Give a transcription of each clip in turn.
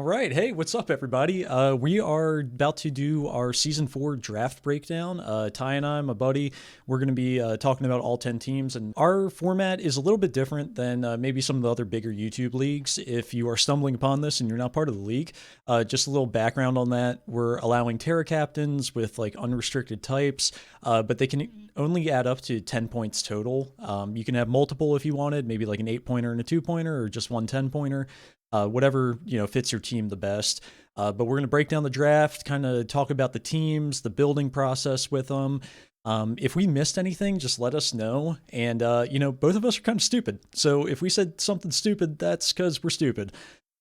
All right. Hey, what's up, everybody? We are about to do our season 4 draft breakdown. Ty and I, my buddy, we're going to be talking about all 10 teams. And our format is a little bit different than maybe some of the other bigger YouTube leagues. If you are stumbling upon this and you're not part of the league, just a little background on that. We're allowing Terra captains with like unrestricted types, but they can only add up to 10 points total. You can have multiple if you wanted, maybe like an 8-pointer and a 2-pointer, or just one 10-pointer. Whatever fits your team the best. But we're going to break down the draft, kind of talk about the teams, the building process with them. If we missed anything, just let us know. And both of us are kind of stupid, so if we said something stupid, that's because we're stupid.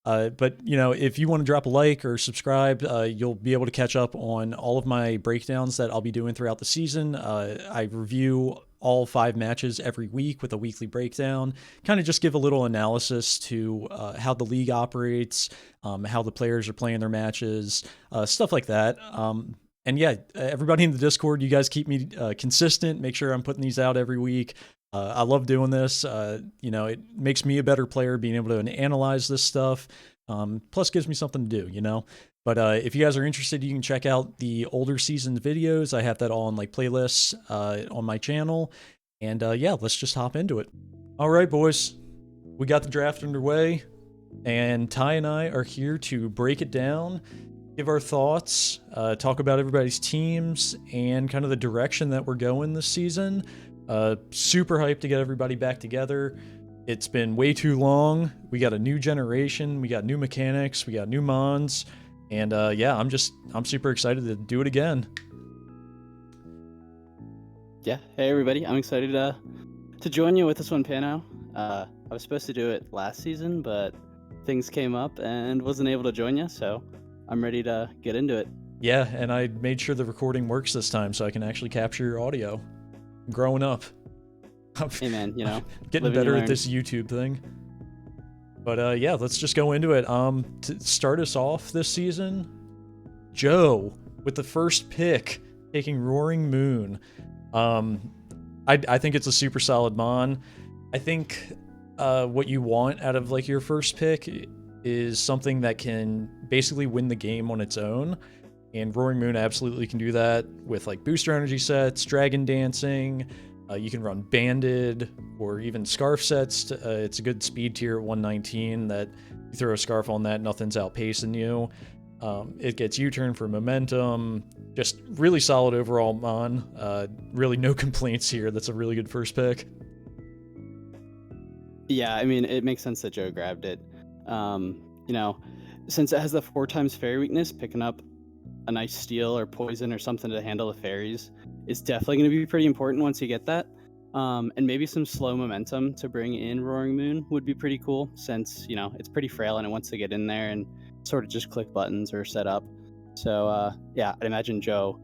But if you want to drop a like or subscribe, you'll be able to catch up on all of my breakdowns that I'll be doing throughout the season. I review all 5 matches every week with a weekly breakdown, kind of just give a little analysis to how the league operates, how the players are playing their matches, stuff like that. And yeah, everybody in the Discord, you guys keep me consistent, make sure I'm putting these out every week. I love doing this. It makes me a better player being able to analyze this stuff. Plus gives me something to do. But if you guys are interested, you can check out the older season videos. I have that all on like playlists on my channel. And yeah, let's just hop into it. All right, boys, we got the draft underway, and Ty and I are here to break it down, give our thoughts, talk about everybody's teams, and kind of the direction that we're going this season. Super hyped to get everybody back together. It's been way too long. We got a new generation, we got new mechanics, we got new mons, and yeah, I'm super excited to do it again. Yeah, hey everybody, I'm excited to join you with this one, Pano. I was supposed to do it last season, but things came up and wasn't able to join you, so I'm ready to get into it. Yeah, and I made sure the recording works this time so I can actually capture your audio. I'm growing up. Hey man, getting better at this YouTube thing. But yeah, let's just go into it. To start us off this season, Joe with the first pick, taking Roaring Moon. I think it's a super solid mon. I think what you want out of like your first pick is something that can basically win the game on its own. And Roaring Moon absolutely can do that with like booster energy sets, dragon dancing. You can run banded or even scarf sets. It's a good speed tier at 119 that you throw a scarf on that, nothing's outpacing you. It gets U-turn for momentum. Just really solid overall mon. Really no complaints here. That's a really good first pick. Yeah, I mean, it makes sense that Joe grabbed it. Since it has the 4x fairy weakness, picking up a nice steel or poison or something to handle the fairies is definitely going to be pretty important once you get that. And maybe some slow momentum to bring in Roaring Moon would be pretty cool, since it's pretty frail and it wants to get in there and sort of just click buttons or set up. So yeah, I'd imagine Joe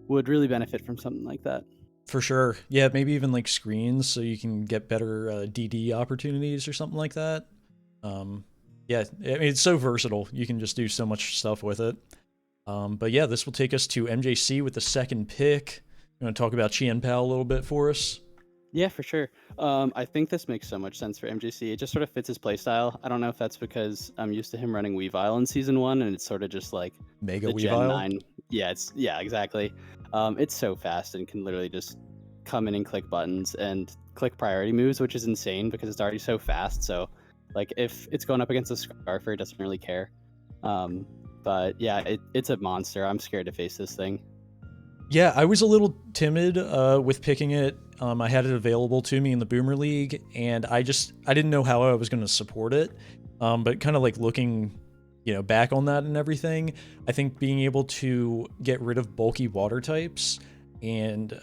would really benefit from something like that. For sure. Yeah, maybe even like screens so you can get better DD opportunities or something like that. Yeah, I mean, it's so versatile. You can just do so much stuff with it. But yeah, this will take us to MJC with the second pick. You want to talk about Chien Pao a little bit for us? Yeah, for sure. I think this makes so much sense for MJC. It just sort of fits his playstyle. I don't know if that's because I'm used to him running Weavile in season 1, and it's sort of just like Mega the Weavile. Gen 9. Yeah, exactly. It's so fast and can literally just come in and click buttons and click priority moves, which is insane because it's already so fast. So, like, if it's going up against a Scarfer, it doesn't really care. But yeah, it's a monster. I'm scared to face this thing. Yeah, I was a little timid with picking it. I had it available to me in the Boomer League, and I didn't know how I was going to support it. But kind of like looking, back on that and everything, I think being able to get rid of bulky water types and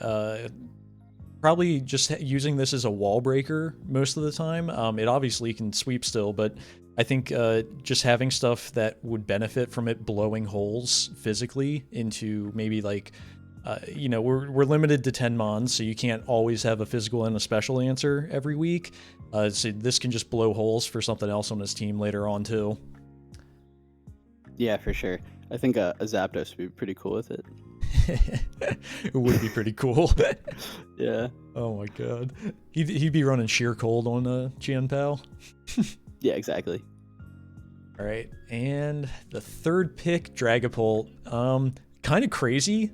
probably just using this as a wall breaker most of the time. It obviously can sweep still, but I think just having stuff that would benefit from it blowing holes physically into maybe like, we're limited to 10 mons, so you can't always have a physical and a special answer every week. So this can just blow holes for something else on his team later on too. Yeah, for sure. I think a Zapdos would be pretty cool with it. It would be pretty cool. Yeah. Oh my god. He'd be running sheer cold on Chien Pao. Yeah, exactly. All right, and the third pick, Dragapult. Kind of crazy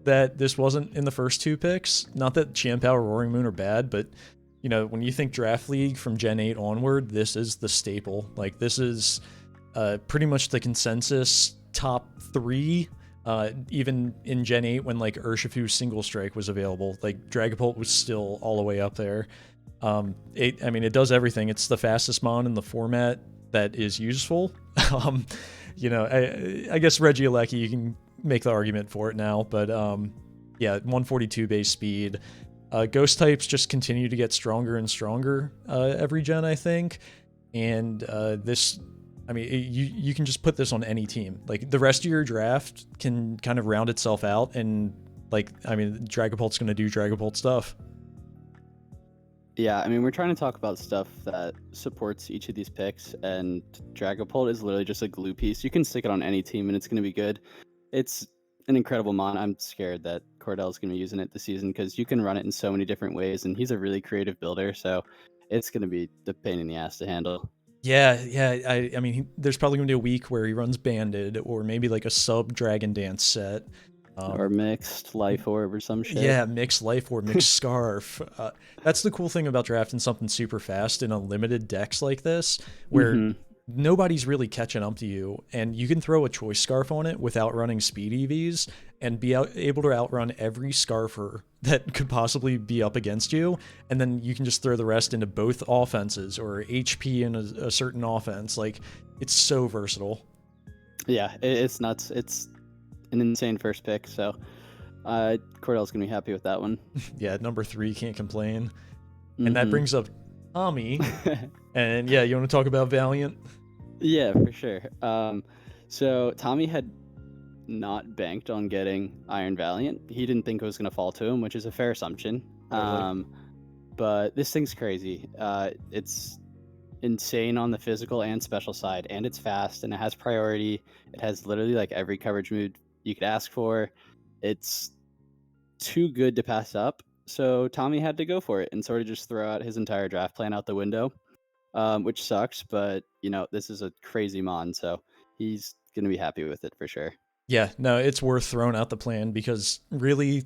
that this wasn't in the first two picks. Not that Chien-Pao or Roaring Moon are bad, but you know, when you think Draft League from Gen 8 onward, this is the staple. Like, this is pretty much the consensus top three. Even in Gen 8, when like Urshifu Single Strike was available, like Dragapult was still all the way up there. It does everything. It's the fastest mon in the format that is useful. I guess Regieleki, you can make the argument for it now, but yeah, 142 base speed. Ghost types just continue to get stronger and stronger every gen, I think. And you can just put this on any team. Like, the rest of your draft can kind of round itself out, and Dragapult's going to do Dragapult stuff. Yeah, I mean, we're trying to talk about stuff that supports each of these picks, and Dragapult is literally just a glue piece. You can stick it on any team, and it's going to be good. It's an incredible mon. I'm scared that Cordell's going to be using it this season because you can run it in so many different ways, and he's a really creative builder, so it's going to be the pain in the ass to handle. Yeah. There's probably going to be a week where he runs Banded, or maybe like a sub Dragon Dance set. Or mixed Life Orb or some shit. Yeah, mixed Life Orb, mixed Scarf. That's the cool thing about drafting something super fast in a limited decks like this, where nobody's really catching up to you, and you can throw a Choice Scarf on it without running speed EVs and be able to outrun every Scarfer that could possibly be up against you, and then you can just throw the rest into both offenses or HP in a certain offense. Like, it's so versatile. Yeah, it's nuts. It's an insane first pick, so Cordell's gonna be happy with that one. Yeah, number 3, can't complain. And that brings up Tommy. And yeah, you want to talk about Valiant? Yeah, for sure. So Tommy had not banked on getting Iron Valiant. He didn't think it was gonna fall to him, which is a fair assumption. But this thing's crazy. It's insane on the physical and special side, and it's fast, and it has priority. It has literally like every coverage mood you could ask for. It's too good to pass up, so Tommy had to go for it and sort of just throw out his entire draft plan out the window, which sucks, but you know, this is a crazy mon, so he's gonna be happy with it for sure. Yeah, no, it's worth throwing out the plan, because really,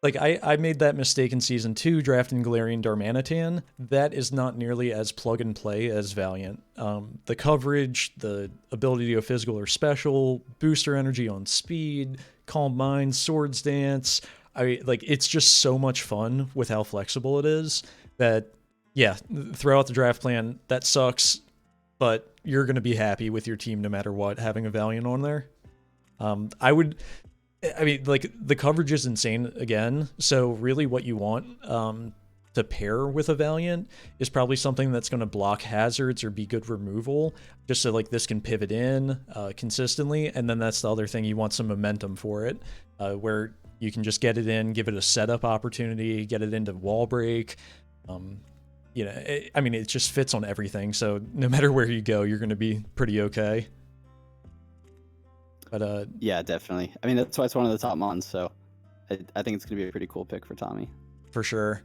I made that mistake in Season 2 drafting Galarian Darmanitan. That is not nearly as plug and play as Valiant. The coverage, the ability to go physical or special, booster energy on speed, Calm Mind, Swords Dance. It's just so much fun with how flexible it is that, yeah, throw out the draft plan. That sucks, but you're going to be happy with your team no matter what, having a Valiant on there. The coverage is insane again, so really what you want to pair with a Valiant is probably something that's going to block hazards or be good removal, just so like this can pivot in consistently, and then that's the other thing, you want some momentum for it, where you can just get it in, give it a setup opportunity, get it into wall break. It just fits on everything, so no matter where you go, you're going to be pretty okay. But yeah, definitely. I mean, that's why it's one of the top mons, so I think it's going to be a pretty cool pick for Tommy. For sure.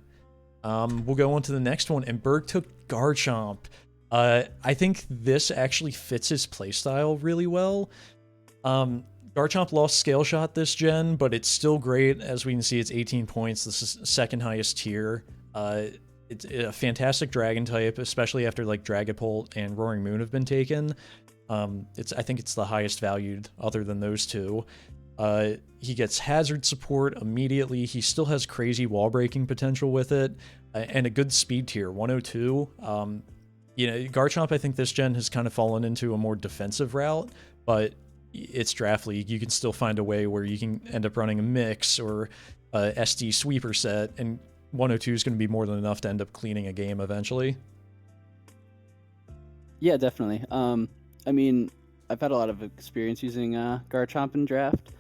We'll go on to the next one, and Berg took Garchomp. I think this actually fits his playstyle really well. Garchomp lost Scale Shot this gen, but it's still great. As we can see, it's 18 points. This is second highest tier. It's a fantastic dragon type, especially after like Dragapult and Roaring Moon have been taken. I think it's the highest valued other than those two. He gets hazard support immediately. He still has crazy wall breaking potential with it, and a good speed tier, 102. Garchomp, I think this gen has kind of fallen into a more defensive route, but it's Draft League. You can still find a way where you can end up running a mix or a SD sweeper set, and 102 is going to be more than enough to end up cleaning a game eventually. Yeah, definitely. I mean, I've had a lot of experience using Garchomp in draft,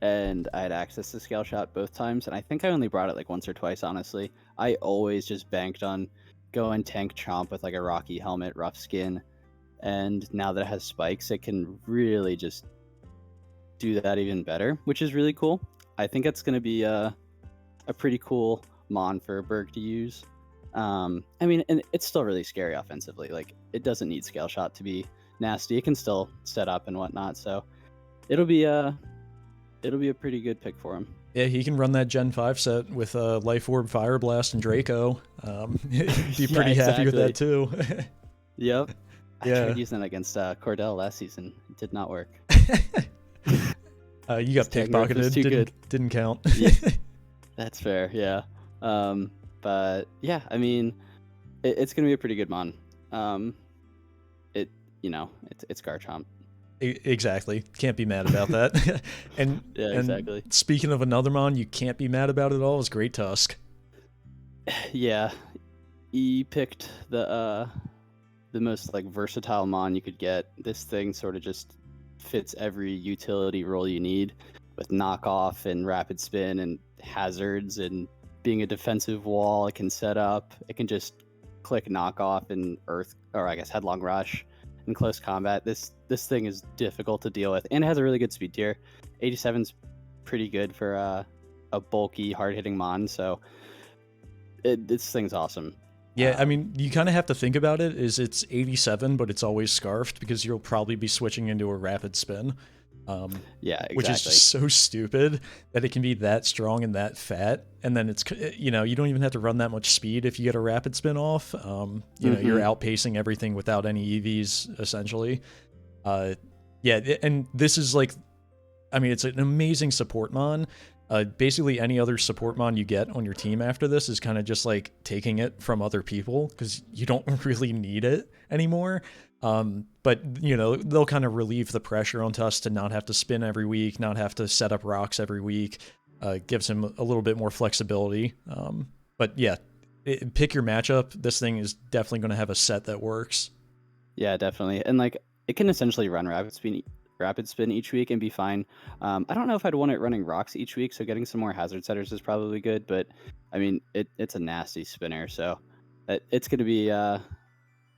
and I had access to Scale Shot both times, and I think I only brought it like once or twice, honestly. I always just banked on going tank Chomp with like a Rocky Helmet, Rough Skin, and now that it has spikes, it can really just do that even better, which is really cool. I think it's going to be a pretty cool mon for Berg to use. And it's still really scary offensively. Like, it doesn't need Scale Shot to be nasty, it can still set up and whatnot. So it'll be a pretty good pick for him. Yeah, he can run that Gen 5 set with Life Orb, Fire Blast, and Draco. He'd be pretty happy with that too. Yep. Yeah. I tried using that against Cordell last season. It did not work. You got pickpocketed. Didn't count. Yeah, that's fair. Yeah. But yeah, I mean, it's gonna be a pretty good mon. It's Garchomp. Exactly. Can't be mad about that. and Yeah, exactly. And speaking of another mon you can't be mad about at all is Great Tusk. Yeah, he picked the most like versatile mon you could get. This thing sort of just fits every utility role you need, with knockoff and rapid spin and hazards and being a defensive wall. It can set up. It can just click knockoff and headlong rush in close combat. This thing is difficult to deal with, and it has a really good speed tier. 87's pretty good for a bulky, hard-hitting mon. So this thing's awesome. Yeah, I mean, you kind of have to think about it. It's 87, but it's always scarfed because you'll probably be switching into a rapid spin. Yeah, exactly. Which is just so stupid that it can be that strong and that fat, and then it's you don't even have to run that much speed if you get a rapid spin off. You're outpacing everything without any EVs essentially. And this is like, I mean, it's an amazing support mon. Basically any other support mon you get on your team after this is kind of just like taking it from other people because you don't really need it anymore. But they'll kind of relieve the pressure onto us to not have to spin every week, not have to set up rocks every week. Gives him a little bit more flexibility. But yeah, pick your matchup. This thing is definitely going to have a set that works. Yeah, definitely. And like, it can essentially run rapid spin each week and be fine. I don't know if I'd want it running rocks each week, so getting some more hazard setters is probably good, but I mean, it's a nasty spinner, so it's going to be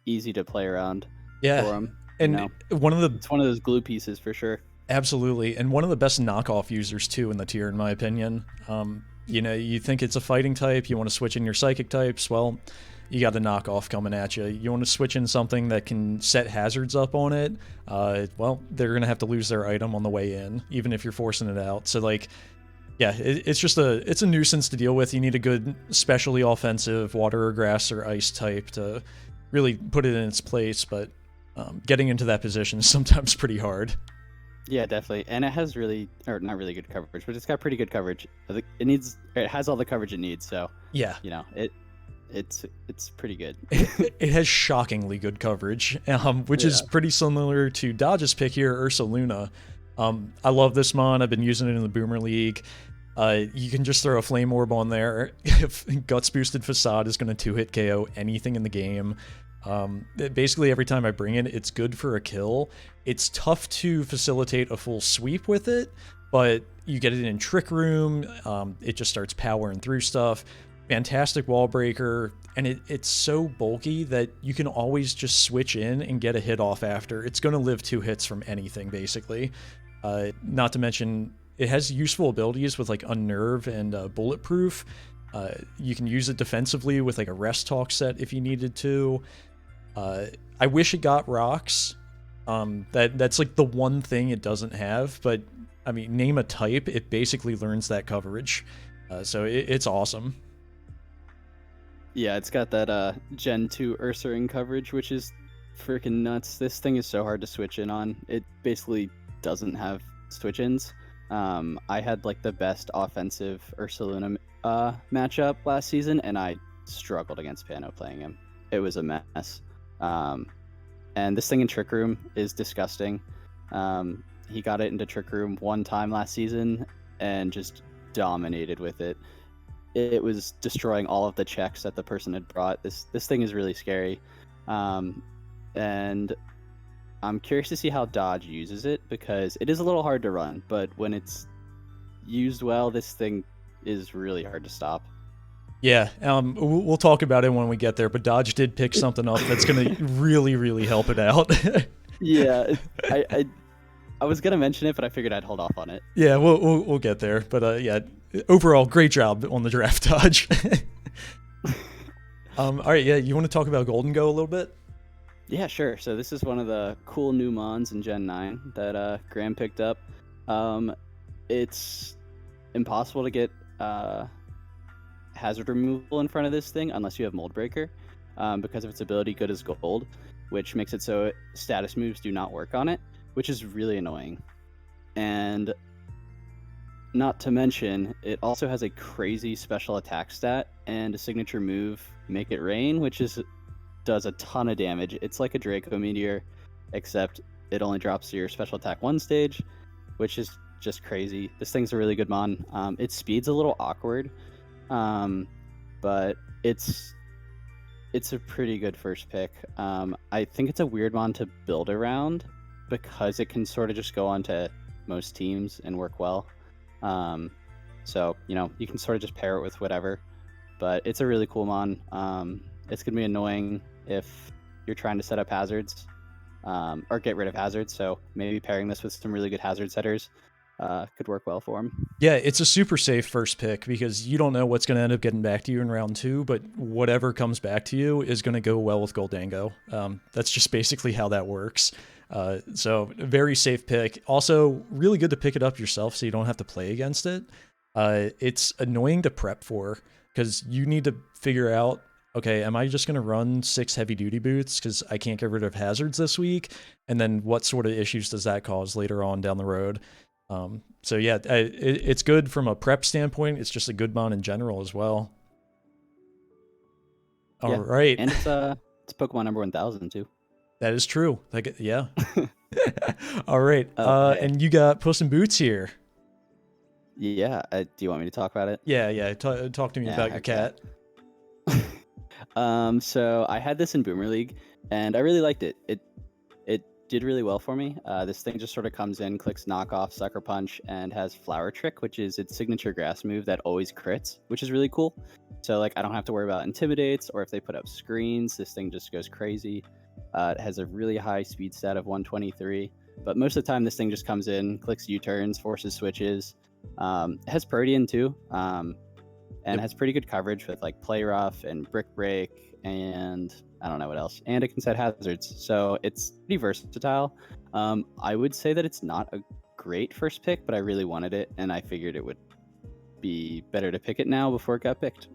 easy to play around for him. And it's one of those glue pieces for sure. Absolutely. And one of the best knockoff users too in the tier, in my opinion. You think it's a fighting type, you want to switch in your psychic types, well, you got a knockoff coming at you. You want to switch in something that can set hazards up on it, well, they're going to have to lose their item on the way in, even if you're forcing it out. So like, yeah, it's a nuisance to deal with. You need a good, specially offensive water or grass or ice type to really put it in its place, but getting into that position is sometimes pretty hard. Yeah, definitely. And it has not really good coverage, but it's got pretty good coverage. It has all the coverage it needs, so yeah, it's pretty good. It has shockingly good coverage, which is pretty similar to Dodge's pick here, Ursa Luna. I love this mon. I've been using it in the Boomer League. You can just throw a Flame Orb on there. Guts Boosted Facade is going to 2-hit KO anything in the game. Basically every time I bring it, it's good for a kill. It's tough to facilitate a full sweep with it, but you get it in Trick Room. It just starts powering through stuff. Fantastic wall breaker, and it's so bulky that you can always just switch in and get a hit off after. It's going to live 2 hits from anything, basically. Not to mention, it has useful abilities with like Unnerve and Bulletproof. You can use it defensively with like a Rest Talk set if you needed to. I wish it got rocks. That's like the one thing it doesn't have, but I mean, name a type, it basically learns that coverage. So it's awesome. Yeah, it's got that Gen 2 Ursaring coverage, which is freaking nuts. This thing is so hard to switch in on. It basically doesn't have switch-ins. I had like the best offensive Ursaluna matchup last season, and I struggled against Pano playing him. It was a mess. And this thing in Trick Room is disgusting. He got it into Trick Room one time last season and just dominated with it. It was destroying all of the checks that the person had brought. This thing is really scary. And I'm curious to see how Dodge uses it, because it is a little hard to run, but when it's used well, this thing is really hard to stop. Yeah, we'll talk about it when we get there, but Dodge did pick something up that's going to really, really help it out. Yeah, I was going to mention it, but I figured I'd hold off on it. Yeah, we'll get there. But yeah, overall, great job on the draft, Dodge. All right, yeah, you want to talk about Golden Go a little bit? Yeah, sure. So this is one of the cool new mons in Gen 9 that Graham picked up. It's impossible to get hazard removal in front of this thing unless you have Mold Breaker, because of its ability good as gold, which makes it so status moves do not work on it, which is really annoying. And not to mention, it also has a crazy special attack stat and a signature move, Make It Rain, which does a ton of damage. It's like a Draco Meteor, except it only drops your special attack one stage, which is just crazy. This thing's a really good mon. Its speed's a little awkward, but it's a pretty good first pick. I think it's a weird mon to build around because it can sort of just go onto most teams and work well. So you can sort of just pair it with whatever, but it's a really cool mon. It's gonna be annoying if you're trying to set up hazards, or get rid of hazards. So maybe pairing this with some really good hazard setters could work well for him. Yeah, it's a super safe first pick because you don't know what's going to end up getting back to you in round 2, but whatever comes back to you is going to go well with Goldango. That's just basically how that works. So very safe pick. Also, really good to pick it up yourself so you don't have to play against it. It's annoying to prep for because you need to figure out, okay, am I just going to run 6 heavy duty boots because I can't get rid of hazards this week? And then what sort of issues does that cause later on down the road? So yeah, it's good from a prep standpoint. It's just a good mon in general as well. All right. And it's Pokemon number 1000 too. That is true. Like, yeah. All right. Okay. And you got Puss in Boots here. Yeah. Do you want me to talk about it? Yeah. Talk to me about your cat. So I had this in Boomer League, and I really liked it. It did really well for me. This thing just sort of comes in, clicks knockoff, sucker punch, and has Flower Trick, which is its signature grass move that always crits, which is really cool. So like I don't have to worry about intimidates, or if they put up screens, this thing just goes crazy. It has a really high speed stat of 123, but most of the time this thing just comes in, clicks U-turns, forces switches. It has Protean too, and has pretty good coverage with like Play Rough and Brick Break, and I don't know what else. And it can set hazards, so it's pretty versatile. I would say that it's not a great first pick, but I really wanted it, and I figured it would be better to pick it now before it got picked.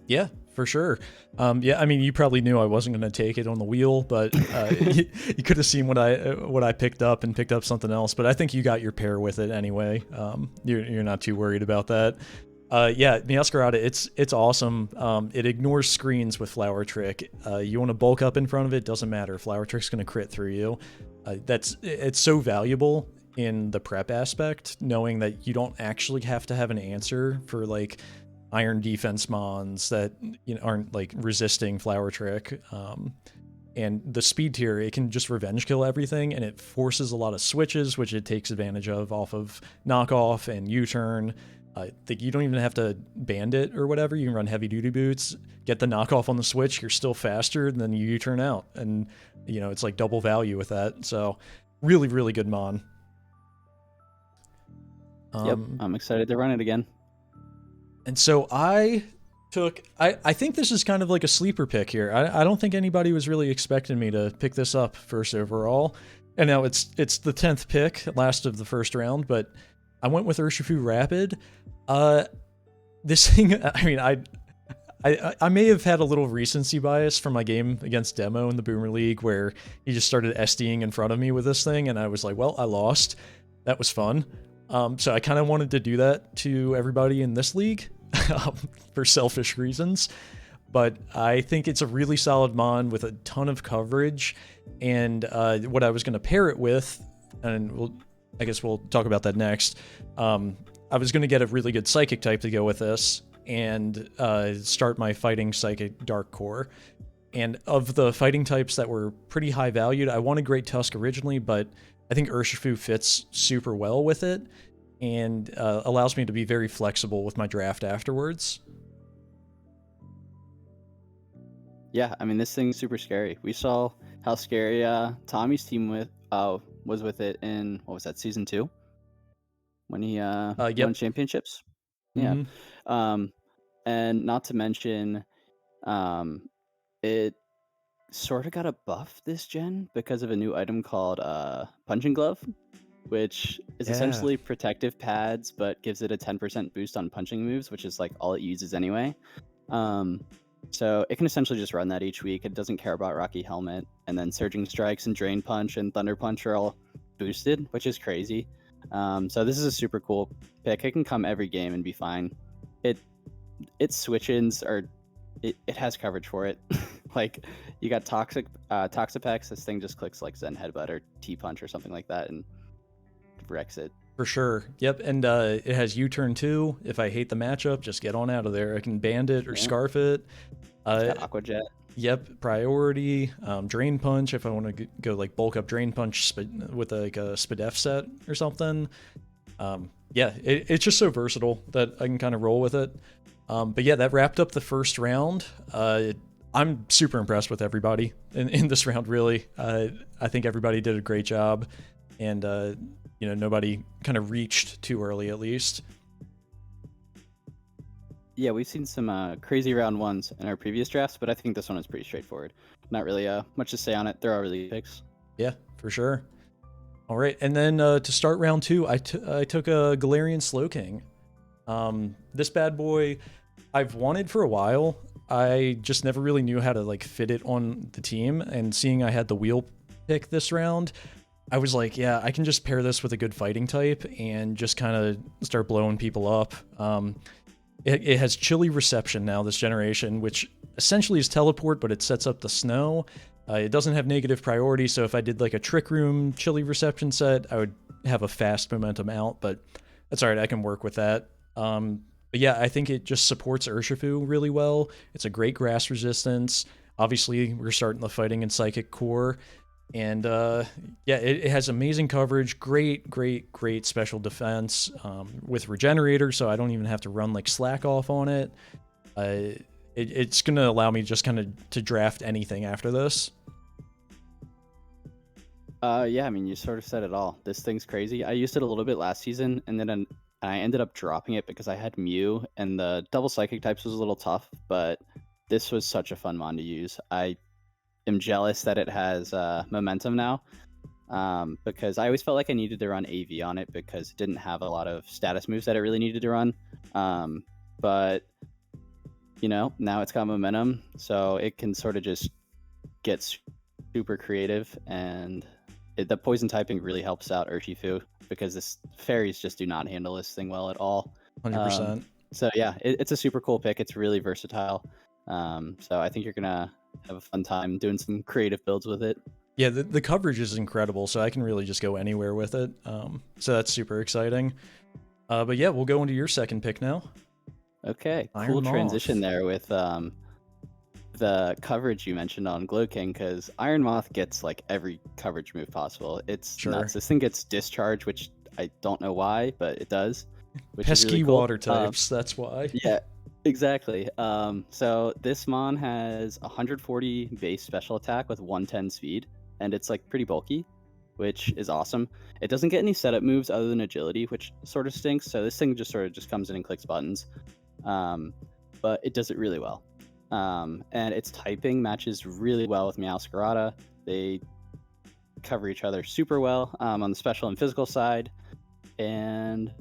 Yeah, for sure. Yeah, I mean, you probably knew I wasn't going to take it on the wheel, but you could have seen what I picked up and picked up something else. But I think you got your pair with it anyway. You're not too worried about that. Yeah, Meowscarada, it's awesome. It ignores screens with Flower Trick. You want to bulk up in front of it, doesn't matter. Flower Trick's going to crit through you. It's so valuable in the prep aspect, knowing that you don't actually have to have an answer for like iron defense mons that aren't like resisting Flower Trick. And the speed tier, it can just revenge kill everything, and it forces a lot of switches, which it takes advantage of off of knockoff and U-turn. You don't even have to bandit or whatever. You can run heavy duty boots, get the knockoff on the switch. You're still faster, and then you U-turn out, and it's like double value with that. So really, really good mon. Yep, I'm excited to run it again. And so I think this is kind of like a sleeper pick here. I don't think anybody was really expecting me to pick this up first overall. And now it's the 10th pick, last of the first round, but I went with Urshifu Rapid. This thing, I mean, I may have had a little recency bias from my game against Demo in the Boomer League where he just started SDing in front of me with this thing, and I was like, well, I lost. That was fun. So I kind of wanted to do that to everybody in this league for selfish reasons. But I think it's a really solid mon with a ton of coverage. And what I was going to pair it with, and I guess we'll talk about that next. I was going to get a really good Psychic type to go with this and start my Fighting Psychic Dark Core. And of the fighting types that were pretty high valued, I wanted Great Tusk originally, but I think Urshifu fits super well with it and allows me to be very flexible with my draft afterwards. Yeah, I mean, this thing's super scary. We saw how scary Tommy's team was with it in, what was that, season 2? When he won championships? Mm-hmm. Yeah. And not to mention, it sort of got a buff this gen because of a new item called Punching Glove, which is Yeah, essentially protective pads, but gives it a 10% boost on punching moves, which is like all it uses anyway. Um, so it can essentially just run that each week. It doesn't care about Rocky Helmet, and then Surging Strikes and Drain Punch and Thunder Punch are all boosted, which is crazy. So this is a super cool pick. It can come every game and be fine. It its switch-ins are it has coverage for it. Like you got Toxapex. This thing just clicks like Zen Headbutt or T Punch or something like that and wrecks it. for sure. Yep, and it has U-turn too. If I hate the matchup, just get on out of there. I can Bandit or Yeah, Scarf it. it's Uh, got Aqua Jet. Yep, priority. Drain Punch if I want to go like bulk up Drain Punch with like a Spadef set or something. Yeah, it's just so versatile that I can kind of roll with it. But yeah, that wrapped up the first round. I'm super impressed with everybody in this round, really. I think everybody did a great job, and nobody kind of reached too early, at least. Yeah, we've seen some crazy round ones in our previous drafts, but I think this one is pretty straightforward. Not really much to say on it. They're all really picks. Yeah, for sure. All right, and then to start round two, I took a Galarian Slowking. This bad boy, I've wanted for a while. I just never really knew how to like fit it on the team, and seeing I had the wheel pick this round, I was like, yeah, I can just pair this with a good fighting type and just kind of start blowing people up. It has chilly reception now, this generation, which essentially is teleport, but it sets up the snow. It doesn't have negative priority, so if I did like a Trick Room chilly reception set, I would have a fast momentum out, but that's all right, I can work with that. But yeah, I think it just supports Urshifu really well. It's a great grass resistance. Obviously, we're starting the fighting in Psychic Core. And yeah, it has amazing coverage, great special defense with Regenerator, so I don't even have to run like Slack off on it. It's going to allow me just kind of to draft anything after this. Yeah, I mean, you sort of said it all. This thing's crazy. I used it a little bit last season, and then I ended up dropping it because I had Mew, and the double psychic types was a little tough, but this was such a fun mon to use. I am jealous that it has momentum now, because I always felt like I needed to run AV on it because it didn't have a lot of status moves that it really needed to run. But, now it's got momentum, so it can sort of just get super creative, and the poison typing really helps out Urshifu because this fairies just do not handle this thing well at all. 100%. So yeah, it's a super cool pick. It's really versatile. So I think you're gonna have a fun time doing some creative builds with it. Yeah, the coverage is incredible, so I can really just go anywhere with it. So that's super exciting. But yeah, we'll go into your second pick now. Okay, Iron cool Moth. transition there with the coverage you mentioned on Glow King, because Iron Moth gets like every coverage move possible. It's Sure. nuts. This thing gets discharge, which I don't know why, but it does. Which is Pesky really cool. water types, that's why. Yeah, exactly. So this mon has 140 base special attack with 110 speed, and it's like pretty bulky, which is awesome. It doesn't get any setup moves other than agility, which sort of stinks. So this thing just sort of just comes in and clicks buttons, but it does it really well. And its typing matches really well with Meowscarada. They cover each other super well on the special and physical side, and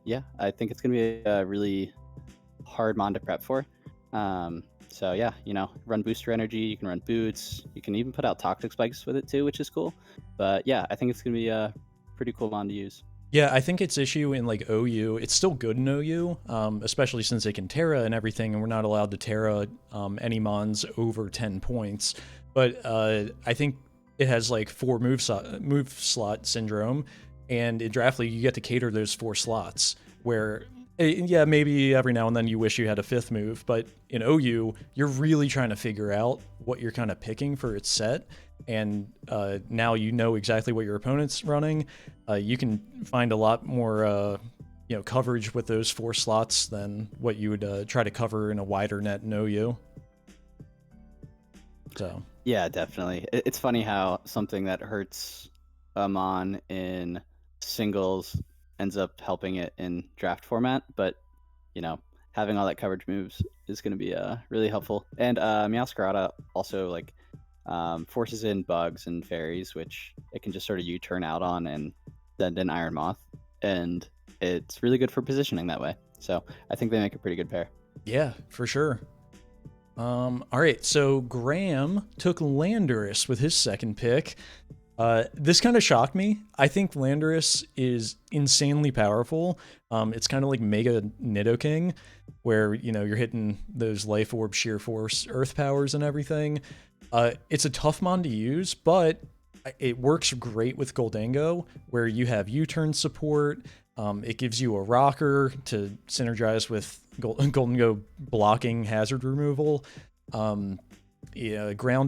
yeah, I think it's gonna be a really hard mon to prep for. So yeah, run booster energy. You can run boots. You can even put out toxic spikes with it too, which is cool. But yeah, I think it's gonna be a pretty cool mon to use. Yeah, I think its issue in like OU, it's still good in OU, especially since they can Terra and everything, and we're not allowed to Terra any mons over 10 points. But I think it has like 4 move slot syndrome, and in Draft League you get to cater those 4 slots. Where yeah, maybe every now and then you wish you had a 5th move, but in OU you're really trying to figure out what you're kind of picking for its set. And now you know exactly what your opponent's running. You can find a lot more coverage with those 4 slots than what you would try to cover in a wider net in OU. So Yeah, definitely. It's funny how something that hurts a mon in singles ends up helping it in draft format, but having all that coverage moves is going to be really helpful. And Meowscarada also, like, forces in bugs and fairies, which it can just sort of U-turn out on and send in Iron Moth, and it's really good for positioning that way. So I think they make a pretty good pair. Yeah, for sure. All right, so Graham took Landorus with his second pick. This kind of shocked me. I think Landorus is insanely powerful. It's kind of like Mega Nidoking, where you're hitting those Life Orb, Sheer Force, Earth powers, and everything. It's a tough mon to use, but it works great with Goldango, where you have U-turn support. It gives you a rocker to synergize with Goldango blocking hazard removal. Ground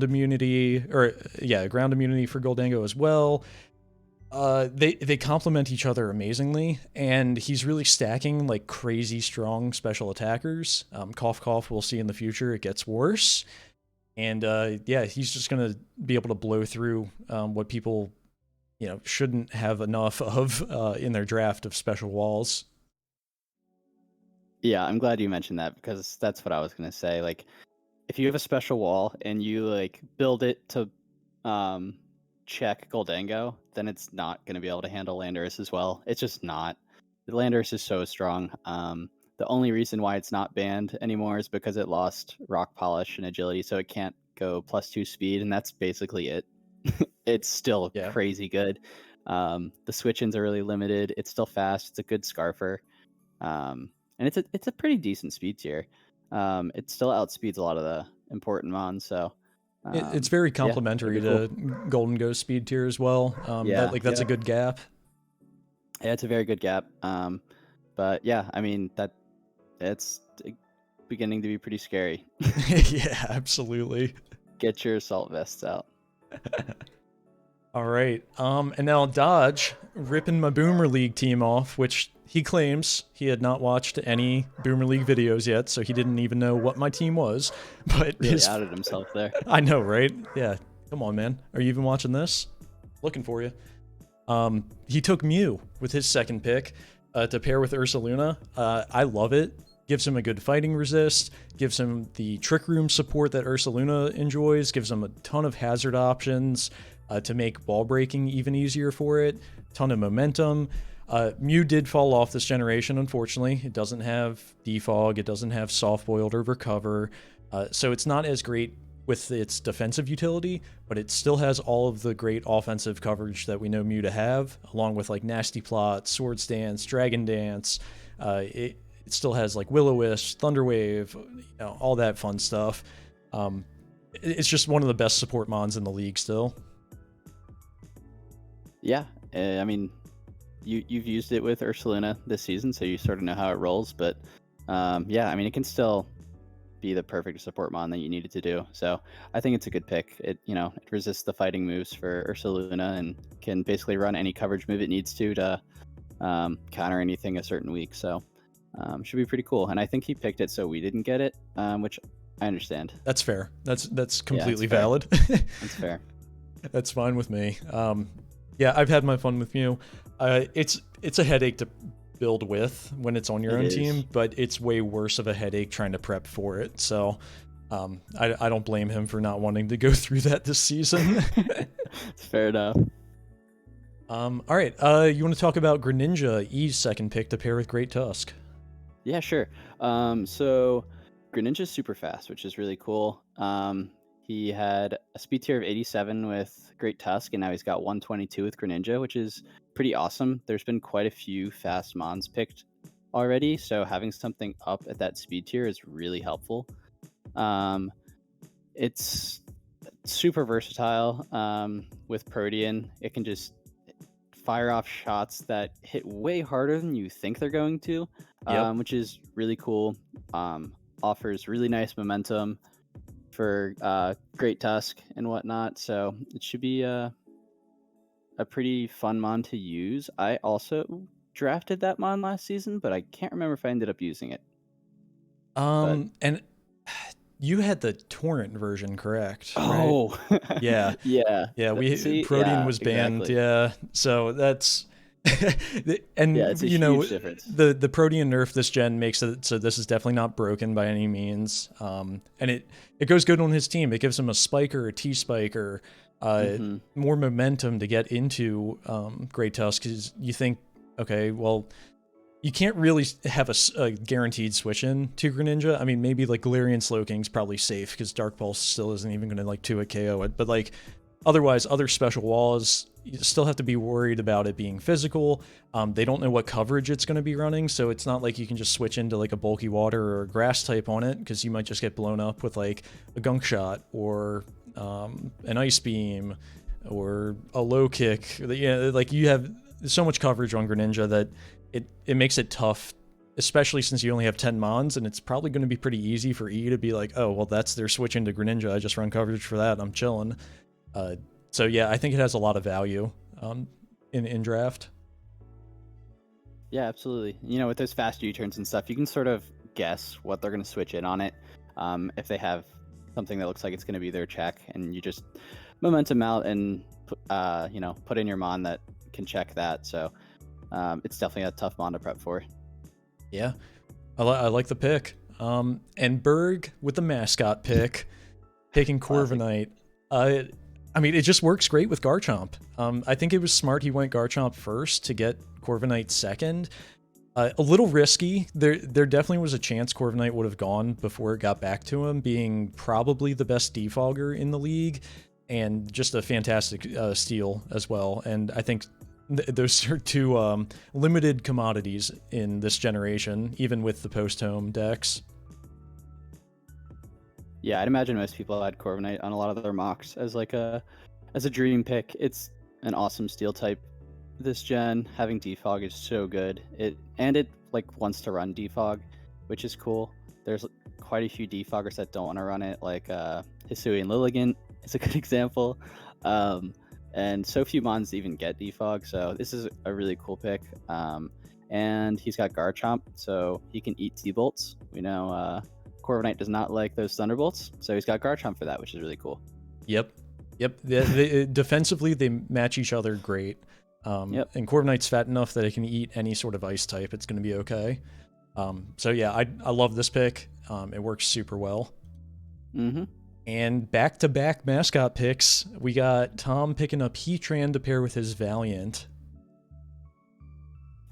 immunity, ground immunity for Goldango as well. They complement each other amazingly, and he's really stacking like crazy strong special attackers. Cough cough, we'll see in the future it gets worse. And he's just gonna be able to blow through what people shouldn't have enough of in their draft of special walls. Yeah, I'm glad you mentioned that, because that's what I was gonna say. Like, if you have a special wall and you like build it to check Goldango, then it's not gonna be able to handle Landorus as well. It's just not. The Landorus is so strong. The only reason why it's not banned anymore is because it lost Rock Polish and Agility, so it can't go +2 speed, and that's basically it. It's still Yeah. crazy good. The switch-ins are really limited. It's still fast. It's a good Scarfer. And it's a pretty decent speed tier. It still outspeeds a lot of the important mons, so It's very complementary to Golden Ghost speed tier as well. That's a good gap. Yeah, it's a very good gap. But yeah, I mean it's beginning to be pretty scary. Yeah, absolutely. Get your assault vests out. All right. And now Dodge ripping my Boomer League team off, which he claims he had not watched any Boomer League videos yet, so he didn't even know what my team was. But really outed himself there. I know, right? Yeah. Come on, man. Are you even watching this? Looking for you. He took Mew with his second pick to pair with Ursaluna. I love it. Gives him a good fighting resist, gives him the Trick Room support that Ursaluna enjoys, gives him a ton of hazard options to make ball breaking even easier for it, ton of momentum. Mew did fall off this generation, unfortunately. It doesn't have Defog, it doesn't have Soft Boiled or Recover, so it's not as great with its defensive utility, but it still has all of the great offensive coverage that we know Mew to have, along with like Nasty Plot, Swords Dance, Dragon Dance. It still has like Will-O-Wisp, Thunderwave, all that fun stuff. It's just one of the best support mons in the league still. Yeah, I mean, you've used it with Ursaluna this season, so you sort of know how it rolls. But yeah, I mean, it can still be the perfect support mon that you needed to do. So I think it's a good pick. It it resists the fighting moves for Ursaluna and can basically run any coverage move it needs to counter anything a certain week. So should be pretty cool. And I think he picked it so we didn't get it, which I understand. That's fair. That's completely valid. That's fair. That's fine with me. Yeah, I've had my fun with Mew. It's a headache to build with when it's on your own team, but it's way worse of a headache trying to prep for it. So I don't blame him for not wanting to go through that this season. It's fair enough. All right, you want to talk about Greninja, E's second pick to pair with Great Tusk? Yeah, sure. So Greninja's super fast, which is really cool. He had a speed tier of 87 with Great Tusk, and now he's got 122 with Greninja, which is pretty awesome. There's been quite a few fast mons picked already, so having something up at that speed tier is really helpful. It's super versatile. With Protean, it can just fire off shots that hit way harder than you think they're going to, which is really cool. Offers really nice momentum for Great Tusk and whatnot, so it should be a pretty fun mon to use. I also drafted that mon last season, but I can't remember if I ended up using it. And you had the torrent version, correct? Oh, right? Yeah. yeah. Protean was banned. Exactly. Yeah, so that's Yeah, And it's a huge difference. the Protean nerf this gen makes it so this is definitely not broken by any means. And it goes good on his team. It gives him a spiker, a T spiker, Hmm. more momentum to get into Great Tusk, because you think, okay, well, you can't really have a guaranteed switch in to Greninja. I mean, maybe like Galarian Slowking's probably safe because Dark Pulse still isn't even going to like 2-hit KO it. But like otherwise, other special walls, you still have to be worried about it being physical. They don't know what coverage it's going to be running, so it's not like you can just switch into like a bulky water or a grass type on it, because you might just get blown up with like a gunk shot or an ice beam or a low kick. Yeah, like you have so much coverage on Greninja that it makes it tough, especially since you only have 10 mons, and it's probably going to be pretty easy for E to be like, oh, well, that's their switch into Greninja. I just run coverage for that. I'm chilling. Uh, so yeah, I think it has a lot of value in draft. Yeah, absolutely. With those fast U-turns and stuff, you can sort of guess what they're going to switch in on it. If they have something that looks like it's going to be their check, and you just momentum out and put in your mon that can check that. So it's definitely a tough mon to prep for. Yeah, I like the pick. And Berg with the mascot pick, picking Classic. Corviknight. I mean, it just works great with Garchomp. I think it was smart he went Garchomp first to get Corviknight second. A little risky. There definitely was a chance Corviknight would have gone before it got back to him, being probably the best defogger in the league, and just a fantastic steal as well. And I think those are two limited commodities in this generation, even with the post-home decks. Yeah, I'd imagine most people had Corviknight on a lot of their mocks as a dream pick. It's an awesome steel type this gen. Having defog is so good. It like wants to run defog, which is cool. There's quite a few defoggers that don't want to run it, like Hisui and Lilligant is a good example. And so few mons even get defog, so this is a really cool pick. And he's got Garchomp, so he can eat T-bolts. We know Corviknight does not like those Thunderbolts, so he's got Garchomp for that, which is really cool. Yep. Defensively, they match each other great. Yep. And Corviknight's fat enough that it can eat any sort of ice type. It's going to be okay. So yeah, I love this pick. It works super well. Mm-hmm. And back-to-back mascot picks. We got Tom picking up Heatran to pair with his Valiant.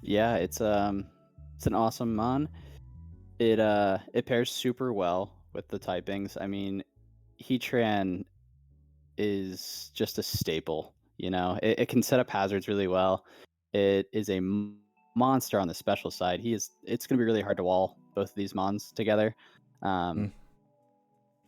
Yeah, it's an awesome mon. It pairs super well with the typings. I mean, Heatran is just a staple. It can set up hazards really well. It is a monster on the special side. It's going to be really hard to wall both of these mons together.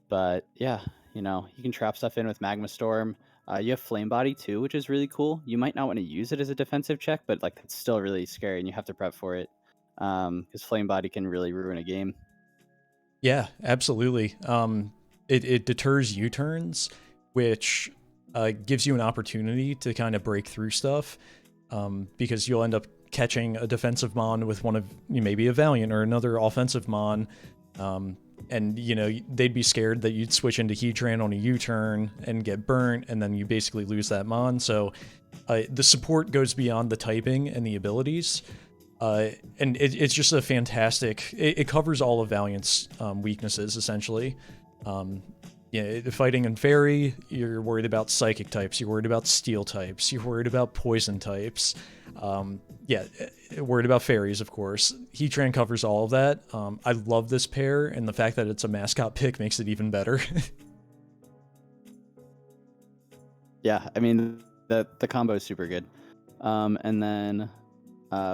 But yeah, you can trap stuff in with Magma Storm. You have Flame Body too, which is really cool. You might not want to use it as a defensive check, but like it's still really scary, and you have to prep for it because Flame Body can really ruin a game. Yeah, absolutely. It deters U-turns, which gives you an opportunity to kind of break through stuff, because you'll end up catching a defensive mon with one of maybe a Valiant or another offensive mon, and they'd be scared that you'd switch into Heatran on a U-turn and get burnt, and then you basically lose that mon. So the support goes beyond the typing and the abilities. And it's just a fantastic. It covers all of Valiant's weaknesses essentially. Fighting in Fairy, you're worried about Psychic types. You're worried about Steel types. You're worried about Poison types. Worried about Fairies, of course. Heatran covers all of that. I love this pair, and the fact that it's a mascot pick makes it even better. Yeah, I mean the combo is super good. And then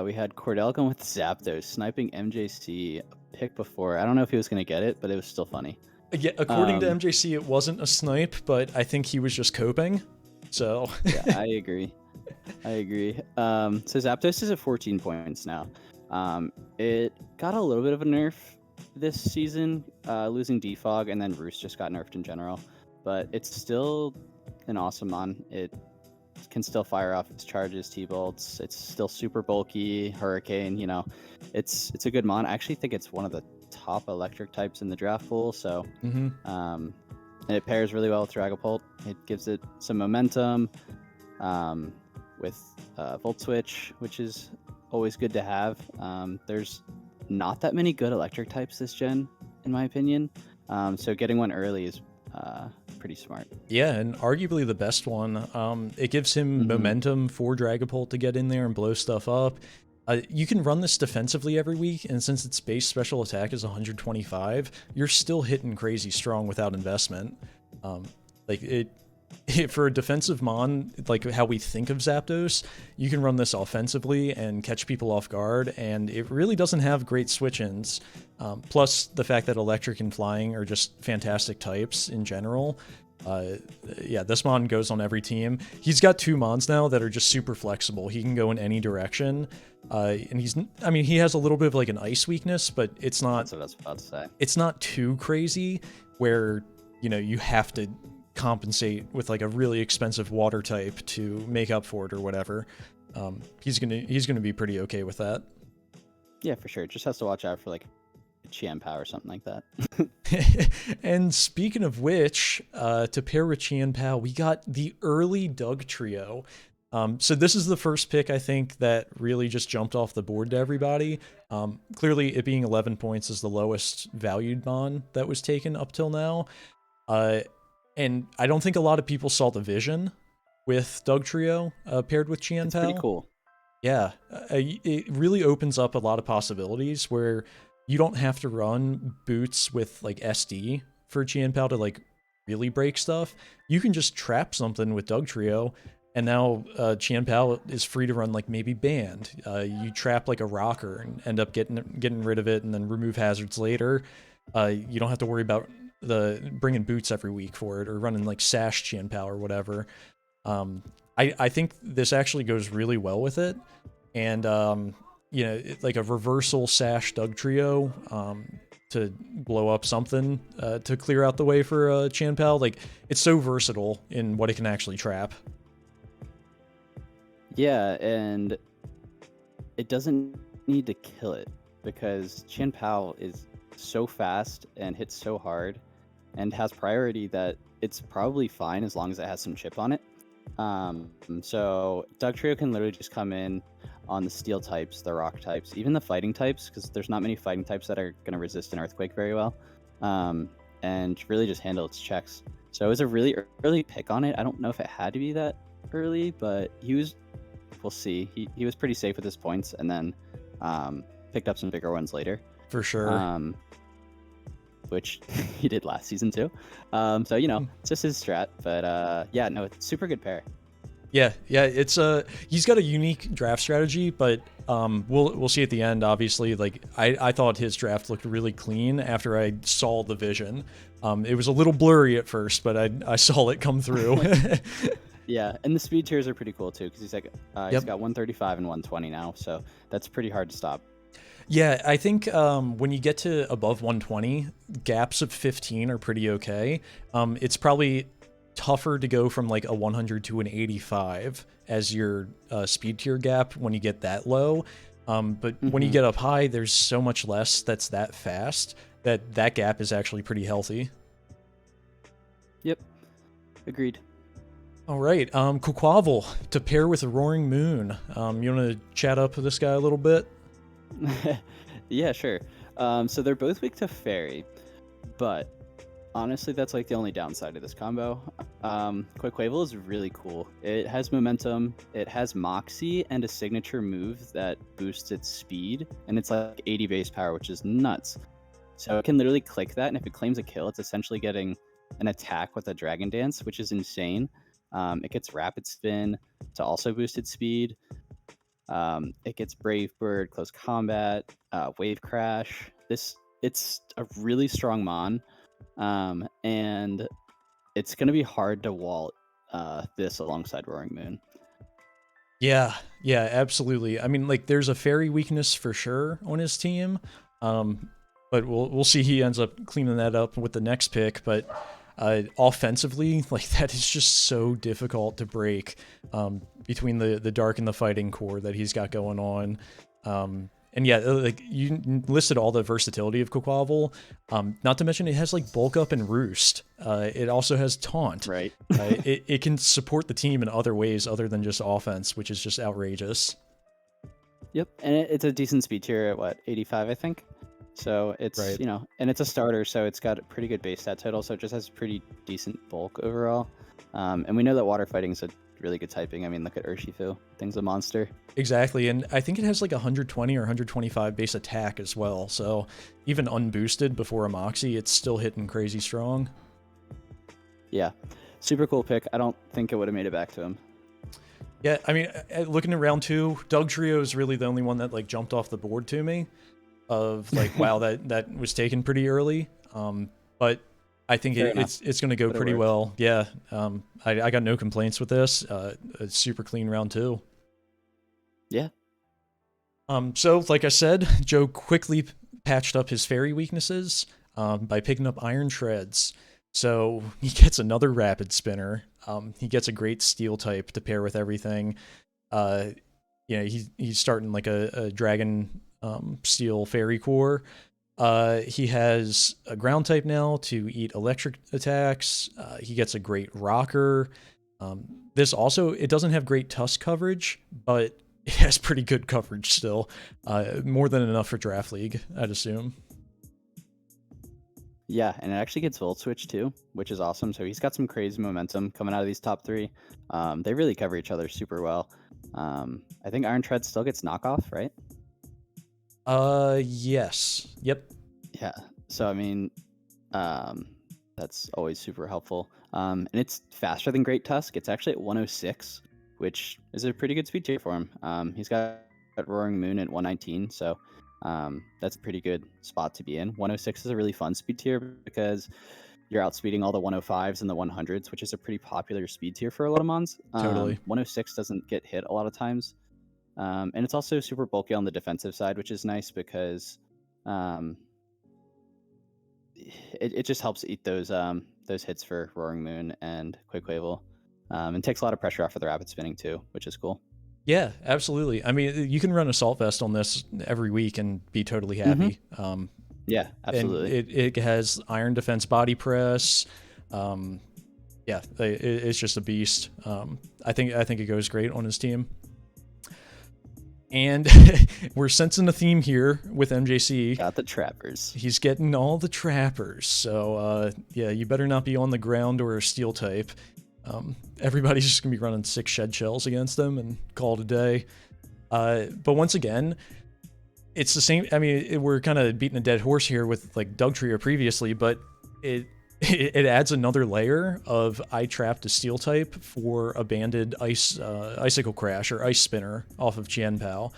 we had Cordell going with Zapdos, sniping MJC a pick before. I don't know if he was going to get it, but it was still funny. Yeah, according to MJC, it wasn't a snipe, but I think he was just coping. So yeah, I agree. So Zapdos is at 14 points now. It got a little bit of a nerf this season, losing Defog, and then Roost just got nerfed in general. But it's still an awesome mon. It can still fire off its charges, T-bolts. It's still super bulky, Hurricane. It's a good mon. I actually think it's one of the top electric types in the draft pool. So, and it pairs really well with Dragapult. It gives it some momentum, with Volt Switch, which is always good to have. There's not that many good electric types this gen, in my opinion. So getting one early is pretty smart. Yeah, and arguably the best one. It gives him momentum for Dragapult to get in there and blow stuff up. You can run this defensively every week, and since its base special attack is 125, you're still hitting crazy strong without investment. For a defensive mon, like how we think of Zapdos, you can run this offensively and catch people off guard, and it really doesn't have great switch-ins. Plus, the fact that Electric and Flying are just fantastic types in general. Yeah, this mon goes on every team. He's got 2 mons now that are just super flexible. He can go in any direction. And he has a little bit of like an ice weakness, but it's not... That's what I was about to say. It's not too crazy where, you have to compensate with like a really expensive water type to make up for it or whatever. He's gonna be pretty okay with that. Yeah, for sure. Just has to watch out for like Qianpao or something like that. And speaking of which, to pair with Qianpao, we got the early Doug trio. So this is the first pick, I think, that really just jumped off the board to everybody. Clearly, it being 11 points is the lowest valued mon that was taken up till now. And I don't think a lot of people saw the vision with Doug trio paired with Qianpao. It's pretty cool. Yeah, it really opens up a lot of possibilities where you don't have to run boots with like SD for Qianpao to like really break stuff. You can just trap something with Doug trio, and now Qianpao is free to run like maybe Band. You trap like a rocker and end up getting rid of it, and then remove hazards later. You don't have to worry about bringing boots every week for it, or running like Sash Qianpao or whatever. I think this actually goes really well with it, and like a reversal Sash Doug trio to blow up something to clear out the way for Qianpao. Like, it's so versatile in what it can actually trap. Yeah, and it doesn't need to kill it because Qianpao is so fast and hits so hard and has priority that it's probably fine as long as it has some chip on it. So Doug trio can literally just come in on the steel types, the rock types, even the fighting types, because there's not many fighting types that are going to resist an earthquake very well, and really just handle its checks. So it was a really early pick on it. I don't know if it had to be that early, but we'll see. He was pretty safe with his points, and then picked up some bigger ones later. For sure. Which he did last season too. So it's just his strat, but yeah, no, it's super good pair. Yeah, it's he's got a unique draft strategy, but we'll see at the end. Obviously, like I thought his draft looked really clean after I saw the vision. It was a little blurry at first, but I saw it come through. Yeah, and the speed tiers are pretty cool too, because he's like he's got 135 and 120 now, so that's pretty hard to stop. Yeah, I think when you get to above 120, gaps of 15 are pretty okay. It's probably tougher to go from like a 100 to an 85 as your speed tier gap when you get that low. But when you get up high, there's so much less that's that fast that gap is actually pretty healthy. Yep, agreed. All right, Quaquaval to pair with a Roaring Moon. You want to chat up this guy a little bit? Yeah, sure. So they're both weak to Fairy, but honestly, that's like the only downside of this combo. Quaquaval is really cool. It has momentum, it has Moxie, and a signature move that boosts its speed, and it's like 80 base power, which is nuts. So it can literally click that, and if it claims a kill, it's essentially getting an attack with a Dragon Dance, which is insane. It gets Rapid Spin to also boost its speed. It gets Brave Bird, Close Combat, Wave Crash. It's a really strong mon, and it's going to be hard to wall this alongside Roaring Moon. Yeah, absolutely. I mean, like, there's a Fairy weakness for sure on his team, but we'll see. He ends up cleaning that up with the next pick, but offensively, like, that is just so difficult to break between the dark and the fighting core that he's got going on. And yeah, like you listed all the versatility of Quaquavel. Not to mention it has like bulk up and roost. It also has taunt. Right. It can support the team in other ways other than just offense, which is just outrageous. Yep, and it's a decent speed tier at what, 85, I think. So it's Right. and it's a starter, so it's got a pretty good base stat total. So it just has pretty decent bulk overall. And we know that water fighting is a really good typing. I mean, look at Urshifu, thing's a monster. Exactly, and I think it has like 120 or 125 base attack as well. So even unboosted before a Moxie, it's still hitting crazy strong. Yeah, super cool pick. I don't think it would have made it back to him. Yeah, I mean, looking at round 2, Dugtrio is really the only one that like jumped off the board to me. Of like, wow, that was taken pretty early. But I think it's going to go pretty well. Yeah, I got no complaints with this. A super clean round 2. Yeah. So like I said, Joe quickly patched up his fairy weaknesses by picking up Iron Shreds. So he gets another rapid spinner. He gets a great steel type to pair with everything. He's starting like a dragon steel fairy core. He has a ground type now to eat electric attacks. He gets a great rocker. This also, it doesn't have great tusk coverage, but it has pretty good coverage still. More than enough for Draft League, I'd assume. Yeah, and it actually gets Volt Switch too, which is awesome. So he's got some crazy momentum coming out of these top 3. They really cover each other super well. I think Iron Tread still gets knockoff, right? Yes. Yep. Yeah. So I mean, that's always super helpful. And it's faster than Great Tusk. It's actually at 106, which is a pretty good speed tier for him. He's got Roaring Moon at 119, so that's a pretty good spot to be in. 106 is a really fun speed tier because you're outspeeding all the 105s and the 100s, which is a pretty popular speed tier for a lot of mons. Totally. 106 doesn't get hit a lot of times. And it's also super bulky on the defensive side, which is nice because it just helps eat those hits for Roaring Moon and Quaquavel, and takes a lot of pressure off of the rapid spinning too, which is cool. Yeah, absolutely. I mean, you can run Assault Vest on this every week and be totally happy. Yeah, absolutely. And it has Iron Defense Body Press. Yeah, it's just a beast. I think it goes great on his team. And we're sensing a theme here with MJC. Got the trappers. He's getting all the trappers. So, yeah, you better not be on the ground or a steel type. Everybody's just going to be running 6 shed shells against them and call it a day. But once again, it's the same. I mean, we're kind of beating a dead horse here with like Dugtrio previously, but it adds another layer of I trapped a steel type for a banded icicle crash or ice spinner off of Qianpao.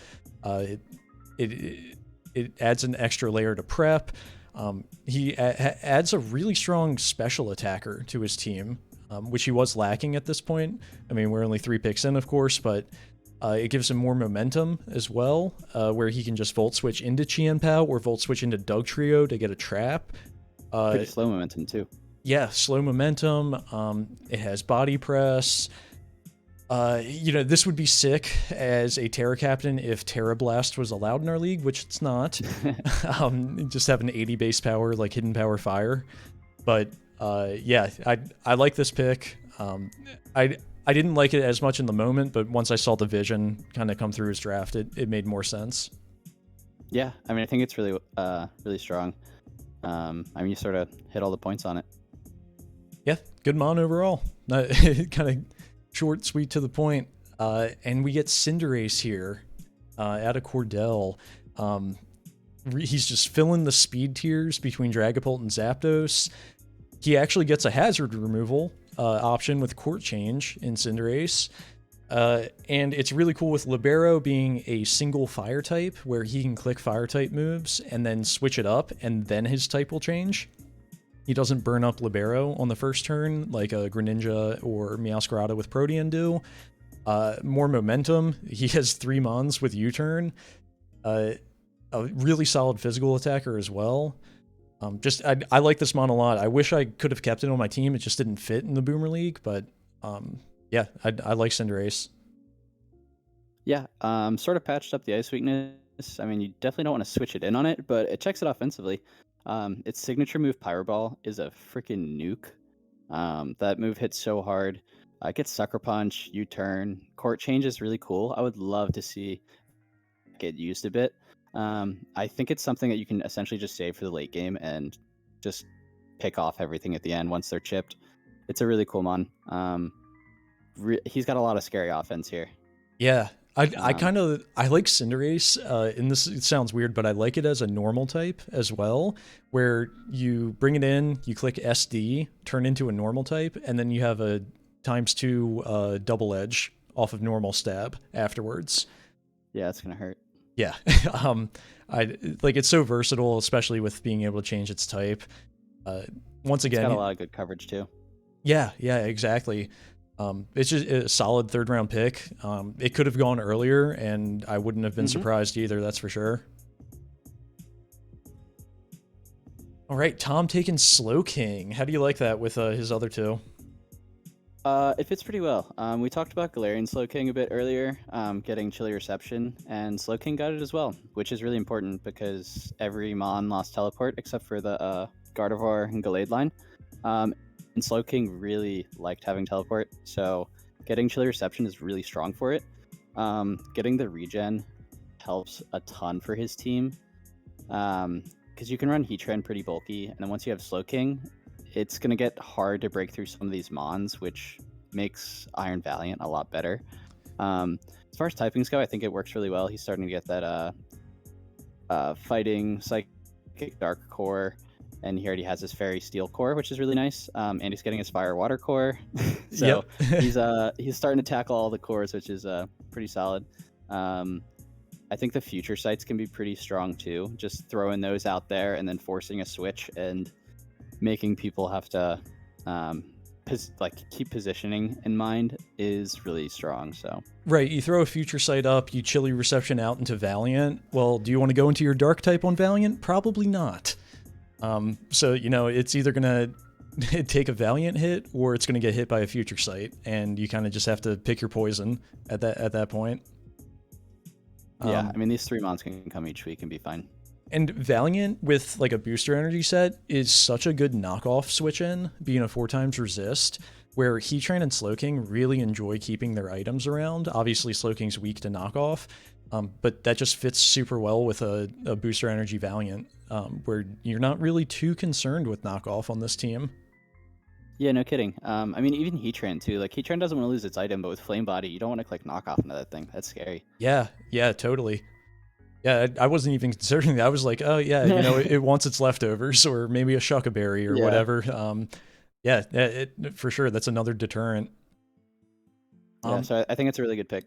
It adds an extra layer to prep. He adds a really strong special attacker to his team, which he was lacking at this point. I mean, we're only 3 picks in, of course, but it gives him more momentum as well, where he can just Volt Switch into Qianpao or Volt Switch into Dugtrio to get a trap. Pretty slow momentum too. Yeah, slow momentum. It has body press. This would be sick as a Terra Captain if Terra Blast was allowed in our league, which it's not. Just have an 80 base power, like Hidden Power Fire. But yeah, I like this pick. I didn't like it as much in the moment, but once I saw the vision kind of come through his draft, it made more sense. Yeah, I mean, I think it's really really strong. I mean, you sort of hit all the points on it. Yeah, good mon overall. Kind of short, sweet, to the point. And we get Cinderace here out of Cordell. He's just filling the speed tiers between Dragapult and Zapdos. He actually gets a hazard removal option with Court Change in Cinderace. And it's really cool with Libero being a single fire type where he can click fire type moves and then switch it up and then his type will change. He doesn't burn up Libero on the first turn like a Greninja or Meowscarada with Protean do. More momentum. He has 3 mons with U-turn. A really solid physical attacker as well. I like this mon a lot. I wish I could have kept it on my team. It just didn't fit in the Boomer League, but yeah, I like Cinderace. Yeah, sort of patched up the ice weakness I mean, you definitely don't want to switch it in on it, but it checks it offensively. Its signature move, Pyro Ball, is a freaking nuke. That move hits so hard. It gets Sucker Punch, U-turn. Court Change is really cool. I would love to see it get used a bit. I think it's something that you can essentially just save for the late game and just pick off everything at the end once they're chipped. It's a really cool mon. He's got a lot of scary offense here. Yeah, I Um, kind of I like Cinderace. And this, it sounds weird, but I like it as a normal type as well, where you bring it in, you click SD, turn into a normal type, and then you have a ×2 double edge off of normal stab afterwards. yeah, it's gonna hurt. Yeah, um, I like it's so versatile, especially with being able to change its type. Uh, Once It's got a again, lot of good coverage too. yeah, exactly. It's just a solid third round pick. It could have gone earlier, and I wouldn't have been hmm surprised either. That's for sure. All right, Tom taking Slow King. How do you like that with his other two? It fits pretty well. We talked about Galarian Slow King a bit earlier, getting chilly reception, and Slow King got it as well, which is really important because every Mon lost teleport except for the Gardevoir and Gallade line. And Slow King really liked having teleport, so getting chilly reception is really strong for it. Getting the regen helps a ton for his team because you can run Heatran pretty bulky, and then once you have Slow King, it's going to get hard to break through some of these mons, which makes Iron Valiant a lot better. As far as typings go, I think it works really well. He's starting to get that fighting psychic dark core, and he already has his fairy steel core, which is really nice. And he's getting his fire water core, so Yep. he's starting to tackle all the cores, which is pretty solid. I think the future sites can be pretty strong too. Just throwing those out there and then forcing a switch and making people have to keep positioning in mind is really strong. So Right, you throw a future sight up, you chilly reception out into Valiant. Well, do you want to go into your dark type on Valiant? Probably not. So, it's either going to take a Valiant hit or it's going to get hit by a future sight, and you kind of just have to pick your poison at that point. yeah, I mean these three mons can come each week and be fine. And Valiant with like a booster energy set is such a good knockoff switch in, being a 4x resist, where Heatran and Slowking really enjoy keeping their items around. Obviously, Slowking's weak to knockoff, but that just fits super well with a booster energy Valiant, where you're not really too concerned with knockoff on this team. Yeah, no kidding. I mean even Heatran too. Like Heatran doesn't want to lose its item, but with Flame Body, you don't want to click knockoff into that thing. That's scary. Yeah, totally. Yeah, I wasn't even considering that. I was like, oh yeah, it wants its leftovers, or maybe a Shuckaberry or Yeah. whatever. Yeah, for sure, that's another deterrent. Yeah, so I think it's a really good pick.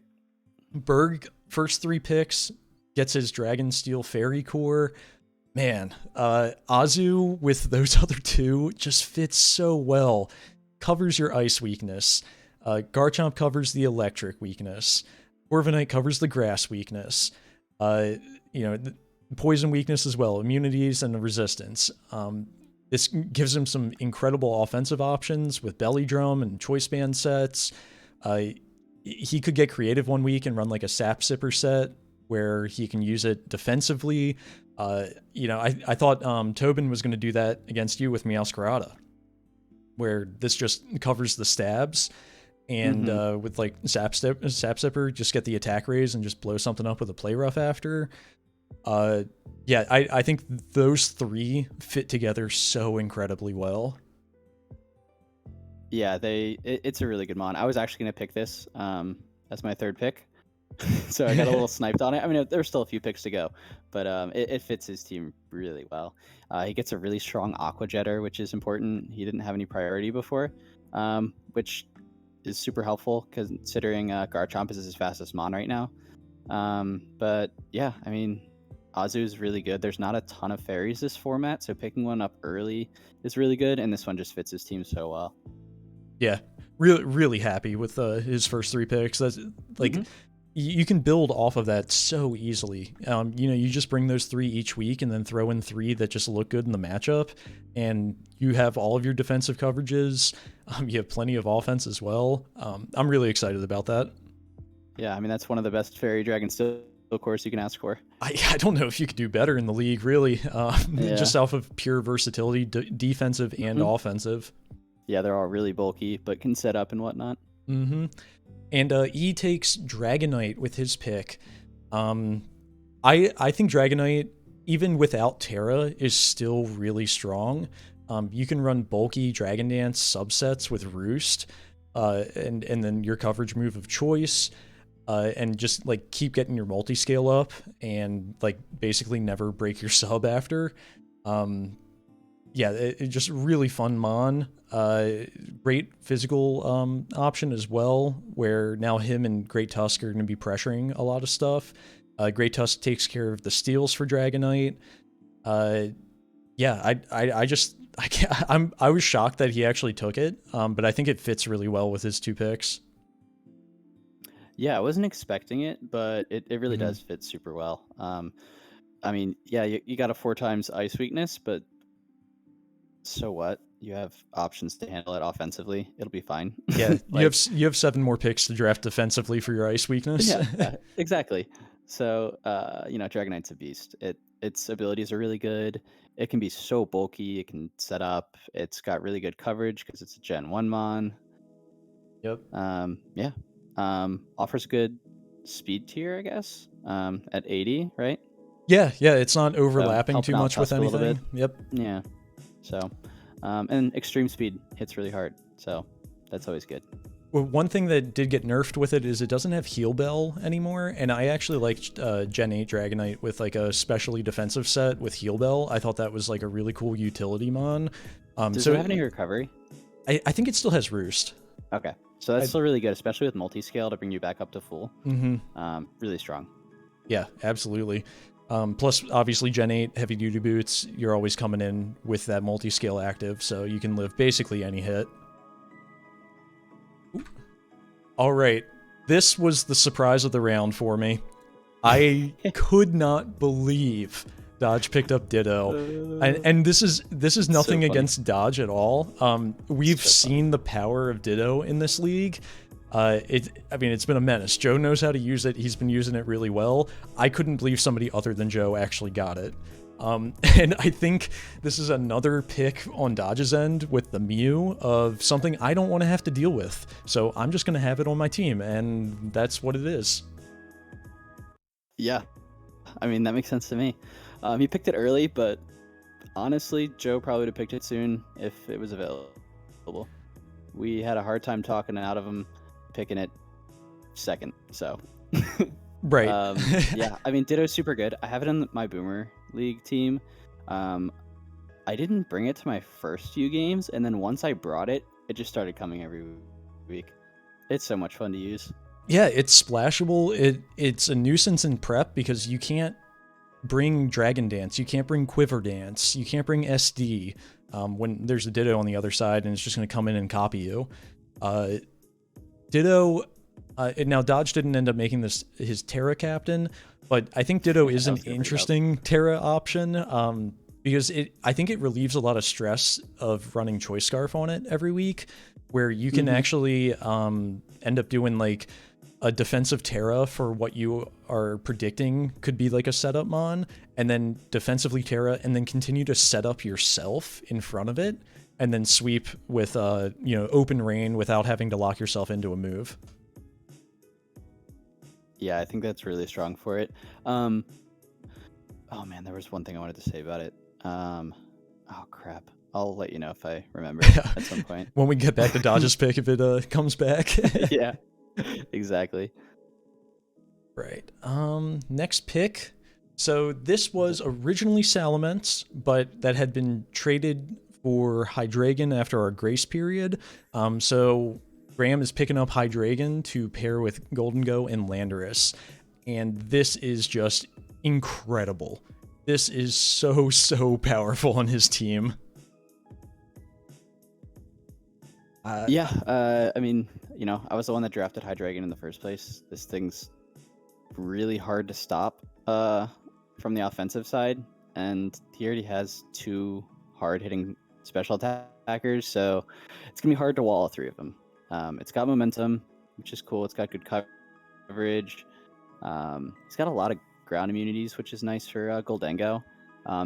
Berg, first 3 picks, gets his Dragon Steel Fairy Core. Man, Azu with those other 2 just fits so well. Covers your ice weakness. Garchomp covers the electric weakness. Corviknight covers the grass weakness. Poison weakness as well, immunities and resistance. This gives him some incredible offensive options with Belly Drum and Choice Band sets. He could get creative one week and run like a Sap Sipper set where he can use it defensively. I thought Tobin was going to do that against you with Meowscarada, where this just covers the stabs, and with like Sap Sipper, just get the attack raise and just blow something up with a Play Rough after. I think those 3 fit together so incredibly well. Yeah, it's a really good mon. I was actually gonna pick this as my 3rd pick, so I got a little sniped on it. I mean, there's still a few picks to go, but it fits his team really well. He gets a really strong Aqua Jetter, which is important. He didn't have any priority before, which is super helpful considering Garchomp is his fastest mon right now. But yeah, I mean, Azu is really good. There's not a ton of fairies this format, so picking one up early is really good, and this one just fits his team so well. Yeah, really happy with his first 3 picks. That's like you can build off of that so easily. You just bring those 3 each week and then throw in 3 that just look good in the matchup, and you have all of your defensive coverages. You have plenty of offense as well. I'm really excited about that. Yeah, I mean that's one of the best fairy dragon steel course you can ask for. I don't know if you could do better in the league, really, Yeah. just off of pure versatility, defensive and hmm offensive. Yeah, they're all really bulky, but can set up and whatnot. Mm-hmm. And he takes Dragonite with his pick. Um, I think Dragonite, even without Terra, is still really strong. You can run bulky Dragon Dance subsets with Roost, and then your coverage move of choice, and just like keep getting your multi scale up, and like basically never break your sub after. Um, yeah, it just really fun mon. Great physical option as well, where now him and Great Tusk are going to be pressuring a lot of stuff. Great Tusk takes care of the steals for Dragonite. Uh, yeah, I just I can't, I was shocked that he actually took it, but I think it fits really well with his two picks. Yeah, I wasn't expecting it, but it really Mm-hmm. does fit super well. I mean, yeah, you got a 4 times ice weakness, but so what? You have options to handle it offensively. It'll be fine. Yeah, Like, you have 7 more picks to draft defensively for your ice weakness. yeah, exactly. So, Dragonite's a beast. Its abilities are really good. It can be so bulky. It can set up. It's got really good coverage because it's a Gen 1 mon. Yep. Yeah. Offers good speed tier, I guess. At 80, right? Yeah, it's not So overlapping too helping out much with Tusk a little bit. anything. Yep. Yeah. So, and extreme speed hits really hard. So that's always good. Well, one thing that did get nerfed with it is it doesn't have Heal Bell anymore, and I actually liked Gen 8 Dragonite with like a specially defensive set with Heal Bell. I thought that was like a really cool utility mon. Does So it have any recovery? I think it still has Roost. Okay. So that's I, still really good, especially with multi-scale to bring you back up to full. mm-hmm. Really strong. Yeah, absolutely. Plus, obviously, Gen 8 heavy duty boots, you're always coming in with that multi scale active, so you can live basically any hit. All right. This was the surprise of the round for me. I could not believe Dodge picked up Ditto. And this is nothing So funny. against Dodge at all. We've So funny. seen the power of Ditto in this league. It's been a menace. Joe knows how to use it. He's been using it really well. I couldn't believe somebody other than Joe actually got it. And I think this is another pick on Dodge's end with the Mew of something I don't want to have to deal with. So I'm just going to have it on my team, and that's what it is. Yeah. I mean, that makes sense to me. He picked it early, but honestly, Joe probably would have picked it soon if it was available. We had a hard time talking out of him picking it second. So, Right. yeah, I mean, Ditto's super good. I have it in my Boomer League team. I didn't bring it to my first few games, and then once I brought it, it just started coming every week. It's so much fun to use. Yeah, it's splashable. It's a nuisance in prep because you can't bring Dragon Dance, you can't bring Quiver Dance, you can't bring SD when there's a Ditto on the other side and it's just going to come in and copy you. Ditto, now Dodge didn't end up making this his Terra captain, but I think Ditto is I an was gonna bring it up. interesting Terra option because I think it relieves a lot of stress of running Choice Scarf on it every week, where you can actually end up doing like a defensive Terra for what you are predicting could be like a setup mon, and then defensively Terra, and then continue to set up yourself in front of it, and then sweep with open rain without having to lock yourself into a move. Yeah, I think that's really strong for it. Oh man, there was one thing I wanted to say about it. Oh crap. I'll let you know if I remember at some point. When we get back to Dodge's pick, if it comes back. Yeah, exactly. Right. Next pick. So this was originally Salamence, but that had been traded for Hydreigon after our grace period. So Graham is picking up Hydreigon to pair with Golden Go and Landorus. And this is just incredible. This is so powerful on his team. I mean, I was the one that drafted Hydreigon in the first place. This thing's really hard to stop from the offensive side, and he already has 2 hard-hitting special attackers, so it's gonna be hard to wall all 3 of them. It's got momentum, which is cool. It's got good coverage. He's got a lot of ground immunities, which is nice for Goldengo.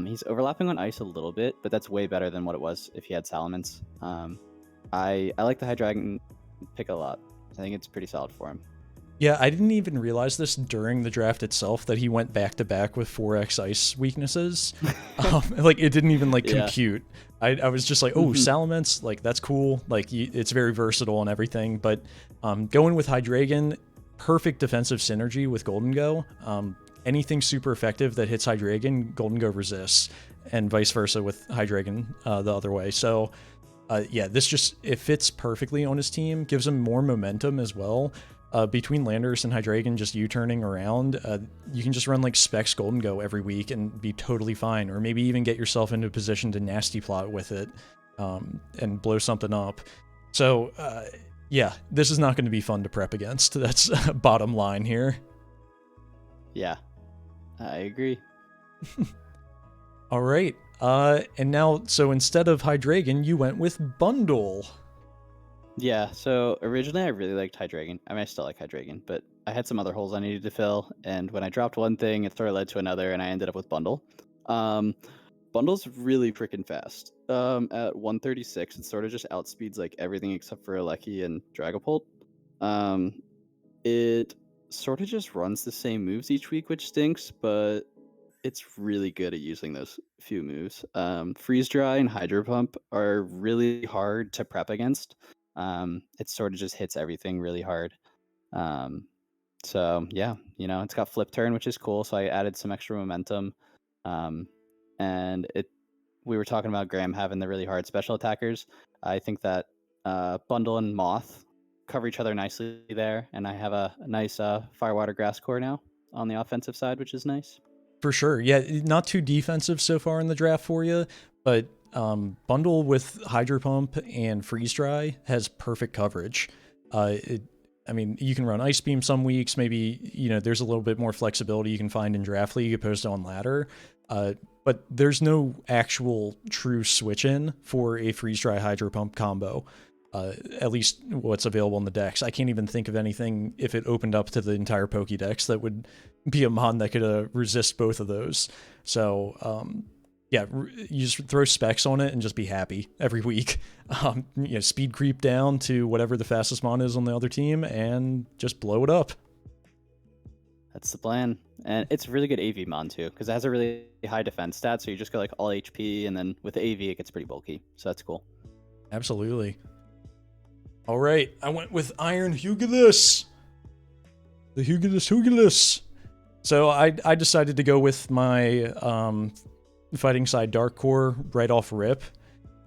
He's overlapping on ice a little bit, but that's way better than what it was if he had Salamence. I like the Hydreigon pick a lot. I think it's pretty solid for him. Yeah, I didn't even realize this during the draft itself that he went back to back with 4x ice weaknesses. Like it didn't even like Yeah. compute. I was just like, oh, Salamence, like that's cool. Like it's very versatile and everything. But going with Hydreigon, perfect defensive synergy with Golden Go. Anything super effective that hits Hydreigon, Golden Go resists, and vice versa with Hydreigon the other way. So yeah, this just it fits perfectly on his team. Gives him more momentum as well. Between Landorus and Hydreigon just U-turning around, you can just run like Specs Golden Go every week and be totally fine, or maybe even get yourself into a position to nasty plot with it and blow something up. So yeah, this is not going to be fun to prep against. That's bottom line here. Yeah, I agree. All right, and now, so instead of Hydreigon, you went with Bundle. Yeah, so originally I really liked Hydreigon. I mean, I still like Hydreigon, but I had some other holes I needed to fill, and when I dropped one thing, it sort of led to another, and I ended up with Bundle. Bundle's really freaking fast. At 136, it sort of just outspeeds like everything except for Alecki and Dragapult. It sort of just runs the same moves each week, which stinks, but it's really good at using those few moves. Freeze Dry and Hydro Pump are really hard to prep against. It sort of just hits everything really hard. So yeah, it's got Flip Turn, which is cool. So I added some extra momentum. And we were talking about Graham having the really hard special attackers. I think that Bundle and Moth cover each other nicely there, and I have a nice Firewater Grass Core now on the offensive side, which is nice. For sure. Yeah, not too defensive so far in the draft for you, but Bundle with Hydro Pump and Freeze Dry has perfect coverage. I mean, you can run Ice Beam some weeks. Maybe, there's a little bit more flexibility you can find in Draft League opposed to on Ladder. But there's no actual true switch-in for a Freeze Dry Hydro Pump combo. At least what's available in the decks. I can't even think of anything, if it opened up to the entire Pokédex, that would be a mon that could resist both of those. So, yeah, you just throw specs on it and just be happy every week. Speed creep down to whatever the fastest mon is on the other team and just blow it up. That's the plan. And it's really good AV mon too, because it has a really high defense stat, so you just go like all HP, and then with the AV it gets pretty bulky. So that's cool. Absolutely. All right, I went with Iron Hugulus. The Hugulus. So I decided to go with my fighting side Dark Core right off rip.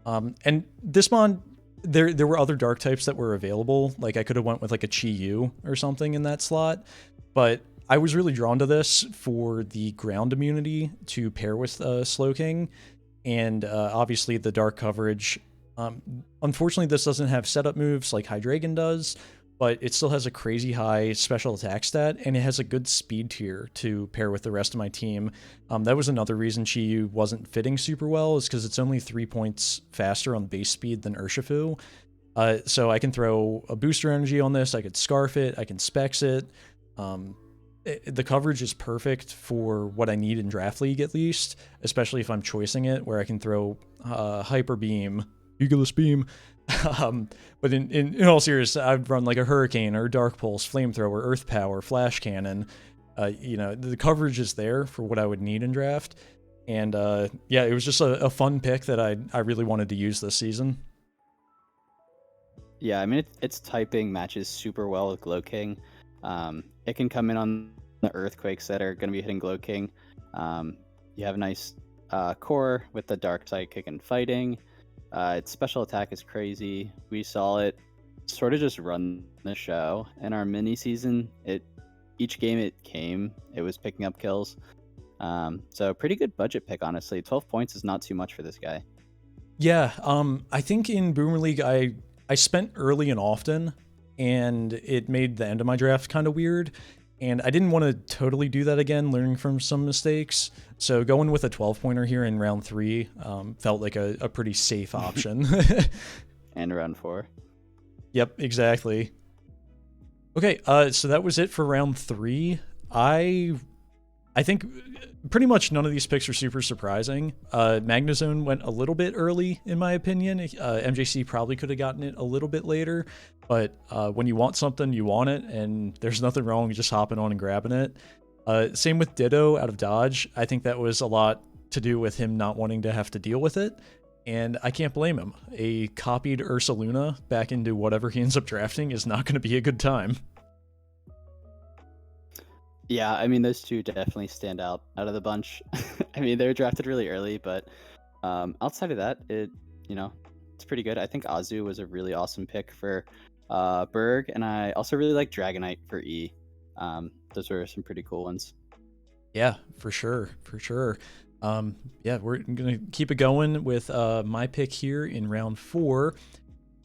And this mon, there were other dark types that were available. Like I could have went with like a Chi-Yu or something in that slot, but I was really drawn to this for the ground immunity to pair with Slowking, and obviously the dark coverage. Unfortunately, this doesn't have setup moves like Hydreigon does, but it still has a crazy high special attack stat, and it has a good speed tier to pair with the rest of my team. That was another reason Chi-Yu wasn't fitting super well, is because it's only 3 points faster on base speed than Urshifu. So I can throw a booster energy on this, I could Scarf it, I can Specs it. The coverage is perfect for what I need in Draft League, at least, especially if I'm choicing it, where I can throw Hyper Beam, Hugulus Beam. But in all seriousness, I'd run like a Hurricane or Dark Pulse, Flamethrower, Earth Power, Flash Cannon. The coverage is there for what I would need in draft. And yeah, it was just a fun pick that I really wanted to use this season. Yeah, I mean, its typing matches super well with Glow King. It can come in on the Earthquakes that are going to be hitting Glow King. You have a nice core with the Dark Psychic and Fighting. Its special attack is crazy. We saw it sort of just run the show in our mini season. Each game it was picking up kills. So pretty good budget pick, honestly. 12 points is not too much for this guy. Yeah, I think in Boomer League I spent early and often, and it made the end of my draft kind of weird. And I didn't want to totally do that again, learning from some mistakes. So going with a 12-pointer here in round 3 felt like a pretty safe option. And round 4. Yep, exactly. Okay, so that was it for round 3. I think pretty much none of these picks are super surprising. Magnezone went a little bit early, in my opinion. MJC probably could have gotten it a little bit later, but when you want something, you want it, and there's nothing wrong with just hopping on and grabbing it. Same with Ditto out of Dodge. I think that was a lot to do with him not wanting to have to deal with it, and I can't blame him. A copied Ursaluna back into whatever he ends up drafting is not going to be a good time. Yeah, I mean, those two definitely stand out of the bunch. I mean, they were drafted really early, but outside of that, it's pretty good. I think Azu was a really awesome pick for Berg, and I also really like Dragonite for E. Those were some pretty cool ones. Yeah, for sure, for sure. Yeah, we're gonna keep it going with my pick here in round 4.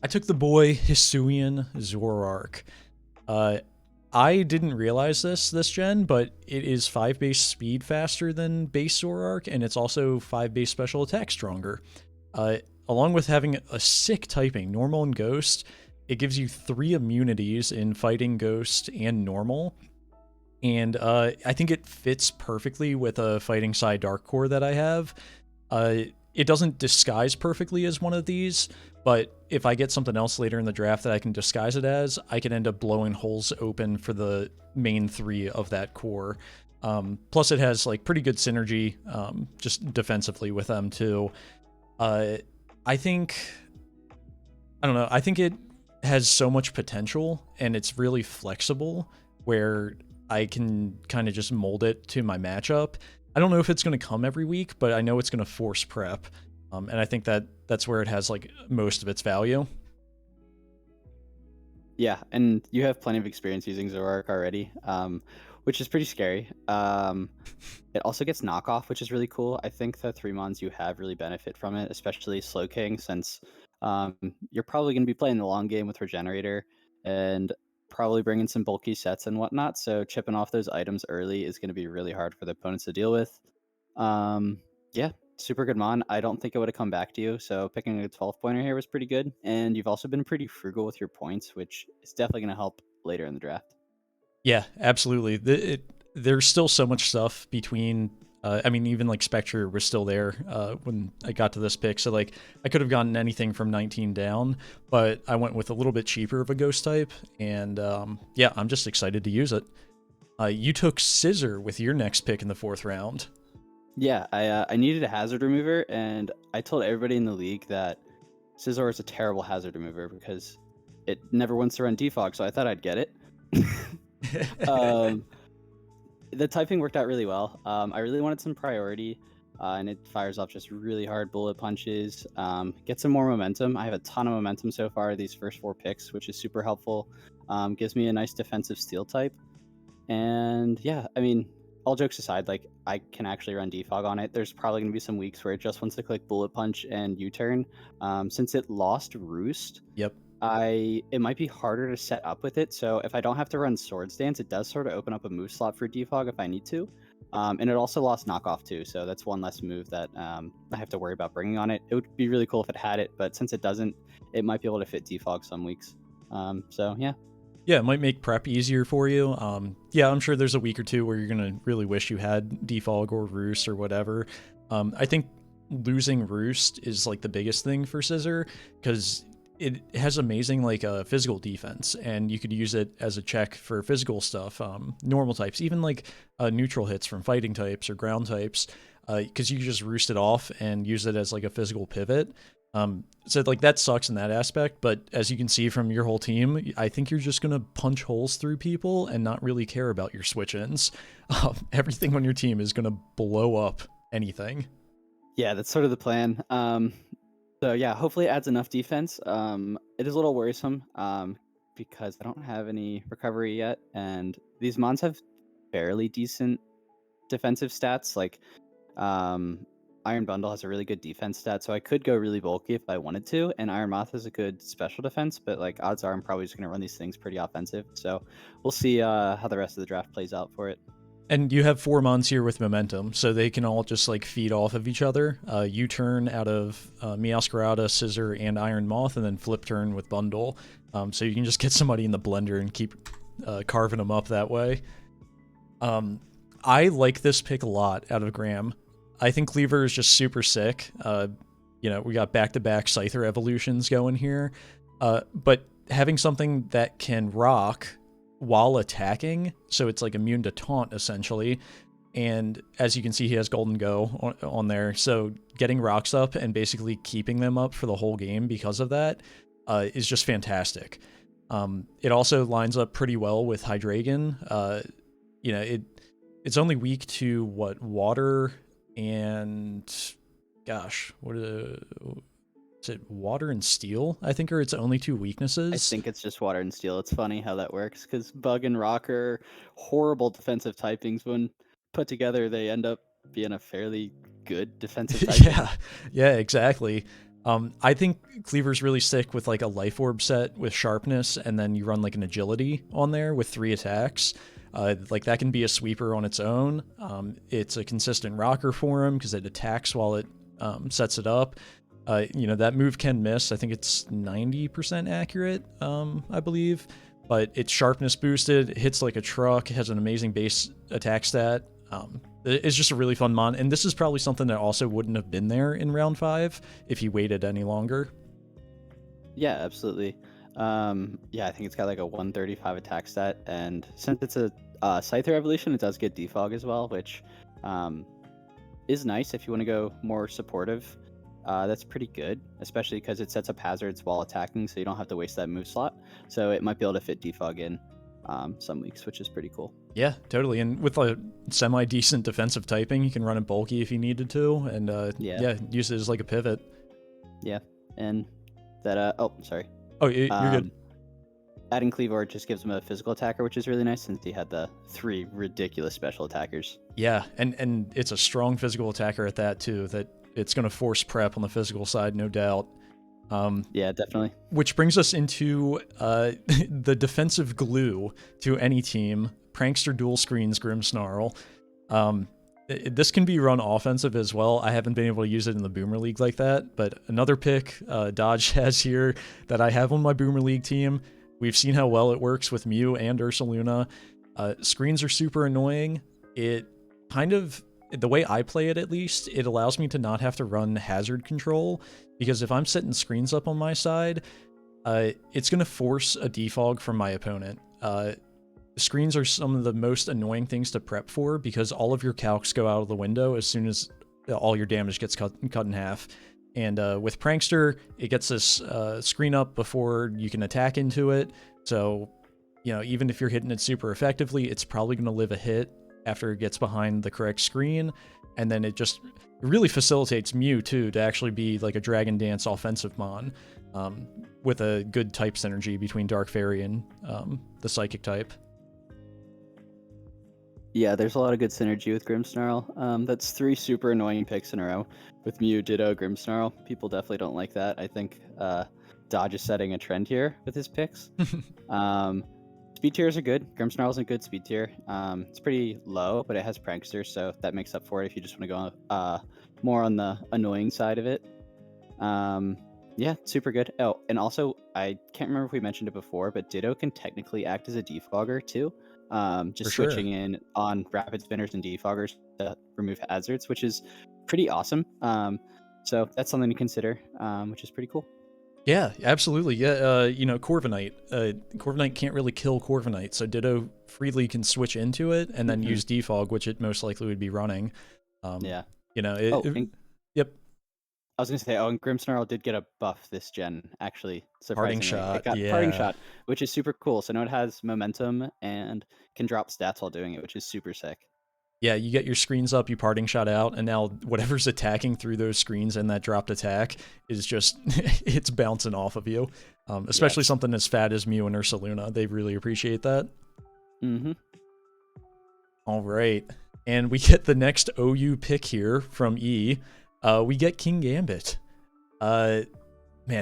I took the boy Hisuian Zoroark. I didn't realize this gen, but it is 5 base speed faster than base Zoroark, and it's also 5 base special attack stronger. Along with having a sick typing, normal and ghost, it gives you 3 immunities in fighting, ghost, and normal. And I think it fits perfectly with a fighting Psy Dark Core that I have. It doesn't disguise perfectly as one of these, but if I get something else later in the draft that I can disguise it as, I can end up blowing holes open for the main 3 of that core. Plus it has like pretty good synergy, just defensively with them too. I think it has so much potential, and it's really flexible where I can kind of just mold it to my matchup. I don't know if it's going to come every week, but I know it's going to force prep. And I think that's where it has like most of its value. Yeah, and you have plenty of experience using Zoroark already, which is pretty scary. It also gets knockoff, which is really cool. I think the 3 mons you have really benefit from it, especially Slowking, since you're probably going to be playing the long game with Regenerator and probably bringing some bulky sets and whatnot. So chipping off those items early is going to be really hard for the opponents to deal with. Yeah, super good mon. I don't think it would have come back to you. So picking a 12-pointer here was pretty good. And you've also been pretty frugal with your points, which is definitely going to help later in the draft. Yeah, absolutely. There's still so much stuff between. I mean, even like Spectre was still there when I got to this pick. So like, I could have gotten anything from 19 down, but I went with a little bit cheaper of a ghost type, and yeah, I'm just excited to use it. You took Scissor with your next pick in the 4th round. Yeah, I needed a hazard remover, and I told everybody in the league that Scizor is a terrible hazard remover because it never wants to run defog, so I thought I'd get it. The typing worked out really well. I really wanted some priority, and it fires off just really hard bullet punches. Get some more momentum. I have a ton of momentum so far, these first 4 picks, which is super helpful. Gives me a nice defensive steel type. And yeah, I mean, all jokes aside, like, I can actually run defog on it. There's probably going to be some weeks where it just wants to click bullet punch and U-turn. Since it lost Roost, Yep. it might be harder to set up with it. So if I don't have to run Swords Dance, it does sort of open up a move slot for defog if I need to. And it also lost knockoff too, so that's one less move that I have to worry about bringing on it. It would be really cool if it had it, but since it doesn't, it might be able to fit defog some weeks. So yeah. Yeah, it might make prep easier for you. Yeah, I'm sure there's a week or two where you're going to really wish you had defog or Roost or whatever. I think losing Roost is like the biggest thing for Scissor, because it has amazing like physical defense, and you could use it as a check for physical stuff, normal types, even like neutral hits from fighting types or ground types, because you can just roost it off and use it as like a physical pivot. So like that sucks in that aspect, but as you can see from your whole team, I think you're just gonna punch holes through people and not really care about your switch-ins. Everything on your team is gonna blow up anything. Yeah, that's sort of the plan. So yeah, hopefully it adds enough defense. It is a little worrisome because I don't have any recovery yet, and these mons have fairly decent defensive stats. Like Iron Bundle has a really good defense stat, so I could go really bulky if I wanted to, and Iron Moth has a good special defense, but like odds are I'm probably just going to run these things pretty offensive. So we'll see how the rest of the draft plays out for it. And you have 4 mons here with momentum, so they can all just like feed off of each other. U-turn out of Meowscarada, Scissor, and Iron Moth, and then flip turn with Bundle. So you can just get somebody in the blender and keep carving them up that way. I like this pick a lot out of Graham. I think Cleaver is just super sick. We got back-to-back Scyther evolutions going here. But having something that can rock while attacking, so it's like immune to taunt essentially. And as you can see, he has Golden Go on there. So getting rocks up and basically keeping them up for the whole game because of that is just fantastic. It also lines up pretty well with Hydreigon. It's only weak to water and what is it? Water and steel, I think, are its only two weaknesses. I think it's just water and steel. It's funny how that works because bug and rock are horrible defensive typings. When put together, they end up being a fairly good defensive typing. Yeah, exactly. I think Cleaver's really sick with like a life orb set with sharpness, and then you run like an agility on there with 3 attacks. Like that can be a sweeper on its own. It's a consistent rocker for him because it attacks while it sets it up. That move can miss. I think it's 90% accurate, I believe. But it's sharpness boosted, hits like a truck, has an amazing base attack stat. It's just a really fun mon, and this is probably something that also wouldn't have been there in round 5 if he waited any longer. Yeah, absolutely. I think it's got like a 135 attack stat, and since it's a Scyther evolution, it does get defog as well, which is nice if you want to go more supportive. That's pretty good, especially because it sets up hazards while attacking, so you don't have to waste that move slot. So it might be able to fit defog in some weeks, which is pretty cool. Yeah, totally. And with a semi-decent defensive typing, you can run it bulky if you needed to, and use it as like a pivot. Yeah, and that sorry. Oh, you're good. Adding Cleaver just gives him a physical attacker, which is really nice since he had the 3 ridiculous special attackers. Yeah, and it's a strong physical attacker at that too, that it's going to force prep on the physical side, no doubt. Yeah, definitely. Which brings us into the defensive glue to any team, Prankster Dual Screens Grimmsnarl. This can be run offensive as well. I haven't been able to use it in the Boomer League like that, but another pick Dodge has here that I have on my Boomer League team. We've seen how well it works with Mew and Ursaluna. Screens are super annoying. It kind of, the way I play it at least, it allows me to not have to run hazard control, because if I'm setting screens up on my side, it's going to force a defog from my opponent. Screens are some of the most annoying things to prep for, because all of your calcs go out of the window as soon as all your damage gets cut in half. And with Prankster, it gets this screen up before you can attack into it. So, even if you're hitting it super effectively, it's probably going to live a hit after it gets behind the correct screen. And then it really facilitates Mew, too, to actually be like a Dragon Dance offensive mon, with a good type synergy between Dark Fairy and the Psychic type. Yeah, there's a lot of good synergy with Grimmsnarl. That's 3 super annoying picks in a row with Mew, Ditto, Grimmsnarl. People definitely don't like that. I think Dodge is setting a trend here with his picks. Speed tiers are good. Grimmsnarl's a good speed tier. It's pretty low, but it has Prankster, so that makes up for it if you just want to go more on the annoying side of it. Yeah, super good. Oh, and also, I can't remember if we mentioned it before, but Ditto can technically act as a defogger too. Just switching in on rapid spinners and defoggers to remove hazards, which is pretty awesome. So that's something to consider, which is pretty cool. Yeah, absolutely. Yeah, Corviknight. Corviknight can't really kill Corviknight, so Ditto freely can switch into it and then use defog, which it most likely would be running. Yeah. Yep. I was going to say, and Grimmsnarl did get a buff this gen, actually, surprisingly. Parting Shot, it got Parting Shot, which is super cool. So now it has momentum and can drop stats while doing it, which is super sick. Yeah, you get your screens up, you Parting Shot out, and now whatever's attacking through those screens and that dropped attack is just, it's bouncing off of you. Especially something as fat as Mew and Ursaluna. They really appreciate that. Mm-hmm. All right. And we get the next OU pick here from E. We get King Gambit. Man,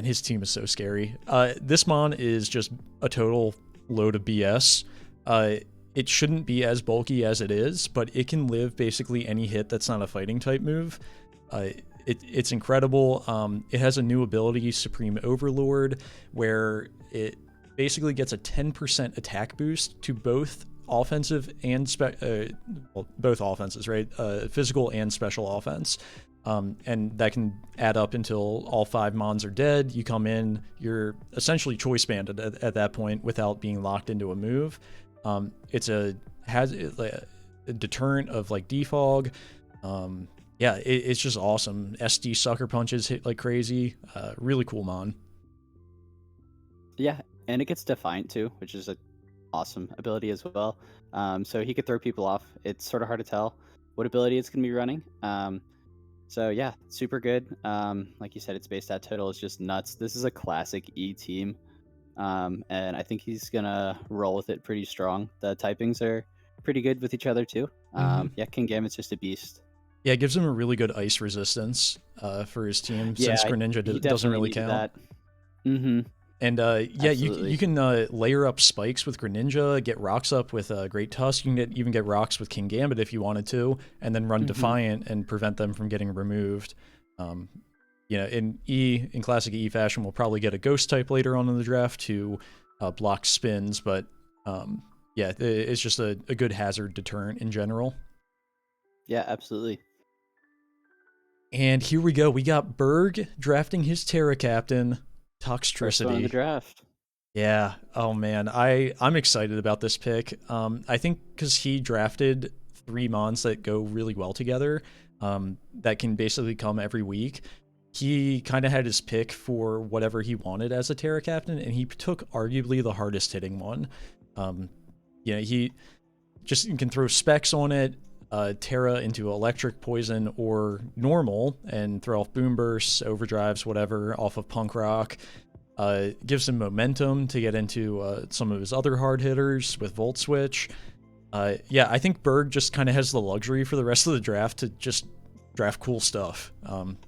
his team is so scary. This mon is just a total load of BS. It shouldn't be as bulky as it is, but it can live basically any hit that's not a fighting type move. It's incredible. It has a new ability, Supreme Overlord, where it basically gets a 10% attack boost to both offensive and well, both offenses, right? Physical and special offense. And that can add up until all 5 mons are dead. You come in, you're essentially choice banded at that point without being locked into a move. It's a deterrent of like defog. Yeah, it's just awesome. SD sucker punches hit like crazy. Really cool mon. Yeah, and it gets Defiant too, which is an awesome ability as well. So he could throw people off. It's sort of hard to tell what ability it's going to be running. So yeah, super good. Like you said, its base stat total is just nuts. This is a classic E team, and I think he's gonna roll with it pretty strong. The typings are pretty good with each other too. Yeah, King Gambit's just a beast. Yeah, it gives him a really good ice resistance for his team Yeah, since Greninja he doesn't definitely really needed count. that. Mm-hmm. And yeah, Absolutely. you can layer up spikes with Greninja, get rocks up with Great Tusk. You can even get rocks with King Gambit if you wanted to, and then run Defiant and prevent them from getting removed. You know, in classic E fashion, we'll probably get a Ghost type later on in the draft to block spins, but yeah, it's just a good hazard deterrent in general. Yeah, absolutely. And here we go. We got Berg drafting his Terra Captain, First one in the Toxtricity. draft. Yeah. Oh man, I'm excited about this pick. I think because he drafted 3 mons that go really well together, that can basically come every week. He kind of had his pick for whatever he wanted as a Terra Captain, and he took arguably the hardest hitting one. You know, he just can throw specs on it, Terra into electric, poison, or normal, and throw off boom bursts, overdrives, whatever, off of punk rock. Gives him momentum to get into some of his other hard hitters with Volt Switch. Yeah, I think Berg just kind of has the luxury for the rest of the draft to just draft cool stuff.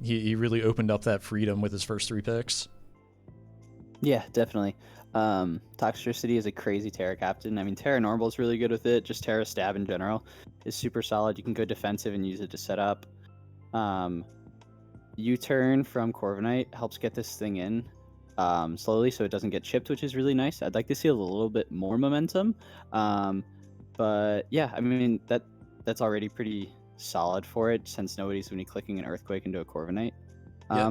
He really opened up that freedom with his first 3 picks. Yeah, definitely. Toxtricity is a crazy Terra Captain. I mean, Terra Normal is really good with it. Just Terra Stab in general is super solid. You can go defensive and use it to set up. U-turn from Corviknight helps get this thing in slowly so it doesn't get chipped, which is really nice. I'd like to see a little bit more momentum. But yeah, I mean, that's already pretty solid for it since nobody's going to be clicking an Earthquake into a Corviknight.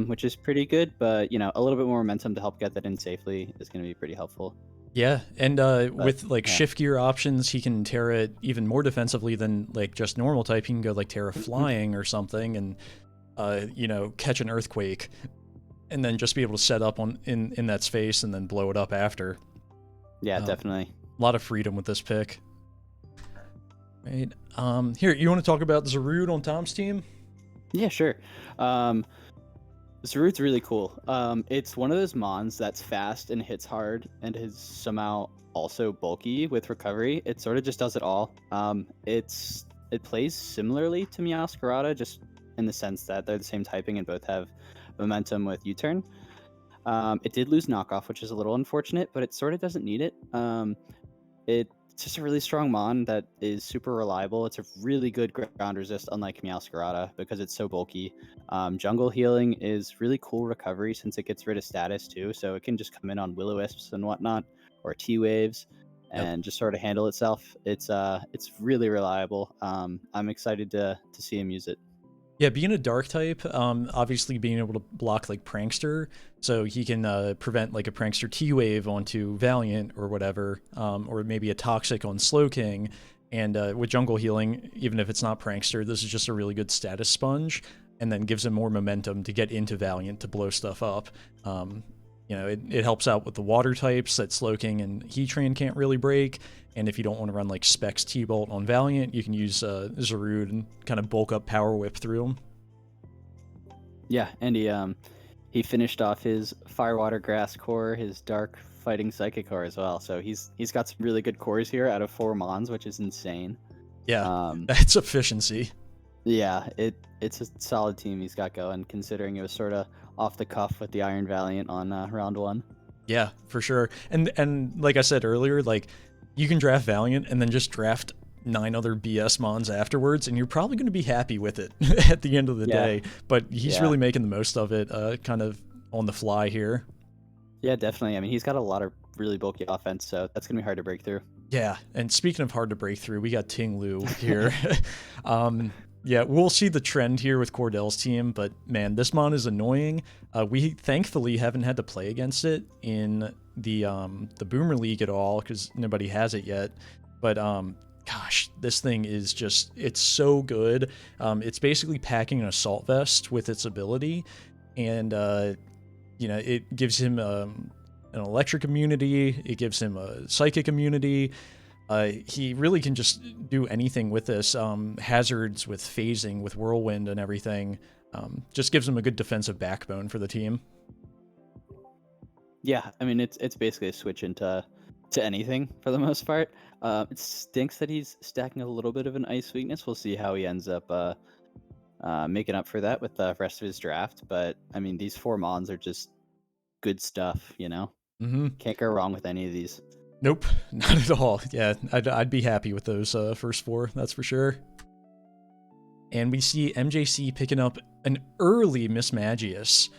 Which is pretty good, but you know, a little bit more momentum to help get that in safely is going to be pretty helpful. Yeah, and with like shift gear options, he can Terra it even more defensively than like just normal type. He can go like Terra Flying or something, and you know, catch an Earthquake, and then just be able to set up in that space and then blow it up after. Yeah, definitely. A lot of freedom with this pick. Right. Here, you want to talk about Zarude on Tom's team? Yeah, sure. Zarude's really cool. It's one of those mons that's fast and hits hard and is somehow also bulky with recovery. It sort of just does it all. It plays similarly to Meowscarada, just in the sense that they're the same typing and both have momentum with U-turn. It did lose knockoff, which is a little unfortunate, but it sort of doesn't need it. It's just a really strong mon that is super reliable. It's a really good ground resist, unlike Meowscarada, because it's so bulky. Jungle healing is really cool recovery since it gets rid of status too, so it can just come in on Will-O-Wisps and whatnot, or T-Waves, and just sort of handle itself. It's really reliable. I'm excited to see him use it. Yeah, being a dark type, obviously being able to block like Prankster, so he can prevent like a Prankster T-Wave onto Valiant or whatever, or maybe a Toxic on Slowking. And with Jungle Healing, even if it's not Prankster, this is just a really good status sponge, and then gives him more momentum to get into Valiant to blow stuff up. You know, it helps out with the water types that Slowking and Heatran can't really break. And if you don't want to run like Specs T-Bolt on Valiant, you can use Zarude and kind of bulk up Power Whip through him. Yeah, and he finished off his Firewater Grass core, his Dark Fighting Psychic core as well. So he's got some really good cores here out of 4 mons, which is insane. Yeah, that's efficiency. Yeah, it's a solid team he's got going, considering it was sort of off the cuff with the Iron Valiant on round 1. Yeah, for sure. And like I said earlier, like you can draft Valiant and then just draft 9 other BS mons afterwards, and you're probably going to be happy with it at the end of the day. But he's really making the most of it, kind of on the fly here. Yeah, definitely. I mean, he's got a lot of really bulky offense, so that's gonna be hard to break through. Yeah, and speaking of hard to break through, we got Ting Lu here. Yeah, we'll see the trend here with Cordell's team, but man, this mon is annoying. We thankfully haven't had to play against it in the Boomer League at all because nobody has it yet. But gosh, this thing is it's so good. It's basically packing an assault vest with its ability, and it gives him an electric immunity. It gives him a psychic immunity. He really can just do anything with this. Hazards with phasing, with whirlwind and everything. Just gives him a good defensive backbone for the team. Yeah, I mean it's basically a switch into anything for the most part. It stinks that he's stacking a little bit of an ice weakness. We'll see how he ends up making up for that with the rest of his draft. But I mean, these 4 mons are just good stuff, you know? Can't go wrong with any of these. Nope, not at all. Yeah, I'd be happy with those first 4, that's for sure. And we see MJC picking up an early Miss Magius.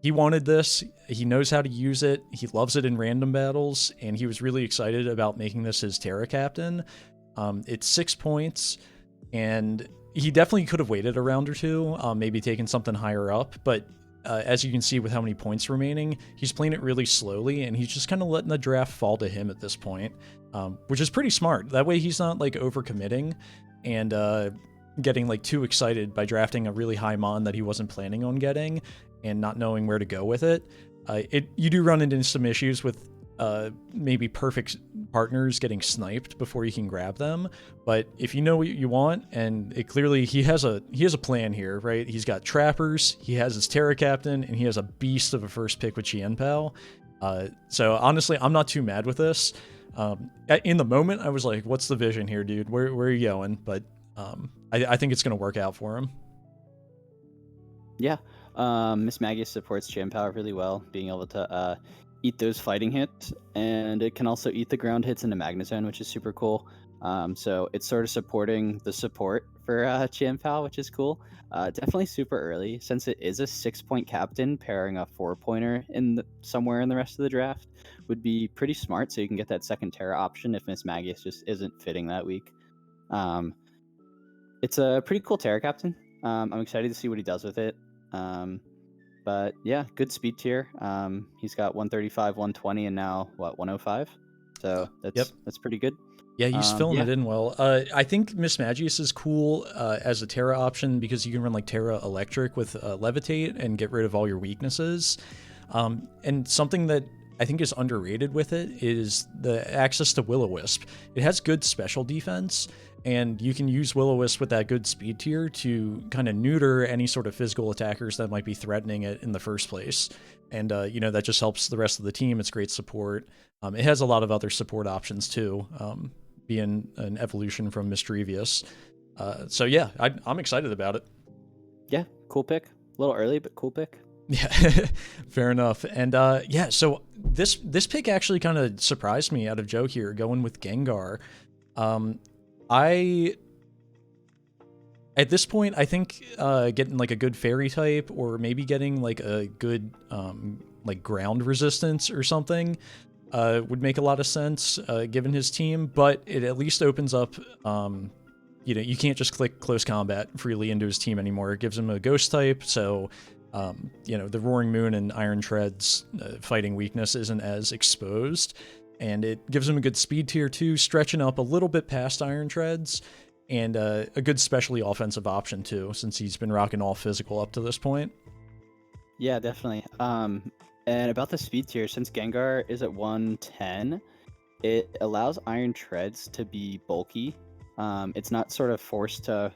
He wanted this, he knows how to use it, he loves it in random battles, and he was really excited about making this his Terra Captain. It's 6 points, and he definitely could have waited a round or two, maybe taken something higher up, but as you can see with how many points remaining, he's playing it really slowly, and he's just kind of letting the draft fall to him at this point, which is pretty smart. That way he's not like overcommitting and getting like too excited by drafting a really high mon that he wasn't planning on getting and not knowing where to go with it. You do run into some issues with maybe perfect partners getting sniped before you can grab them, but if you know what you want, and he has a plan here, right? He's got trappers, he has his Terra Captain, and he has a beast of a first pick with Qianpao. So honestly, I'm not too mad with this. In the moment, I was like, "What's the vision here, dude? Where are you going?" But I think it's gonna work out for him. Yeah, Miss Magius supports Qianpao really well, being able to eat those fighting hits, and it can also eat the ground hits into Magnezone, which is super cool. So it's sort of supporting the support for Qianpao, which is cool. Definitely super early, since it is a 6-point captain. Pairing a 4-pointer somewhere in the rest of the draft would be pretty smart, so you can get that second Terra option if Miss Magius just isn't fitting that week. It's a pretty cool Terra captain. I'm excited to see what he does with it. But yeah, good speed tier. He's got 135, 120, and now 105. So that's pretty good. Yeah, he's filling it in well. I think Miss Magius is cool as a Terra option because you can run like Terra Electric with Levitate and get rid of all your weaknesses. And something that I think is underrated with it is the access to Will-O-Wisp. It has good special defense, and you can use Will-O-Wisp with that good speed tier to kind of neuter any sort of physical attackers that might be threatening it in the first place. And, that just helps the rest of the team. It's great support. It has a lot of other support options, too, being an evolution from Mischievous. So, yeah, I'm excited about it. Yeah, cool pick. A little early, but cool pick. Yeah, fair enough. And so this pick actually kind of surprised me out of Joe here, going with Gengar. At this point, I think getting like a good fairy type, or maybe getting like a good like ground resistance or something would make a lot of sense given his team, but it at least opens up you can't just click close combat freely into his team anymore. It gives him a ghost type, so the Roaring Moon and Iron Tread's fighting weakness isn't as exposed, and it gives him a good speed tier too, stretching up a little bit past Iron Treads, and a good specially offensive option too, since he's been rocking all physical up to this point. Yeah, definitely. And about the speed tier, since Gengar is at 110, it allows Iron Treads to be bulky. It's not sort of forced to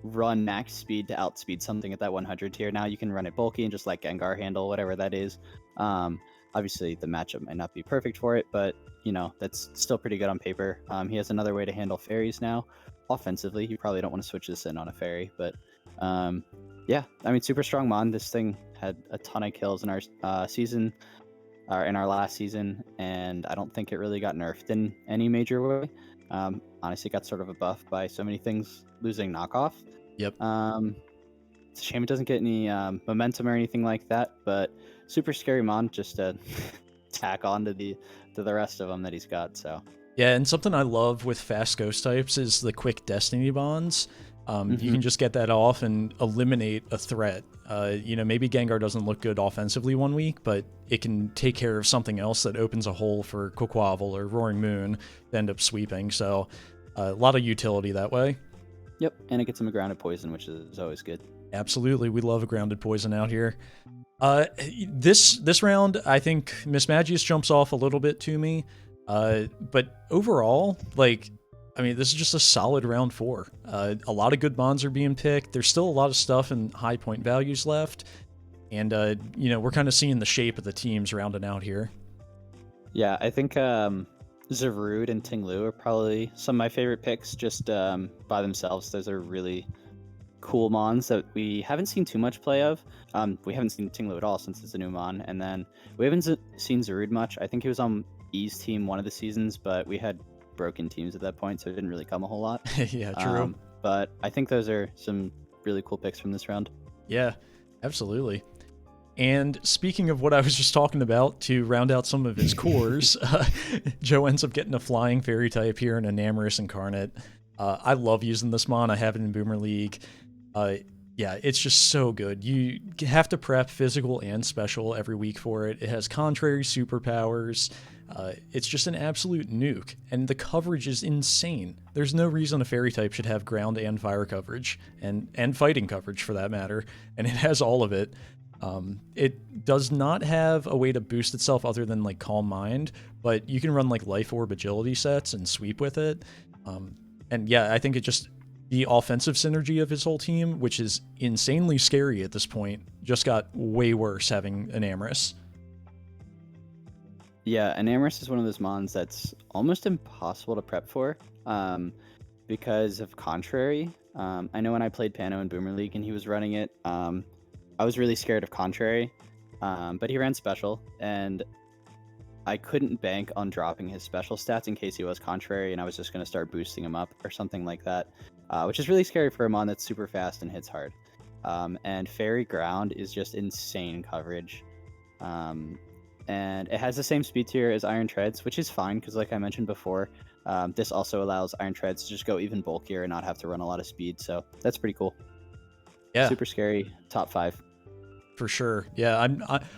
run max speed to outspeed something at that 100 tier. Now you can run it bulky and just let Gengar handle whatever that is. Obviously, the matchup might not be perfect for it, but that's still pretty good on paper. He has another way to handle fairies now. Offensively, you probably don't want to switch this in on a fairy, but yeah, I mean, super strong mon. This thing had a ton of kills in our season, or in our last season, and I don't think it really got nerfed in any major way. Honestly, got sort of a buff by so many things losing knockoff. Yep. It's a shame it doesn't get any momentum or anything like that, but super scary mon, just to tack on to the rest of them that he's got. So Yeah, and something I love with fast ghost types is the quick destiny bonds. You can just get that off and eliminate a threat. Maybe Gengar doesn't look good offensively one week, but it can take care of something else that opens a hole for Quaquaval or Roaring Moon to end up sweeping. So a lot of utility that way. Yep, and it gets him a grounded poison, which is always good. Absolutely, we love a grounded poison out here. This round, I think Mismagius jumps off a little bit to me, but overall, this is just a solid round 4. A lot of good bonds are being picked. There's still a lot of stuff and high point values left, and we're kind of seeing the shape of the teams rounding out here. Yeah, I think Zarude and Tinglu are probably some of my favorite picks just by themselves. Those are really cool mons that we haven't seen too much play of. We haven't seen Tinglu at all since it's a new mon, and then we haven't seen Zarude much. I think he was on E's team one of the seasons, but we had broken teams at that point, so it didn't really come a whole lot. Yeah, true. But I think those are some really cool picks from this round. Yeah, absolutely. And speaking of what I was just talking about, to round out some of his cores, Joe ends up getting a flying fairy type here in Enamorous Incarnate. I love using this mon. I have it in Boomer League. Yeah, it's just so good. You have to prep physical and special every week for it. It has contrary superpowers. It's just an absolute nuke, and the coverage is insane. There's no reason a fairy type should have ground and fire coverage, and fighting coverage for that matter, and it has all of it. It does not have a way to boost itself other than like Calm Mind, but you can run like Life Orb agility sets and sweep with it. And yeah, I think it just, the offensive synergy of his whole team, which is insanely scary at this point, just got way worse having Enamorous. Yeah, Enamorous is one of those mons that's almost impossible to prep for because of Contrary. I know when I played Pano in Boomer League and he was running it, I was really scared of Contrary, but he ran Special, and I couldn't bank on dropping his special stats in case he was Contrary, and I was just going to start boosting him up or something like that, which is really scary for a mon that's super fast and hits hard. And Fairy Ground is just insane coverage. And it has the same speed tier as Iron Treads, which is fine because, like I mentioned before, this also allows Iron Treads to just go even bulkier and not have to run a lot of speed. So that's pretty cool. Yeah, super scary. Top 5. For sure. Yeah,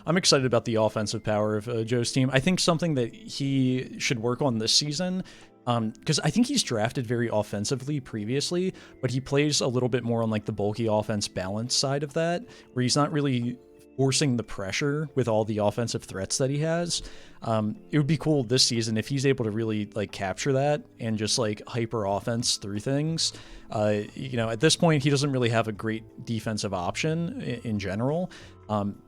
I'm excited about the offensive power of Joe's team. I think something that he should work on this season, because I think he's drafted very offensively previously, but he plays a little bit more on like the bulky offense balance side of that, where he's not really forcing the pressure with all the offensive threats that he has. It would be cool this season if he's able to really like capture that and just like hyper offense through things. At this point, he doesn't really have a great defensive option in general,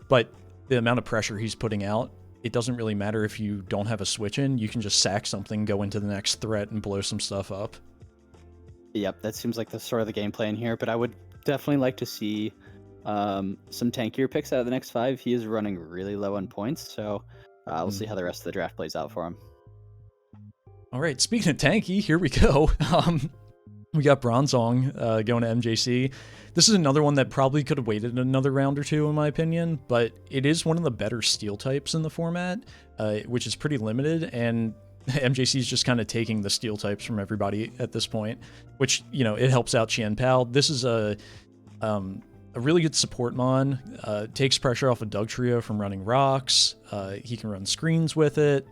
but the amount of pressure he's putting out, it doesn't really matter if you don't have a switch in. You can just sack something, go into the next threat, and blow some stuff up. Yep, that seems like the sort of the game plan here, but I would definitely like to see some tankier picks out of the next 5. He is running really low on points, so we'll see how the rest of the draft plays out for him. All right, speaking of tanky, here we go. We got Bronzong going to MJC. This is another one that probably could have waited another round or two, in my opinion, but it is one of the better steel types in the format, which is pretty limited, and MJC is just kind of taking the steel types from everybody at this point, which, it helps out Qian Pao. This is a really good support mon, takes pressure off of Dugtrio from running rocks. He can run screens with it.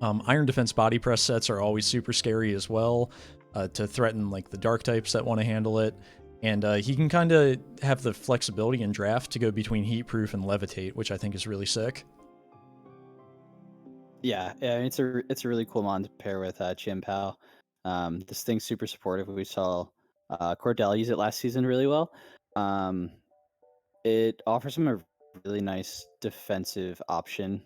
Iron Defense body press sets are always super scary as well, to threaten like the dark types that want to handle it. And he can kind of have the flexibility in draft to go between Heat Proof and Levitate, which I think is really sick. Yeah, it's a really cool mon to pair with Qian Pao. This thing's super supportive. We saw Cordell use it last season really well. It offers him a really nice defensive option,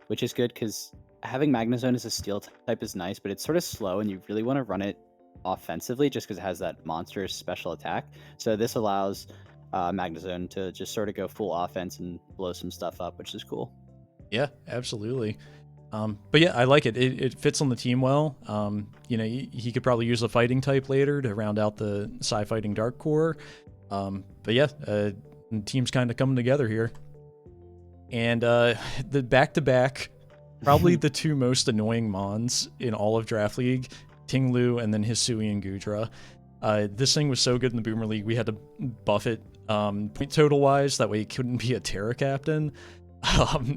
which is good because having Magnezone as a steel type is nice, but it's sort of slow and you really want to run it offensively just because it has that monstrous special attack. So this allows Magnezone to just sort of go full offense and blow some stuff up, which is cool. Yeah, absolutely. But yeah, I like it. It fits on the team well. He could probably use a fighting type later to round out the Psy-Fighting Dark Core. But yeah, the team's kind of coming together here. And the back-to-back, probably the two most annoying mons in all of Draft League, Ting-Lu and then Hisui and Gudra. This thing was so good in the Boomer League, we had to buff it point total-wise, that way it couldn't be a Terra captain.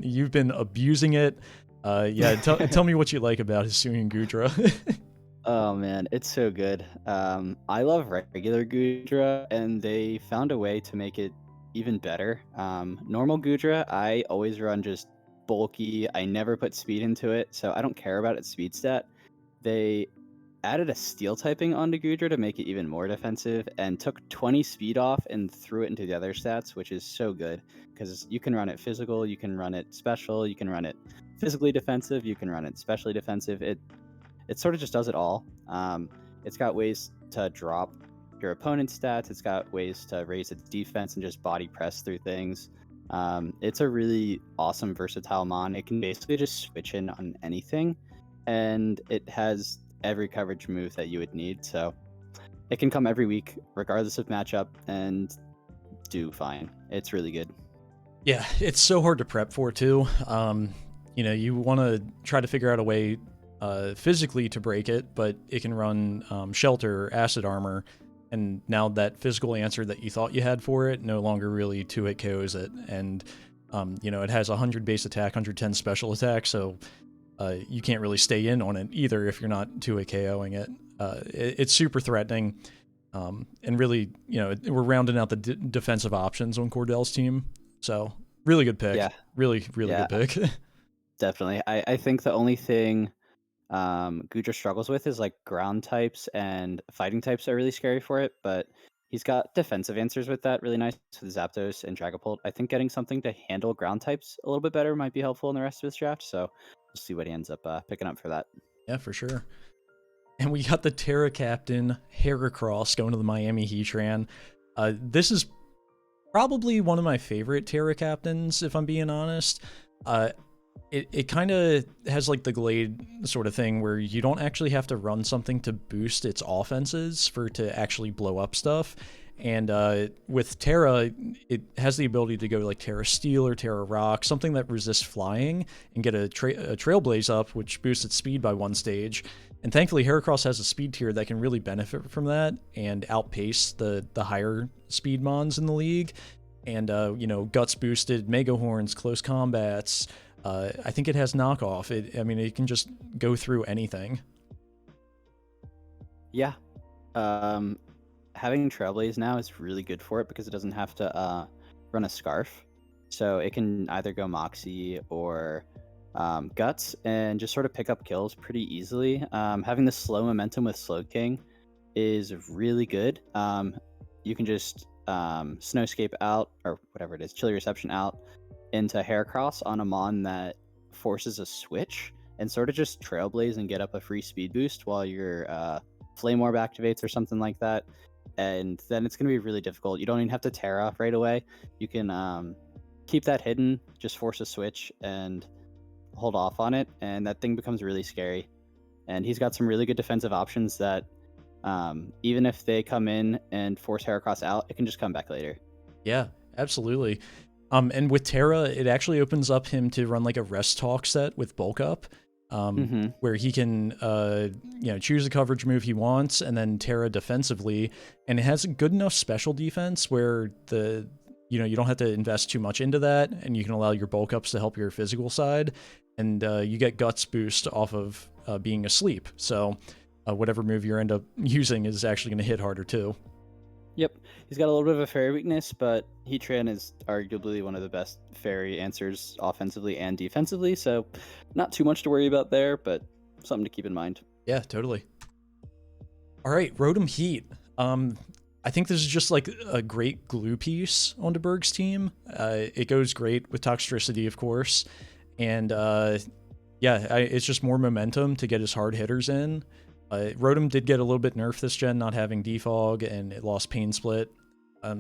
You've been abusing it. Yeah, tell me what you like about Hisui and Gudra. Oh man, it's so good. I love regular Gudra, and they found a way to make it even better. Normal Gudra, I always run just bulky. I never put speed into it, so I don't care about its speed stat. They added a steel typing onto Gudra to make it even more defensive, and took 20 speed off and threw it into the other stats, which is so good because you can run it physical, you can run it special, you can run it physically defensive, you can run it specially defensive. It sort of just does it all. It's got ways to drop your opponent's stats. It's got ways to raise its defense and just body press through things. It's a really awesome, versatile mon. It can basically just switch in on anything, and it has every coverage move that you would need. So it can come every week, regardless of matchup, and do fine. It's really good. Yeah, it's so hard to prep for too. You want to try to figure out a way physically to break it, but it can run shelter, acid armor, and now that physical answer that you thought you had for it no longer really 2-hit KOs it. And it has 100 base attack, 110 special attack, so you can't really stay in on it either if you're not 2-hit KOing it. It's super threatening, and really, we're rounding out the defensive options on Cordell's team, so really good pick. Yeah. Really good pick. Definitely. I think the only thing Gudra struggles with is like ground types, and fighting types are really scary for it, but he's got defensive answers with that really nice with Zapdos and Dragapult. I think getting something to handle ground types a little bit better might be helpful in the rest of his draft, so we'll see what he ends up picking up for that. Yeah, for sure. And we got the Terra captain, Heracross, going to the Miami Heatran. This is probably one of my favorite Terra captains, if I'm being honest. It kind of has like the Glade sort of thing where you don't actually have to run something to boost its offenses for it to actually blow up stuff. And with Terra, it has the ability to go like Terra Steel or Terra Rock, something that resists flying, and get a Trailblaze up, which boosts its speed by 1 stage. And thankfully, Heracross has a speed tier that can really benefit from that and outpace the higher speed mons in the league. And, Guts boosted, Mega Horns, Close Combats. I think it has knockoff. It can just go through anything. Yeah. Having Trailblaze now is really good for it because it doesn't have to run a Scarf. So it can either go Moxie or Guts and just sort of pick up kills pretty easily. Having the slow momentum with Slowking is really good. You can just Snowscape out, or whatever it is, Chilly Reception out, into Heracross on a mon that forces a switch, and sort of just Trailblaze and get up a free speed boost while your Flame Orb activates or something like that. And then it's going to be really difficult. You don't even have to Terra right away. You can keep that hidden, just force a switch and hold off on it, and that thing becomes really scary. And he's got some really good defensive options that even if they come in and force Heracross out, it can just come back later. Yeah, absolutely. And with Terra, it actually opens up him to run like a Rest Talk set with Bulk Up, where he can choose a coverage move he wants and then Terra defensively, and it has a good enough special defense where you don't have to invest too much into that, and you can allow your Bulk Ups to help your physical side, and you get Guts boost off of being asleep. So whatever move you end up using is actually going to hit harder too. Yep, he's got a little bit of a fairy weakness, but Heatran is arguably one of the best fairy answers offensively and defensively, so not too much to worry about there, but something to keep in mind. Yeah, totally. All right, Rotom Heat. I think this is just like a great glue piece onto Berg's team. It goes great with Toxtricity, of course, and it's just more momentum to get his hard hitters in. Rotom did get a little bit nerfed this gen, not having Defog, and it lost Pain Split.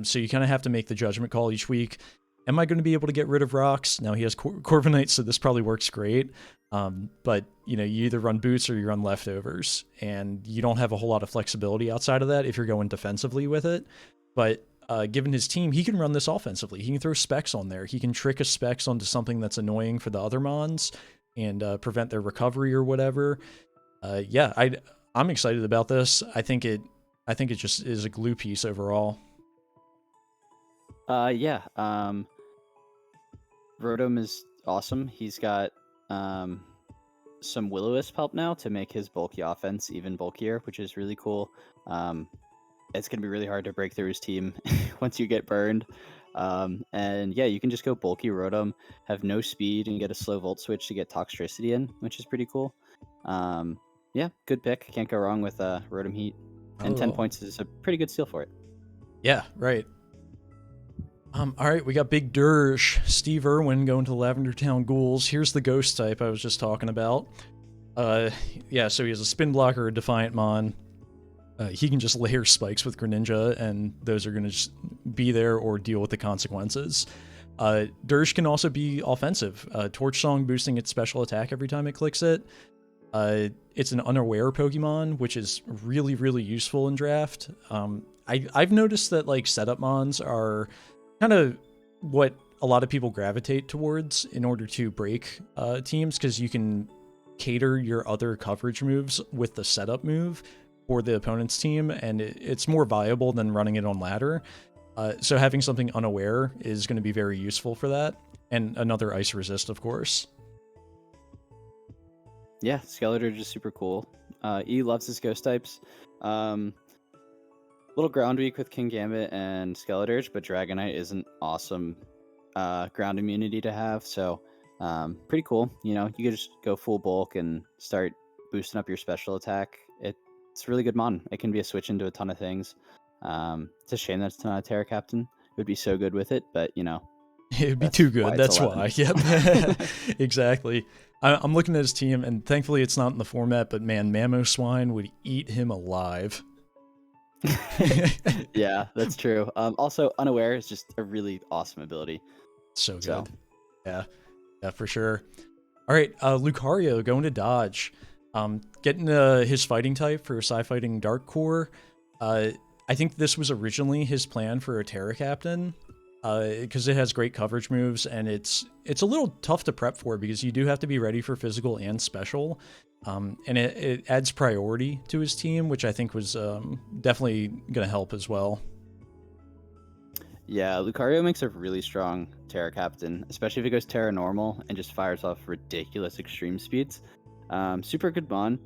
So you kind of have to make the judgment call each week. Am I going to be able to get rid of rocks? Now he has Corviknight, so this probably works great. But you either run boots or you run leftovers, and you don't have a whole lot of flexibility outside of that if you're going defensively with it. But given his team, he can run this offensively. He can throw specs on there. He can trick a specs onto something that's annoying for the other mons and prevent their recovery or whatever. Yeah, I'm excited about this. I think it just is a glue piece overall. Yeah. Rotom is awesome. He's got some Will-O-Wisp help now to make his bulky offense even bulkier, which is really cool. It's going to be really hard to break through his team once you get burned. And yeah, you can just go bulky Rotom, have no speed, and get a slow Volt Switch to get Toxtricity in, which is pretty cool. Yeah, good pick. Can't go wrong with Rotom Heat. And 10 points is a pretty good steal for it. Yeah, right. All right, we got Big Dirge, Steve Irwin going to the Lavender Town Ghouls. Here's the ghost type I was just talking about. Yeah, so he has a Spin Blocker, a Defiant Mon. He can just layer spikes with Greninja, and those are going to just be there or deal with the consequences. Dirge can also be offensive. Torch Song boosting its special attack every time it clicks it. It's an unaware Pokemon, which is really, really useful in draft. I've noticed that like setup mons are kind of what a lot of people gravitate towards in order to break teams, because you can cater your other coverage moves with the setup move for the opponent's team, and it's more viable than running it on ladder. So having something unaware is going to be very useful for that, and another ice resist, of course. Yeah, Skeletor is super cool. E loves his ghost types. Little ground weak with King Gambit and Skeletor, but Dragonite is an awesome ground immunity to have. So pretty cool. You know, you could just go full bulk and start boosting up your special attack. It's a really good mon. It can be a switch into a ton of things. It's a shame that it's not a Terra Captain. It would be so good with it, but you know, It'd be too good. That's 11. why. Yep. Exactly. I'm looking at his team, and thankfully it's not in the format, but man, Mamoswine would eat him alive. Yeah, that's true. Also, Unaware is just a really awesome ability. So good. So. Yeah, for sure. All right, Lucario going to Dodge. Getting his fighting type for Psy-Fighting Dark Core. I think this was originally his plan for a Terra Captain, because it has great coverage moves, and it's a little tough to prep for because you do have to be ready for physical and special. And it adds priority to his team, which I think was definitely going to help as well. Yeah, Lucario makes a really strong Terra Captain, especially if it goes Terra Normal and just fires off ridiculous extreme speeds. Super good mon.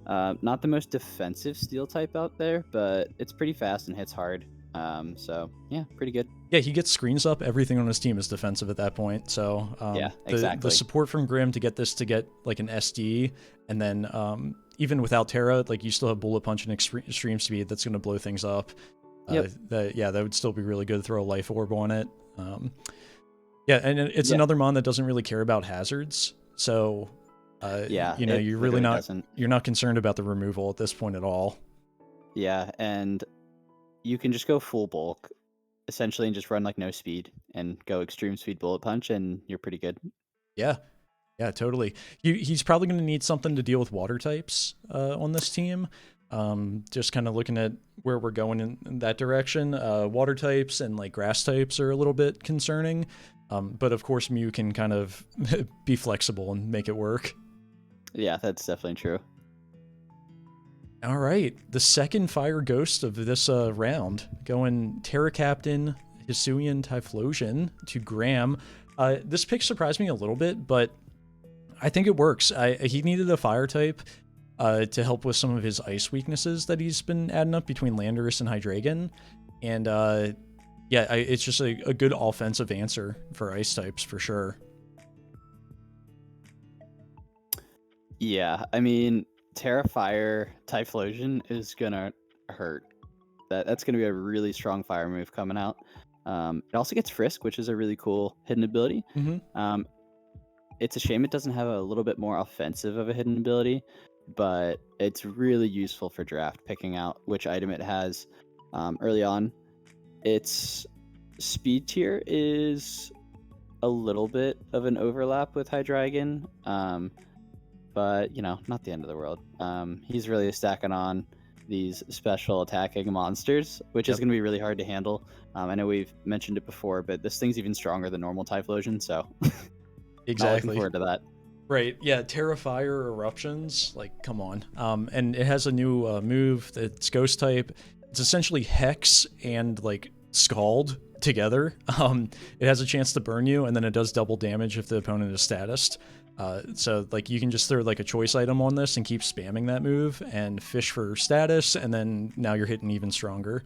Not the most defensive steel type out there, but it's pretty fast and hits hard. So yeah, pretty good. Yeah, he gets screens up. Everything on his team is defensive at that point. So yeah, exactly. The support from Grim to get this to get like an SD, and then even without Terra, like you still have Bullet Punch and extreme speed that's going to blow things up. Yep. That would still be really good to throw a Life Orb on it. Yeah, and it's another mon that doesn't really care about hazards. So you know, you're really you're not concerned about the removal at this point at all. Yeah, and you can just go full bulk essentially and just run like no speed and go extreme speed Bullet Punch, and you're pretty good. Yeah, totally. He's probably going to need something to deal with water types on this team. Just kind of looking at where we're going in that direction. Water types and like grass types are a little bit concerning, but of course Mew can kind of be flexible and make it work. Yeah, that's definitely true. All right, the second Fire Ghost of this round, going Terra Captain, Hisuian Typhlosion to Graham. This pick surprised me a little bit, but I think it works. He needed a Fire type to help with some of his ice weaknesses that he's been adding up between Landorus and Hydreigon. And yeah, it's just a good offensive answer for ice types for sure. Yeah, I mean, Terra Fire Typhlosion is gonna hurt. That's gonna be a really strong fire move coming out. It also gets Frisk, which is a really cool hidden ability. Mm-hmm. It's a shame it doesn't have a little bit more offensive of a hidden ability, but it's really useful for draft, picking out which item it has early on. Its speed tier is a little bit of an overlap with Hydreigon, but you know, not the end of the world. He's really stacking on these special attacking monsters, which is Yep. going to be really hard to handle. I know we've mentioned it before, but this thing's even stronger than normal Typhlosion, so not looking Exactly. forward to that. Right. Yeah. Terrafire eruptions. Like, come on. And it has a new move that's Ghost type. It's essentially Hex and like Scald together. It has a chance to burn you, and then it does double damage if the opponent is statused. So like you can just throw like a choice item on this and keep spamming that move and fish for status, and then now you're hitting even stronger.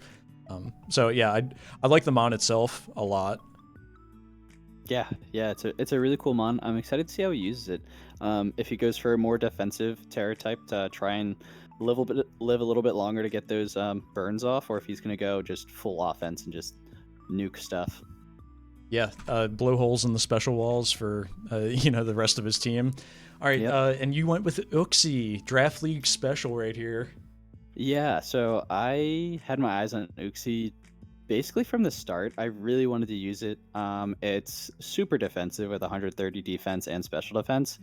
So yeah, I like the mon itself a lot. Yeah, it's a really cool mon. I'm excited to see how he uses it. If he goes for a more defensive Terra type to try and live a little bit longer to get those burns off, or if he's gonna go just full offense and just nuke stuff. Yeah, blow holes in the special walls for the rest of his team. All right, Yep. and you went with Uxie Draft League special right here. Yeah, so I had my eyes on Uxie basically from the start. I really wanted to use it. It's super defensive with 130 defense and special defense.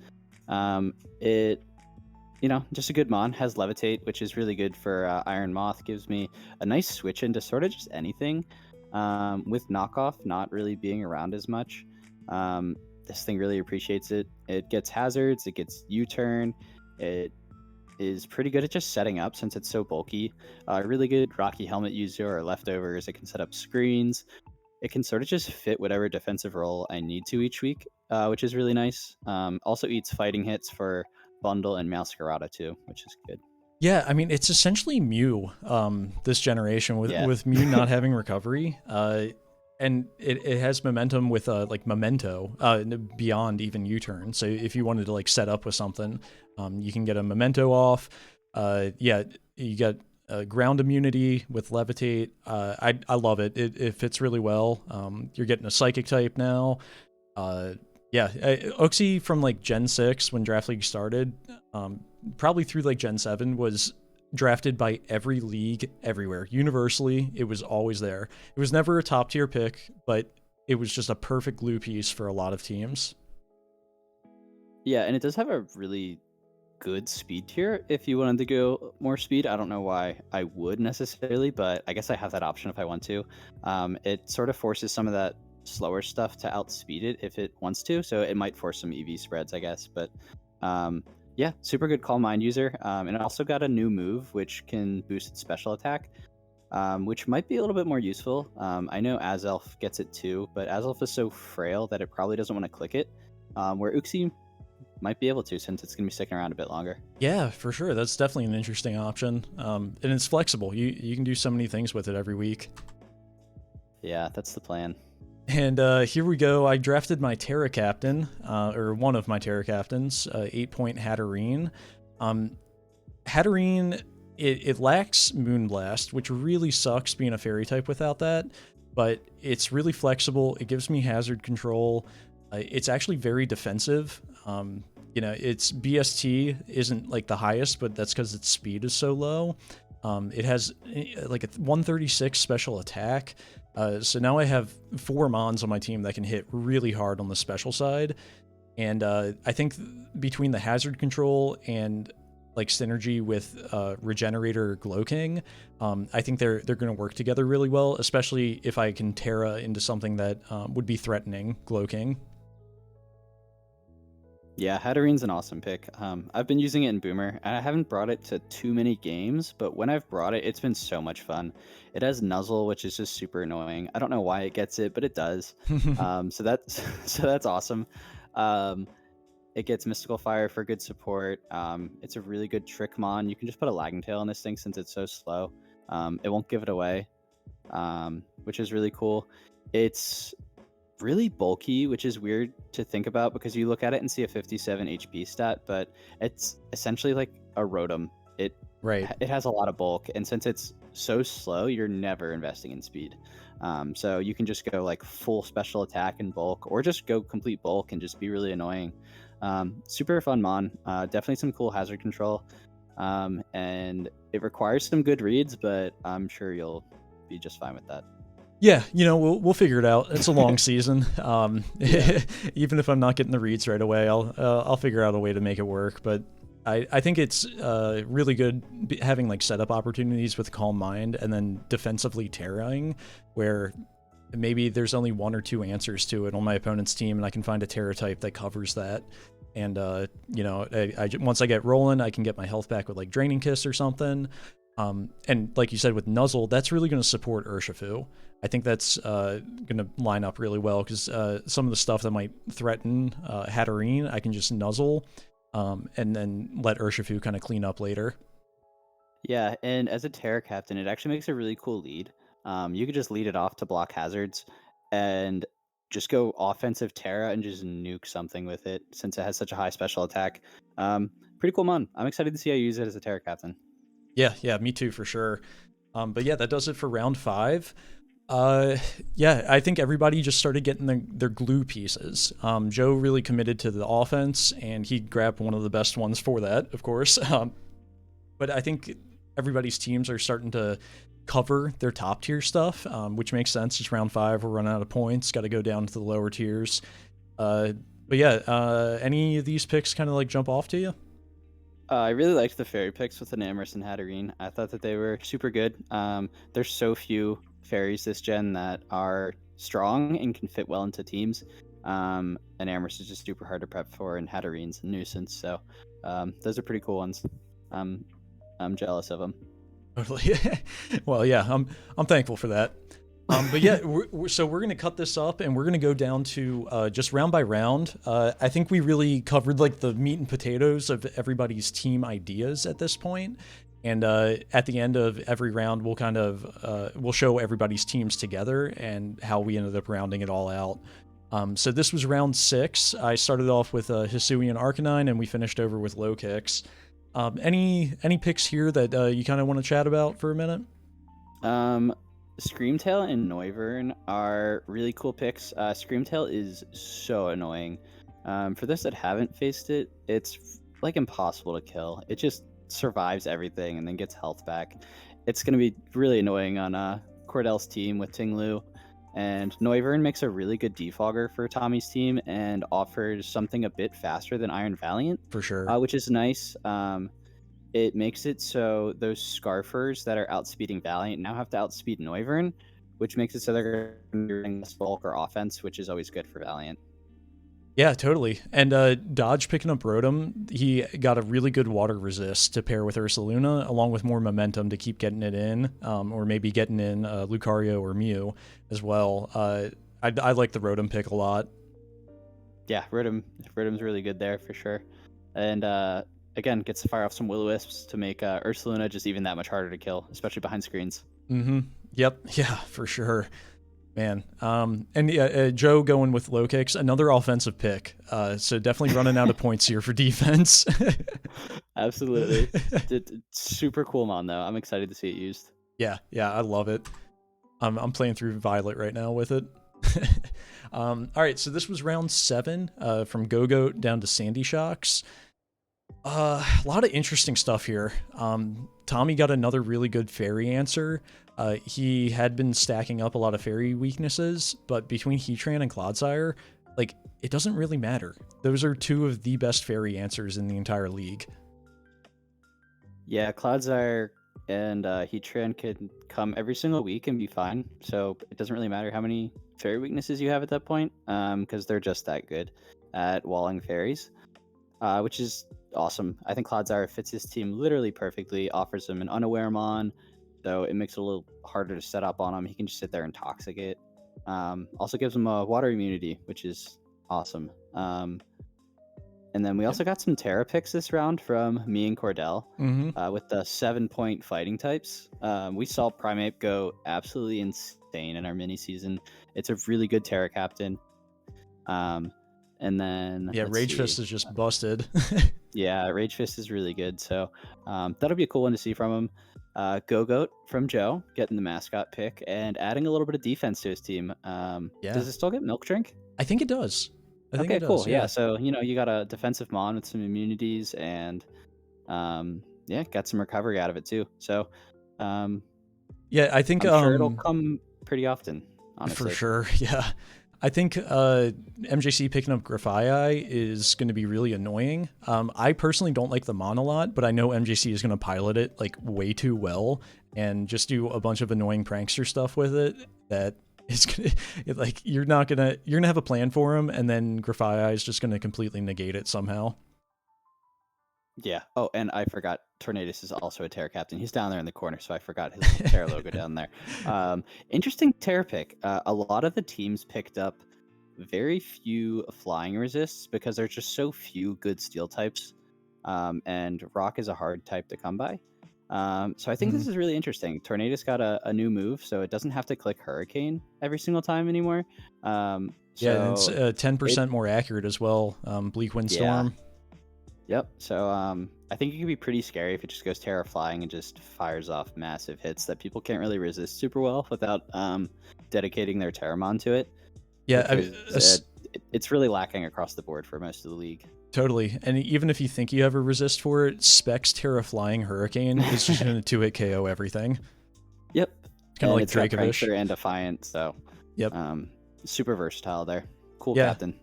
It, just a good mon. Has levitate, which is really good for Iron Moth. Gives me a nice switch into sort of just anything. With knockoff not really being around as much. This thing really appreciates it. It gets hazards. It gets U-turn. It is pretty good at just setting up since it's so bulky. Really good Rocky Helmet user or leftovers. It can set up screens. It can sort of just fit whatever defensive role I need to each week, which is really nice. Also eats fighting hits for Bundle and Masquerada too, which is good. Yeah, I mean it's essentially Mew this generation with Yeah. with Mew not having recovery. And it has momentum with like memento beyond even U-turn. So if you wanted to like set up with something, you can get a memento off. Yeah, you get ground immunity with levitate. I love it. It fits really well. You're getting a psychic type now. Yeah, Uxie from like Gen 6 when Draft League started, probably through like Gen 7 was drafted by every league everywhere. Universally, it was always there. It was never a top tier pick, but it was just a perfect glue piece for a lot of teams. Yeah, and it does have a really good speed tier if you wanted to go more speed. I don't know why I would necessarily, but I guess I have that option if I want to. It sort of forces some of that slower stuff to outspeed it if it wants to, so it might force some EV spreads, I guess. But yeah, super good Calm Mind user. And it also got a new move which can boost its special attack, which might be a little bit more useful. I know Azelf gets it too, but Azelf is so frail that it probably doesn't want to click it, where Uxie might be able to since it's going to be sticking around a bit longer. Yeah, for sure. That's definitely an interesting option. And it's flexible. You can do so many things with it every week. Yeah, that's the plan. And here we go. I drafted my Terra Captain, or one of my Terra Captains, 8-point Hatterene. Hatterene, it lacks Moonblast, which really sucks being a fairy type without that, but it's really flexible. It gives me hazard control. It's actually very defensive. Its BST isn't like the highest, but that's because its speed is so low. It has like a 136 special attack. So now I have 4 mons on my team that can hit really hard on the special side. And I think between the hazard control and like synergy with Regenerator Glow King, I think they're going to work together really well, especially if I can Terra into something that would be threatening Glow King. Yeah, Hatterene's an awesome pick. I've been using it in Boomer, and I haven't brought it to too many games, but when I've brought it, it's been so much fun. It has Nuzzle, which is just super annoying. I don't know why it gets it, but it does. So that's awesome. It gets Mystical Fire for good support. It's a really good trick mon. You can just put a Lagging Tail on this thing since it's so slow. It won't give it away, which is really cool. It's really bulky, which is weird to think about because you look at it and see a 57 HP stat, but it's essentially like a Rotom. Right. It has a lot of bulk, and since it's so slow, you're never investing in speed. So you can just go like full special attack and bulk, or just go complete bulk and just be really annoying. Super fun mon. Definitely some cool hazard control, and it requires some good reads, but I'm sure you'll be just fine with that. Yeah, we'll figure it out. It's a long season. Yeah. Even if I'm not getting the reads right away, I'll figure out a way to make it work. But I think it's really good having like setup opportunities with Calm Mind and then defensively Terraing, where maybe there's only one or two answers to it on my opponent's team, and I can find a Terra type that covers that. And once I get rolling, I can get my health back with like Draining Kiss or something. And like you said with Nuzzle, that's really going to support Urshifu. I think that's going to line up really well because some of the stuff that might threaten Hatterene, I can just Nuzzle and then let Urshifu kind of clean up later. Yeah, and as a Terra captain, it actually makes a really cool lead. You could just lead it off to block hazards and just go offensive Terra and just nuke something with it since it has such a high special attack. Pretty cool mon. I'm excited to see how you use it as a Terra captain. Yeah, me too for sure. But yeah, that does it for round 5. Yeah, I think everybody just started getting their glue pieces. Joe really committed to the offense, and he grabbed one of the best ones for that, of course. But I think everybody's teams are starting to cover their top tier stuff, which makes sense. It's round 5. We're running out of points. Got to go down to the lower tiers. But yeah, any of these picks kind of like jump off to you? I really liked the fairy picks with Enamorous and Hatterene. I thought that they were super good. There's so few fairies this gen that are strong and can fit well into teams. Enamorous is just super hard to prep for, and Hatterene's a nuisance. So those are pretty cool ones. I'm jealous of them. Totally. Well, yeah, I'm thankful for that. But yeah, so we're gonna cut this up and we're gonna go down to just round by round. I think we really covered like the meat and potatoes of everybody's team ideas at this point. And at the end of every round, we'll kind of we'll show everybody's teams together and how we ended up rounding it all out. So this was round 6. I started off with Hisui and Arcanine, and we finished over with Low Kicks. Any picks here that you kind of want to chat about for a minute? Screamtail and Noivern are really cool picks. Screamtail is so annoying. For those that haven't faced it, it's like impossible to kill. It just survives everything and then gets health back. It's going to be really annoying on Cordell's team with Tinglu. And Noivern makes a really good defogger for Tommy's team and offers something a bit faster than Iron Valiant, For sure. which is nice. It makes it so those Scarfers that are outspeeding Valiant now have to outspeed Noivern, which makes it so they're going to be running less bulk or offense, which is always good for Valiant. Yeah, totally. And Dodge picking up Rotom, he got a really good water resist to pair with Ursaluna, along with more momentum to keep getting it in, or maybe getting in Lucario or Mew as well. I like the Rotom pick a lot. Yeah, Rotom's really good there for sure. And again, gets to fire off some Will-O-Wisps to make Ursaluna just even that much harder to kill, especially behind screens. Mm-hmm. Yep. Yeah, for sure. Man. And yeah, Joe going with Low Kicks, another offensive pick. So definitely running out of points here for defense. Absolutely. It's super cool mon though. I'm excited to see it used. Yeah, I love it. I'm playing through Violet right now with it. All right, so this was round 7, from Go-Goat down to Sandy Shocks. A lot of interesting stuff here. Tommy got another really good fairy answer. He had been stacking up a lot of fairy weaknesses, but between Heatran and Clodsire, like, it doesn't really matter. Those are 2 of the best fairy answers in the entire league. Yeah, Clodsire and Heatran can come every single week and be fine. So it doesn't really matter how many fairy weaknesses you have at that point, because they're just that good at walling fairies, which is awesome. I think Clodsire fits his team literally perfectly, offers him an unaware mon, so it makes it a little harder to set up on him. He can just sit there and toxic it. Also gives him a water immunity, which is awesome. And then we also got some Terra picks this round from me and Cordell, with the 7-point fighting types. We saw Primeape go absolutely insane in our mini season. It's a really good Terra captain. And then yeah, Rage Fist is just busted. Yeah, Rage Fist is really good. So that'll be a cool one to see from him. Go-Goat from Joe, getting the mascot pick and adding a little bit of defense to his team. Does it still get Milk Drink? I think it does. Okay, cool. Yeah, so you got a defensive mon with some immunities and got some recovery out of it too. So yeah, I think I'm sure it'll come pretty often, honestly. For sure. Yeah. I think MJC picking up Grafii is going to be really annoying. I personally don't like the Mon a lot, but I know MJC is going to pilot it like way too well and just do a bunch of annoying prankster stuff with it. That is gonna, like you're gonna have a plan for him, and then Grafii is just going to completely negate it somehow. Yeah. Oh, and I forgot Tornadus is also a Terra captain. He's down there in the corner, so I forgot his Terra logo down there. Interesting Terra pick. A lot of the teams picked up very few flying resists because there's just so few good steel types, and rock is a hard type to come by. So I think this is really interesting. Tornadus got a new move, so it doesn't have to click Hurricane every single time anymore. Yeah, and it's So 10% more accurate as well. Bleak yeah. Windstorm. Yep. So I think it can be pretty scary if it just goes Terra flying and just fires off massive hits that people can't really resist super well without dedicating their Terramon to it. Yeah, Because it's really lacking across the board for most of the league. totally. And even if you think you have a resist for it, Specs Terra Flying Hurricane is just going to 2-hit KO everything. Yep. Kind of like it's got Dracovish. Prankster and Defiant, so Yep. Super versatile there. Cool Yeah. captain.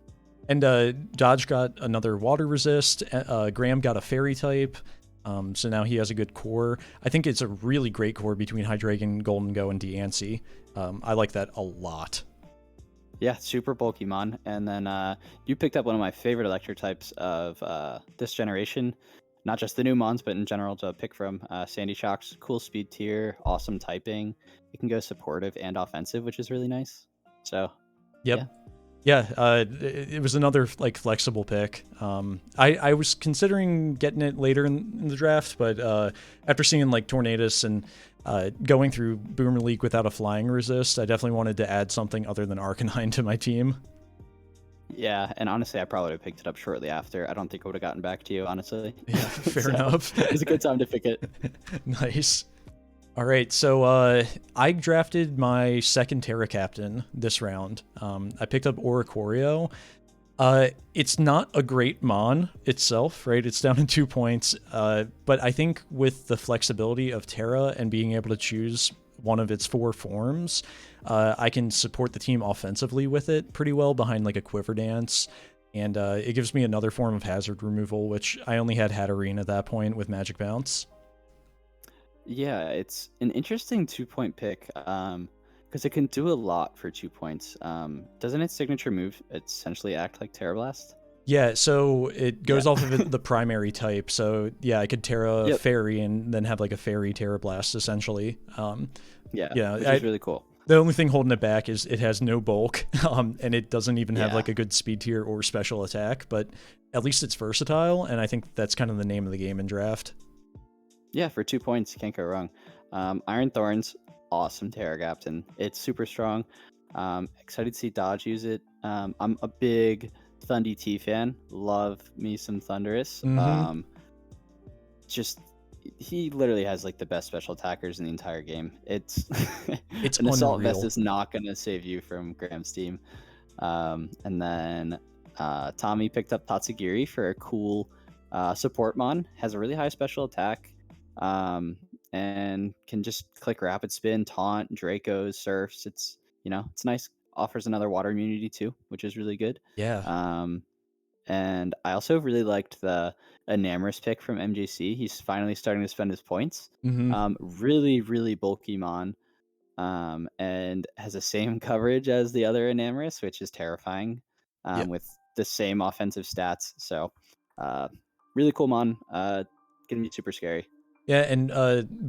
And Dodge got another water resist. Graham got a fairy type. So now he has a good core. I think it's a really great core between Hydreigon, Golden Go, and Diancie. I like that a lot. Yeah, super bulky mon. And then you picked up one of my favorite electric types of this generation. Not just the new mons, but in general to pick from. Sandy Shocks, cool speed tier, awesome typing. It can go supportive and offensive, which is really nice. So, yep. Yeah. Yeah, it was another like flexible pick. I was considering getting it later in the draft, but after seeing like Tornadus and going through Boomer League without a flying resist, I definitely wanted to add something other than Arcanine to my team. Yeah, and honestly, I probably would have picked it up shortly after. I don't think I would have gotten back to you, honestly. Yeah, fair enough. It was a good time to pick it. Nice. All right, so I drafted my second Terra captain this round. I picked up Oricorio. It's not a great mon itself, right? It's down in 2 points, but I think with the flexibility of Terra and being able to choose one of its 4 forms, I can support the team offensively with it pretty well behind like a Quiver Dance. And it gives me another form of hazard removal, which I only had Hatterene at that point with Magic Bounce. Yeah, it's an interesting 2-point pick because it can do a lot for 2 points. Doesn't its signature move essentially act like Terra Blast? Yeah, so it goes off of the primary type. So yeah, I could Terra Fairy and then have like a Fairy Terra Blast essentially. Yeah, which is really cool. The only thing holding it back is it has no bulk, and it doesn't even have like a good speed tier or special attack. But at least it's versatile, and I think that's kind of the name of the game in draft. Yeah, for 2 points, you can't go wrong. Iron Thorns, awesome Terra captain. It's super strong. Excited to see Dodge use it. I'm a big Thundy T fan. Love me some Thunderous. Just he literally has like the best special attackers in the entire game. It's an assault vest is not gonna save you from Graham's team. And then Tommy picked up Tatsugiri for a cool support mon. Has a really high special attack. And can just click rapid spin, taunt, Dracos, surfs. It's it's nice. Offers another water immunity too, which is really good. Yeah. And I also really liked the Enamorous pick from MJC. He's finally starting to spend his points. Really, really bulky mon. And has the same coverage as the other Enamorous, which is terrifying. With the same offensive stats. So really cool mon. Gonna be super scary. Yeah, and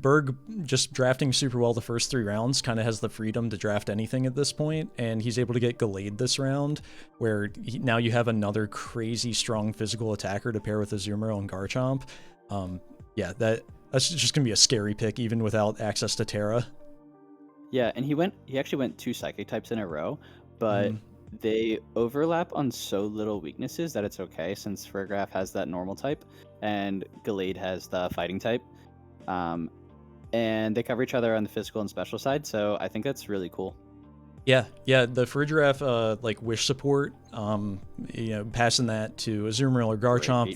Berg just drafting super well the first 3 rounds kind of has the freedom to draft anything at this point, and he's able to get Gallade this round, where now you have another crazy strong physical attacker to pair with Azumarill and Garchomp. Yeah, that's just gonna be a scary pick even without access to Terra. Yeah, and he actually went 2 psychic types in a row, but they overlap on so little weaknesses that it's okay, since Fergraph has that normal type and Gallade has the fighting type. And they cover each other on the physical and special side, so I think that's really cool. Yeah, the Farigiraf like wish support, passing that to Azumarill or Garchomp,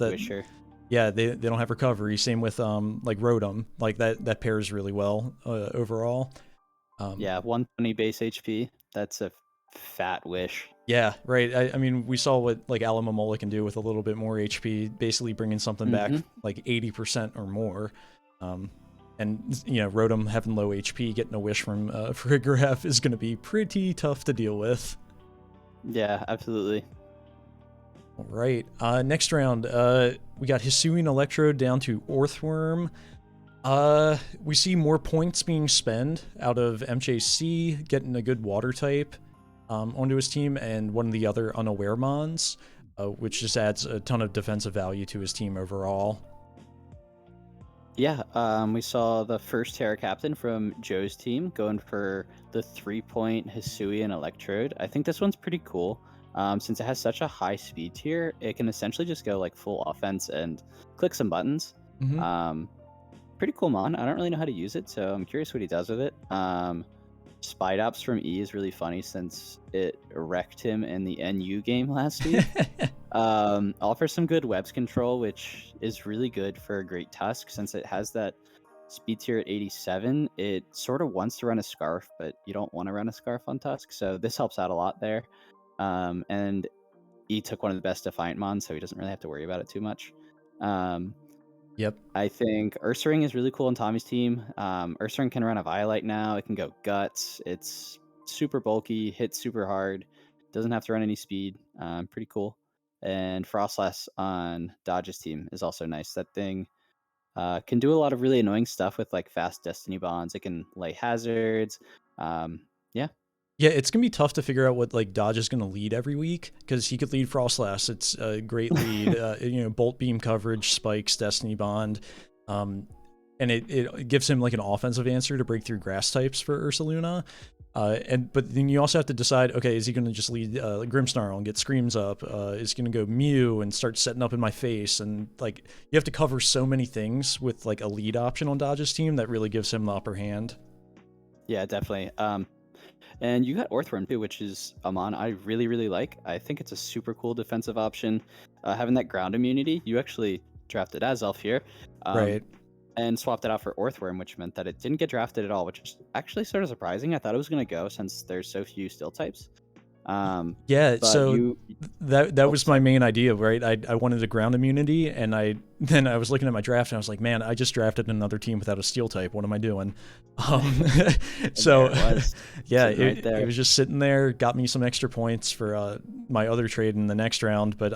they don't have recovery. Same with like Rotom, like that pairs really well overall. 120 base HP. That's a Fat wish. Yeah, right. I mean, we saw what like Alamamola can do with a little bit more HP, basically bringing something back Hmm. like 80% or more. Um, and you know, Rotom having low HP, getting a wish from Farigiraf is going to be pretty tough to deal with. Yeah, absolutely. All right. Next round, we got Hisuian Electrode down to Orthworm. We see more points being spent out of MJC getting a good water type onto his team, and one of the other unaware mons, which just adds a ton of defensive value to his team overall. Yeah, we saw the first Terra Captain from Joe's team going for the 3-point Hisuian Electrode. I think this one's pretty cool. Since it has such a high speed tier, it can essentially just go like full offense and click some buttons. Mm-hmm. Um, Pretty cool mon. I don't really know how to use it, so I'm curious what he does with it. Spite Ops from E is really funny since it wrecked him in the NU game last week. Offers some good webs control, which is really good for a great Tusk since it has that speed tier at 87. It sort of wants to run a Scarf, but you don't want to run a Scarf on Tusk, so this helps out a lot there. And E took one of the best Defiant Mons, so he doesn't really have to worry about it too much. Yep. I think Ursaring is really cool on Tommy's team. Ursaring can run a Violite now. It can go Guts. It's super bulky, hits super hard. Doesn't have to run any speed. Pretty cool. And Frostlass on Dodge's team is also nice. That thing can do a lot of really annoying stuff with like fast Destiny bonds. It can lay hazards. Yeah, Yeah, it's gonna be tough to figure out what like Dodge is gonna lead every week because he could lead Frostlass. It's a great lead. You know, bolt beam coverage, spikes, Destiny Bond, and it gives him like an offensive answer to break through grass types for Ursaluna. But then you also have to decide, okay, is he going to just lead Grimmsnarl and get screams up? Is he going to go Mew and start setting up in my face? And like you have to cover so many things with like a lead option on Dodge's team that really gives him the upper hand. yeah, definitely. And you got Orthworm too, which is a mon I really, really like. I think it's a super cool defensive option. Having that ground immunity, you actually drafted Azelf here, Right. and swapped it out for Orthworm, which meant that it didn't get drafted at all, which is actually sort of surprising. I thought it was going to go since there's so few steel types. Yeah, But so you, that oh, was my sorry. main idea, right? I wanted a ground immunity, and I was looking at my draft, and I was like, man, I just drafted another team without a steel type. What am I doing? Um, And there so it was, yeah, sitting right it there. was just sitting there, got me some extra points for my other trade in the next round. But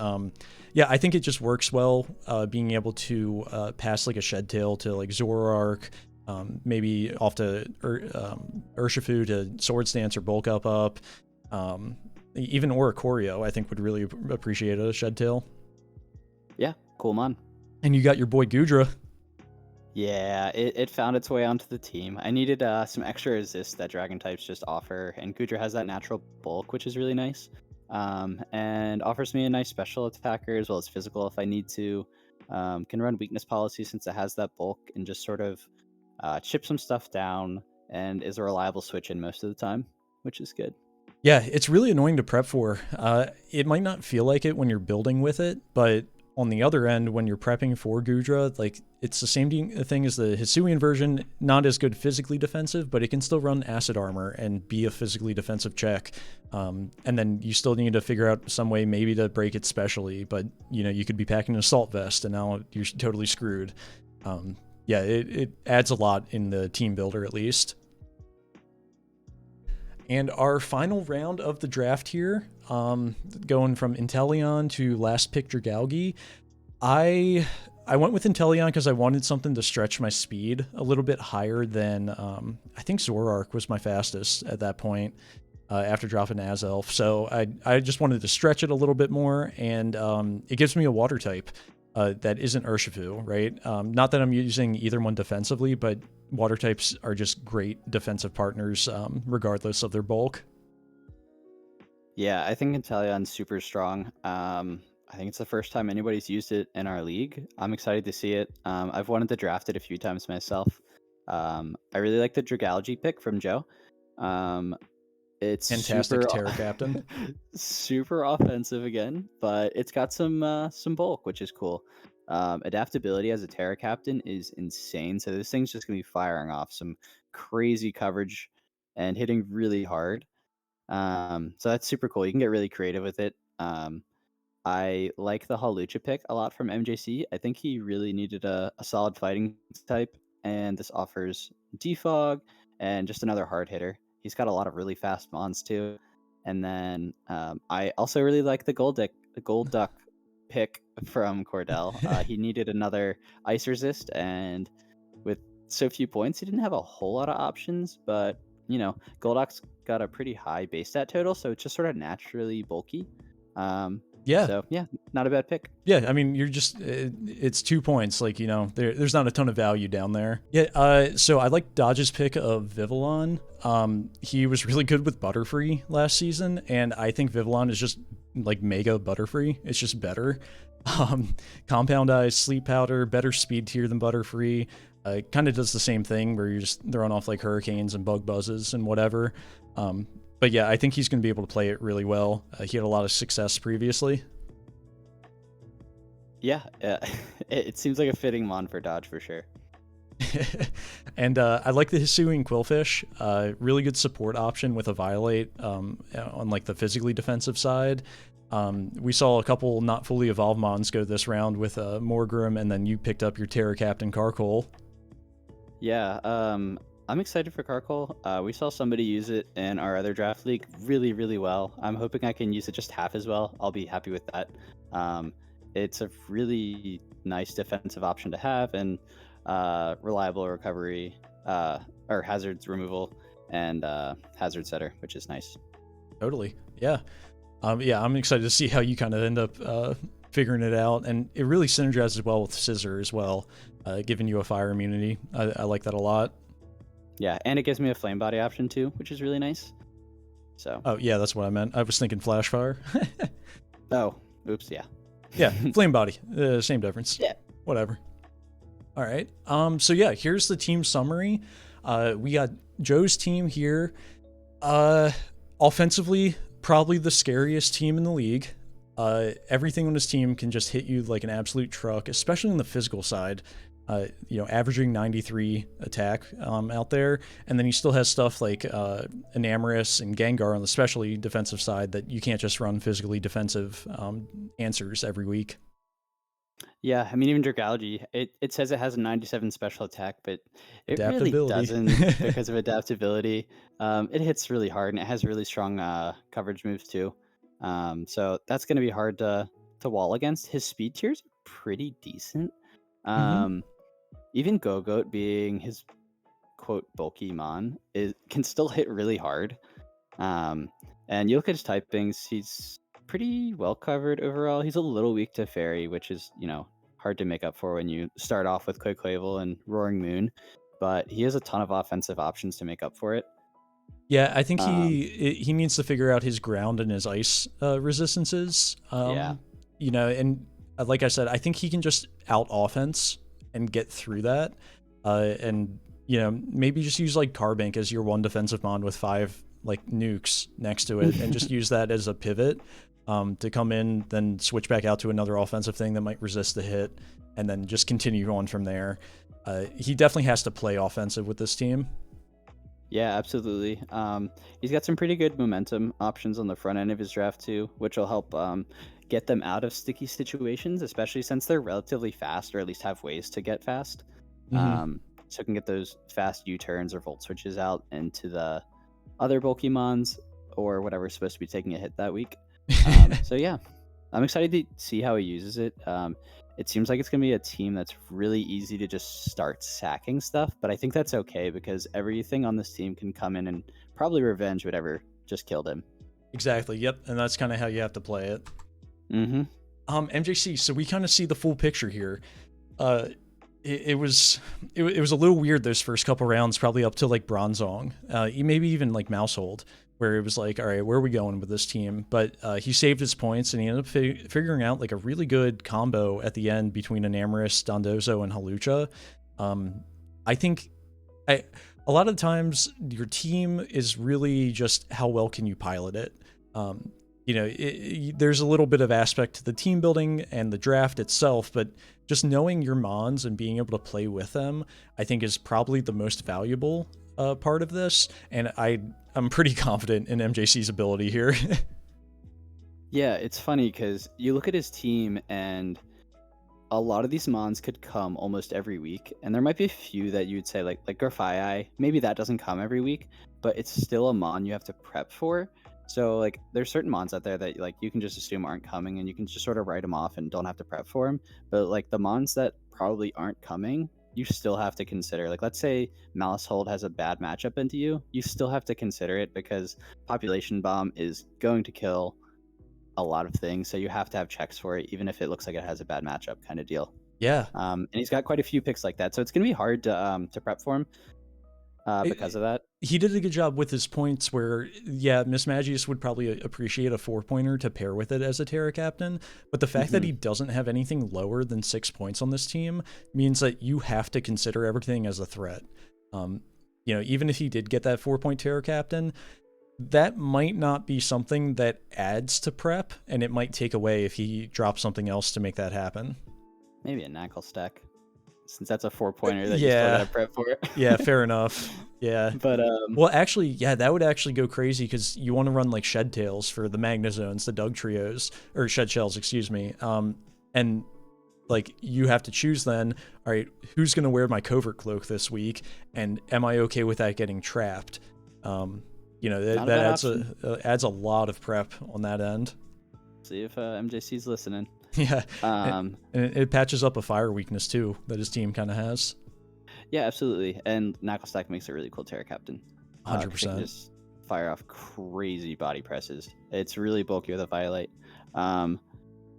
yeah, I think it just works well, being able to pass like a Shed Tail to like Zoroark. Maybe off to Urshifu to Sword Stance or Bulk Up. Even Oricorio, I think, would really appreciate a Shed Tail. Yeah, cool mon. And you got your boy Gudra. Yeah, it found its way onto the team. I needed some extra resist that dragon types just offer, and Gudra has that natural bulk, which is really nice. And offers me a nice special attacker as well as physical if I need to. Can run weakness policy since it has that bulk and just sort of chip some stuff down, and is a reliable switch in most of the time, which is good. Yeah, it's really annoying to prep for. It might not feel like it when you're building with it, but on the other end, when you're prepping for Gudra, like it's the same thing as the Hisuian version. Not as good physically defensive, but it can still run acid armor and be a physically defensive check. And then you still need to figure out some way maybe to break it specially. But you know, you could be packing an assault vest, and now you're totally screwed. Yeah, it adds a lot in the team builder at least. And our final round of the draft here, going from Inteleon to last pick Dragalge, I went with Inteleon because I wanted something to stretch my speed a little bit higher than I think Zoroark was my fastest at that point after dropping Azelf. So I just wanted to stretch it a little bit more, and it gives me a water type that isn't Urshifu, right? Not that I'm using either one defensively, but water types are just great defensive partners regardless of their bulk. Yeah, I think Inteleon's super strong. I think it's the first time anybody's used it in our league. I'm excited to see it. I've wanted to draft it a few times myself. I really like the Dragalge pick from Joe. Um, it's Fantastic super Terra Captain. super offensive again, but it's got some bulk, which is cool. Adaptability as a Terra Captain is insane. So this thing's just gonna be firing off some crazy coverage and hitting really hard. So that's super cool. You can get really creative with it. I like the Halucha pick a lot from MJC. I think he really needed a solid fighting type, and this offers defog and just another hard hitter. He's got a lot of really fast mons too. And then I also really like the gold duck pick from Cordell. He needed another ice resist, and with so few points, he didn't have a whole lot of options. But Golduck's got a pretty high base stat total, so it's just sort of naturally bulky. Yeah. So yeah, not a bad pick. Yeah, I mean, you're just, it's 2 points. Like, there's not a ton of value down there. Yeah, so I like Dodge's pick of Vivillon. He was really good with Butterfree last season, and I think Vivillon is just like mega Butterfree. It's just better. Compound Eyes, Sleep Powder, better speed tier than Butterfree. Kind of does the same thing where you're just throwing off like Hurricanes and Bug Buzzes and whatever. But yeah, I think he's going to be able to play it really well. He had a lot of success previously. Yeah, it seems like a fitting mon for Dodge for sure. And I like the Hisuian Quillfish. Really good support option with a Violate on like the physically defensive side. We saw a couple not fully evolved mons go this round with Morgrim, and then you picked up your Terra Captain Carkol. Yeah, I'm excited for Carkol. We saw somebody use it in our other draft league really, really well. I'm hoping I can use it just half as well. I'll be happy with that. It's a really nice defensive option to have, and reliable recovery or hazards removal and hazard setter, which is nice. Totally. Yeah. Yeah, I'm excited to see how you kind of end up figuring it out, and it really synergizes well with Scissor as well, giving you a fire immunity. I like that a lot. Yeah, and it gives me a flame body option too, which is really nice. So. Oh yeah, that's what I meant. I was thinking flash fire. Oh, oops, yeah. Yeah, flame body, same difference. Yeah. Whatever. All right. So yeah, here's the team summary. We got Joe's team here. Offensively, probably the scariest team in the league. Everything on his team can just hit you like an absolute truck, especially on the physical side. Averaging 93 attack out there, and then he still has stuff like Enamorus and Gengar on the specially defensive side that you can't just run physically defensive answers every week. Yeah, I mean, even Dragalge, it says it has a 97 special attack, but it really Adaptability. doesn't because of adaptability. It hits really hard, and it has really strong coverage moves too. So that's going to be hard to wall against. His speed tiers are pretty decent. Even Go-Goat being his quote bulky mon can still hit really hard. And you look at his typings, he's pretty well covered overall. He's a little weak to Fairy, which is, hard to make up for when you start off with Quaquavel and Roaring Moon. But he has a ton of offensive options to make up for it. Yeah, I think he needs to figure out his ground and his ice resistances. Yeah. And like I said, I think he can just out offense and get through that. And maybe just use like Carbank as your one defensive mon with 5 like nukes next to it, and just use that as a pivot to come in, then switch back out to another offensive thing that might resist the hit, and then just continue on from there. He definitely has to play offensive with this team. Yeah, absolutely. He's got some pretty good momentum options on the front end of his draft too, which will help get them out of sticky situations, especially since they're relatively fast, or at least have ways to get fast. So it can get those fast U-turns or volt switches out into the other bulky mons or whatever's supposed to be taking a hit that week. So yeah, I'm excited to see how he uses it. It seems like it's going to be a team that's really easy to just start sacking stuff, but I think that's okay because everything on this team can come in and probably revenge whatever just killed him. Exactly. Yep. And that's kind of how you have to play it. MJC, so we kind of see the full picture here. It was a little weird those first couple rounds, probably up to like Bronzong, maybe even like Mousehold, where it was like, all right, where are we going with this team? But he saved his points, and he ended up figuring out like a really good combo at the end between Enamorus, Dondozo, and Halucha. I think a lot of the times your team is really just how well can you pilot it. There's a little bit of aspect to the team building and the draft itself, but just knowing your mons and being able to play with them, I think is probably the most valuable part of this, and I'm pretty confident in MJC's ability here. Yeah, it's funny because you look at his team and a lot of these mons could come almost every week, and there might be a few that you would say like Grafii, maybe that doesn't come every week, but it's still a mon you have to prep for. So like there's certain mons out there that like you can just assume aren't coming and you can just sort of write them off and don't have to prep for them. But like the mons that probably aren't coming, you still have to consider. Like let's say Malice Hold has a bad matchup into you, you still have to consider it because Population Bomb is going to kill a lot of things, so you have to have checks for it, even if it looks like it has a bad matchup, kind of deal. Yeah. And he's got quite a few picks like that, so it's gonna be hard to prep for him because of that. He did a good job with his points where, yeah, Miss Magius would probably appreciate a 4-pointer to pair with it as a Terra Captain, but the fact that he doesn't have anything lower than 6 points on this team means that you have to consider everything as a threat. You know, even if he did get that 4-point Terra Captain, that might not be something that adds to prep, and it might take away if he drops something else to make that happen. Maybe a Knuckle stack, since that's a 4-pointer that you still Yeah. gotta prep for. Yeah, fair enough. Yeah. But Well, actually, yeah, that would actually go crazy because you want to run like Shed Tails for the Magna Zones, the Doug Trios, or Shed Shells, excuse me. And like you have to choose then, all right, who's going to wear my Covert Cloak this week? And am I okay with that getting trapped? You know, Not a that bad adds a lot of prep on that end. see if MJC's listening. Yeah. Um, And it patches up a fire weakness too that his team kind of has. yeah, absolutely. And Knuckle stack makes a really cool Terra Captain. 'Cause it can 100%. just fire off crazy body presses. It's really bulky with a Violet.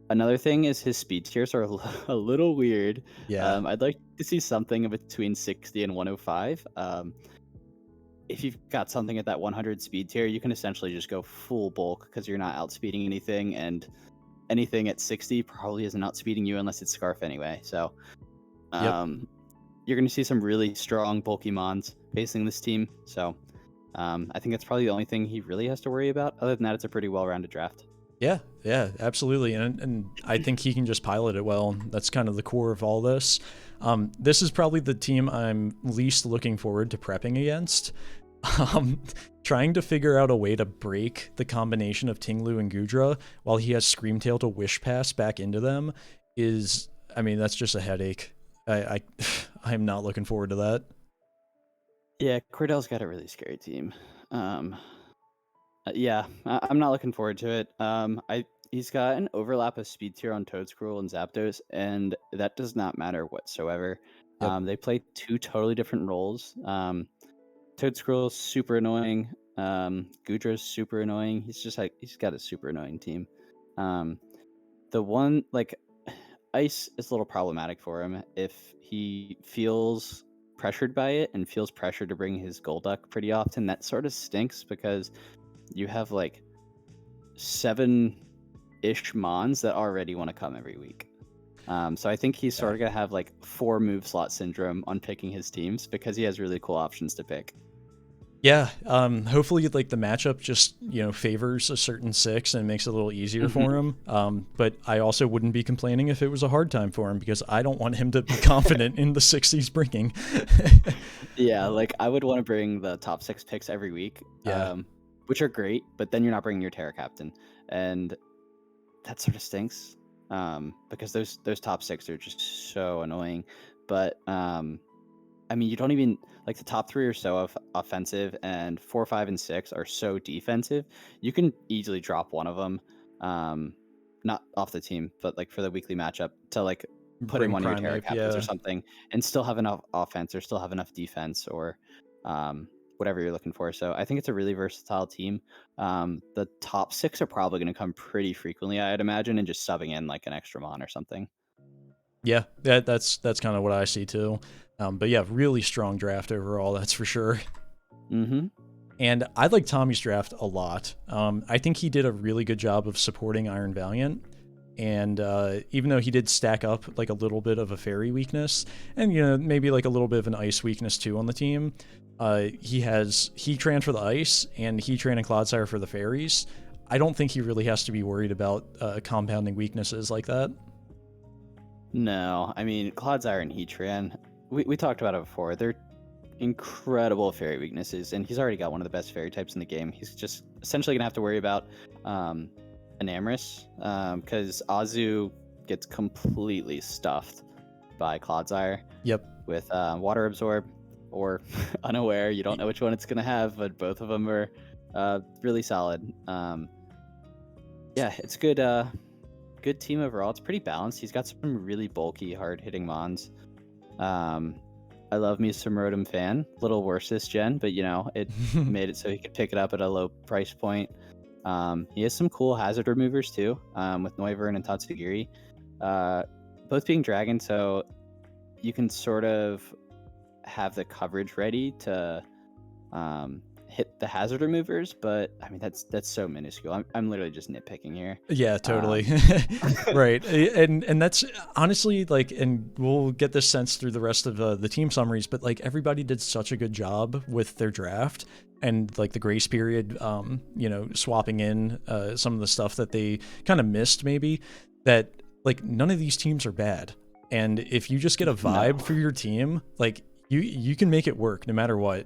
Another thing is his speed tiers are a little weird. Yeah. I'd like to see something between 60 and 105. If you've got something at that 100 speed tier, you can essentially just go full bulk because you're not outspeeding anything, and anything at 60 probably isn't outspeeding you unless it's Scarf anyway. So you're going to see some really strong bulky mons facing this team. So I think that's probably the only thing he really has to worry about. Other than that, it's a pretty well-rounded draft. Yeah, absolutely. And I think he can just pilot it well. That's kind of the core of all this. This is probably the team I'm least looking forward to prepping against. Trying to figure out a way to break the combination of Tinglu and Gudra while he has Screamtail to Wish Pass back into them is, I mean, that's just a headache. I'm not looking forward to that. Yeah, Cordell's got a really scary team. Yeah, I'm not looking forward to it. He's got an overlap of speed tier on Toadscruel and Zapdos, and that does not matter whatsoever. Yep. They play two totally different roles. Toadscruel's super annoying. Gudra's super annoying. He's got a super annoying team. The one like Ice is a little problematic for him if he feels pressured by it and feels pressure to bring his Golduck pretty often. That sort of stinks because you have like 7-ish mons that already want to come every week. So I think he's sort of gonna have like 4 move slot syndrome on picking his teams because he has really cool options to pick. Yeah, hopefully like the matchup just, you know, favors a certain 6 and makes it a little easier for him. But I also wouldn't be complaining if it was a hard time for him because I don't want him to be confident in the 6 he's bringing. Yeah, like I would want to bring the top 6 picks every week, which are great, but then you're not bringing your Terra Captain, and that sort of stinks because those top 6 are just so annoying. But I mean, you don't even like the top 3 are so offensive, and 4, 5, and 6 are so defensive. You can easily drop one of them, not off the team, but like for the weekly matchup to like put Bring in one of your Prime Terra Ape, Captains yeah. or something, and still have enough offense or still have enough defense or whatever you're looking for. So I think it's a really versatile team. The top 6 are probably going to come pretty frequently, I'd imagine, and just subbing in like an extra mon or something. Yeah, that's kind of what I see too. But yeah, really strong draft overall, that's for sure. Mm-hmm. And I like Tommy's draft a lot. I think he did a really good job of supporting Iron Valiant. And even though he did stack up like a little bit of a fairy weakness, and you know maybe like a little bit of an ice weakness too on the team, he has Heatran for the ice and Heatran and Clodsire for the fairies. I don't think he really has to be worried about compounding weaknesses like that. No, I mean Clodsire and Heatran, we talked about it before. They're incredible fairy weaknesses, and he's already got one of the best fairy types in the game. He's just essentially gonna have to worry about um, Enamorus, because Azu gets completely stuffed by Clodsire Yep. with Water Absorb or Unaware. You don't know which one it's gonna have, but both of them are really solid. Yeah, it's good. Good team overall. It's pretty balanced. He's got some really bulky, hard-hitting mons. I love me some Rotom Fan. A little worse this gen, but it made it so he could pick it up at a low price point. He has some cool hazard removers too, with Noivern and Tatsugiri, both being dragon, so you can sort of have the coverage ready to hit the hazard removers. But I mean, that's so minuscule. I'm literally just nitpicking here. Yeah, totally. Right. And that's honestly like, and we'll get this sense through the rest of the team summaries, but like everybody did such a good job with their draft and like the grace period, swapping in some of the stuff that they kind of missed maybe, that like none of these teams are bad. And if you just get a vibe for your team, like you can make it work no matter what.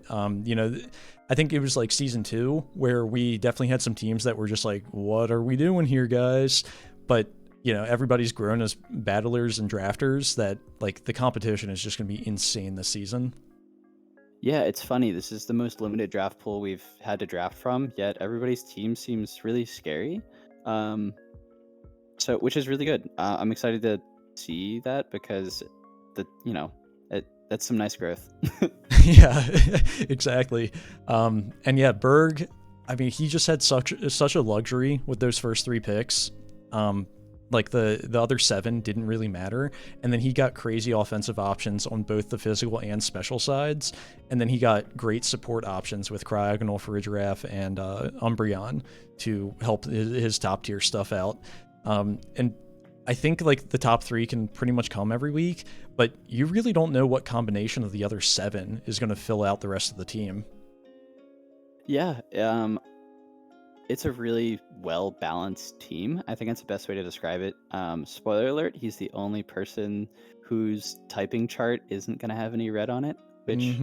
I think it was like season 2 where we definitely had some teams that were just like, what are we doing here, guys? But everybody's grown as battlers and drafters that like the competition is just going to be insane this season. Yeah, it's funny. This is the most limited draft pool we've had to draft from, yet everybody's team seems really scary. Which is really good. I'm excited to see that because that's some nice growth. Yeah, exactly. And yeah, Berg, I mean, he just had such a luxury with those first 3 picks. Like the other 7 didn't really matter, and then he got crazy offensive options on both the physical and special sides, and then he got great support options with Cryogonal, Farigiraf, and Umbreon to help his top tier stuff out. And I think like the top 3 can pretty much come every week, but you really don't know what combination of the other 7 is going to fill out the rest of the team. Yeah, it's a really well-balanced team. I think that's the best way to describe it. Spoiler alert, he's the only person whose typing chart isn't going to have any red on it, which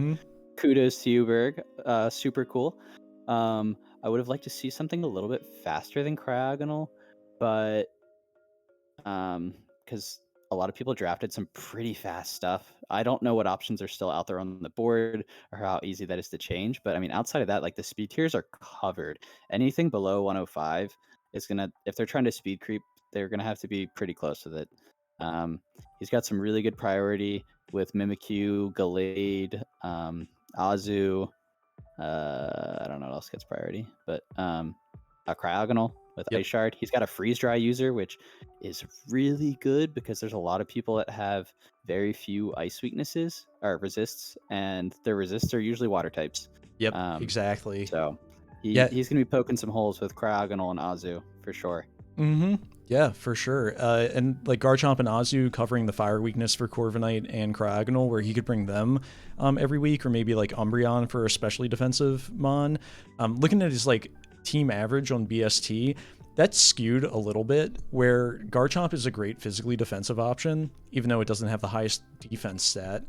kudos to you, Berg. Super cool. I would have liked to see something a little bit faster than Cryogonal, but because a lot of people drafted some pretty fast stuff. I don't know what options are still out there on the board or how easy that is to change, but I mean, outside of that, like the speed tiers are covered. Anything below 105 is gonna, if they're trying to speed creep, they're gonna have to be pretty close with it. He's got some really good priority with Mimikyu, Gallade, Azu. I don't know what else gets priority, but a Cryogonal with Ice Shard. He's got a freeze dry user, which is really good because there's a lot of people that have very few ice weaknesses or resists, and their resists are usually water types. Yep, exactly. So he's going to be poking some holes with Cryogonal and Azu for sure. Yeah, for sure. And like Garchomp and Azu covering the fire weakness for Corviknight and Cryogonal, where he could bring them every week, or maybe like Umbreon for a especially defensive mon. Looking at his like team average on BST, that's skewed a little bit, where Garchomp is a great physically defensive option, even though it doesn't have the highest defense stat.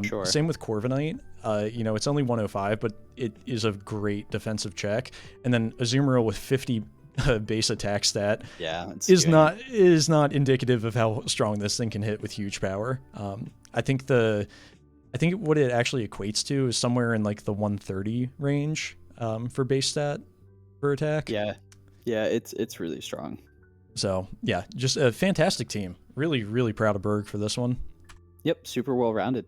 Sure. Same with Corviknight. It's only 105, but it is a great defensive check. And then Azumarill with 50 base attack stat is not indicative of how strong this thing can hit with huge power. I think what it actually equates to is somewhere in like the 130 range for base stat per attack. Yeah, it's really strong. So yeah, just a fantastic team. Really, really proud of Berg for this one. Yep, super well rounded.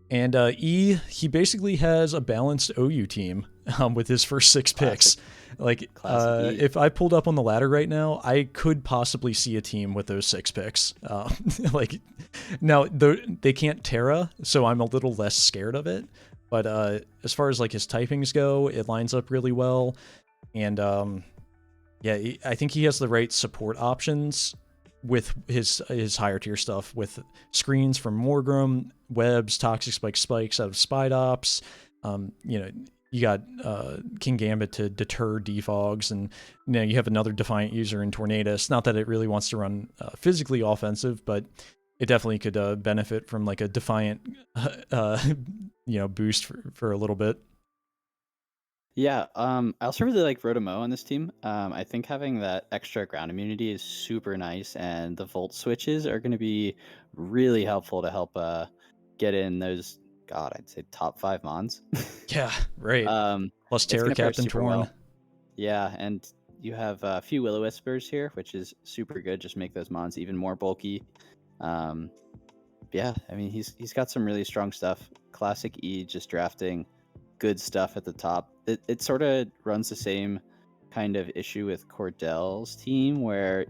And he basically has a balanced OU team with his first 6 picks. Like, if I pulled up on the ladder right now, I could possibly see a team with those 6 picks. Like, now they can't Terra, so I'm a little less scared of it. But as far as like his typings go, it lines up really well. And I think he has the right support options with his higher tier stuff, with screens from Morgrem, webs, toxic spikes out of Spidops. You got King Gambit to deter defogs, and you have another Defiant user in Tornadus. Not that it really wants to run physically offensive, but it definitely could benefit from like a Defiant, uh, boost for a little bit. Yeah, I also really like Rotomo on this team. I think having that extra ground immunity is super nice, and the Volt switches are going to be really helpful to help get in those, God, I'd say top 5 mons. Yeah, right. um, Plus it's Terror going to pair Captain super Torn. well. Yeah, and you have a few Will Whispers here, which is super good. Just make those mons even more bulky. Um, yeah, I mean he's got some really strong stuff. Classic E, just drafting good stuff at the top. It sort of runs the same kind of issue with Cordell's team, where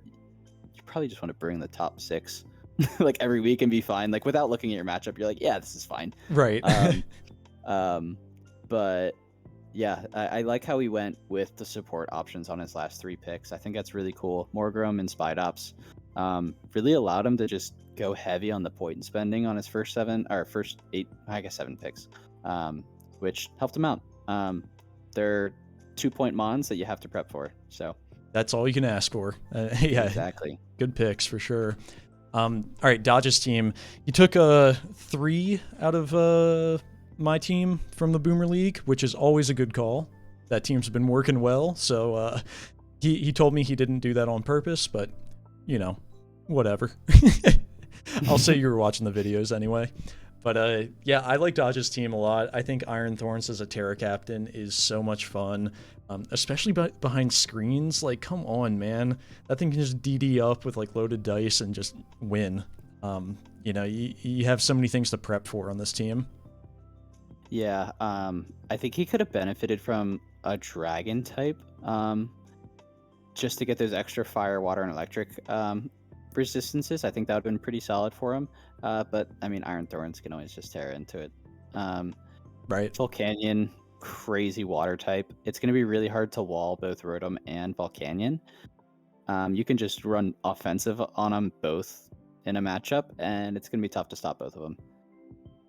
you probably just want to bring the top 6 like every week and be fine. Like without looking at your matchup, you're like, yeah, this is fine. Right. Um, um, but yeah, I like how he went with the support options on his last 3 picks. I think that's really cool. Morgrim and Spidops really allowed him to just go heavy on the point spending on his first 8, I guess 7 picks, which helped him out. They're 2-point mons that you have to prep for. So That's all you can ask for. Yeah, exactly. good picks for sure. All right, Dodge's team. You took 3 out of my team from the Boomer League, which is always a good call. That team's been working well, so he told me he didn't do that on purpose, but whatever. I'll say you were watching the videos anyway. But yeah, I like Dodge's team a lot. I think Iron Thorns as a Terra Captain is so much fun, especially behind screens. Like, come on, man. That thing can just DD up with like loaded dice and just win. You have so many things to prep for on this team. Yeah, I think he could have benefited from a dragon type, just to get those extra fire, water, and electric resistances. I think that would have been pretty solid for him. But I mean, Iron Thorns can always just tear into it. Right. Volcanion, crazy water type. It's going to be really hard to wall both Rotom and Volcanion. You can just run offensive on them both in a matchup, and it's going to be tough to stop both of them.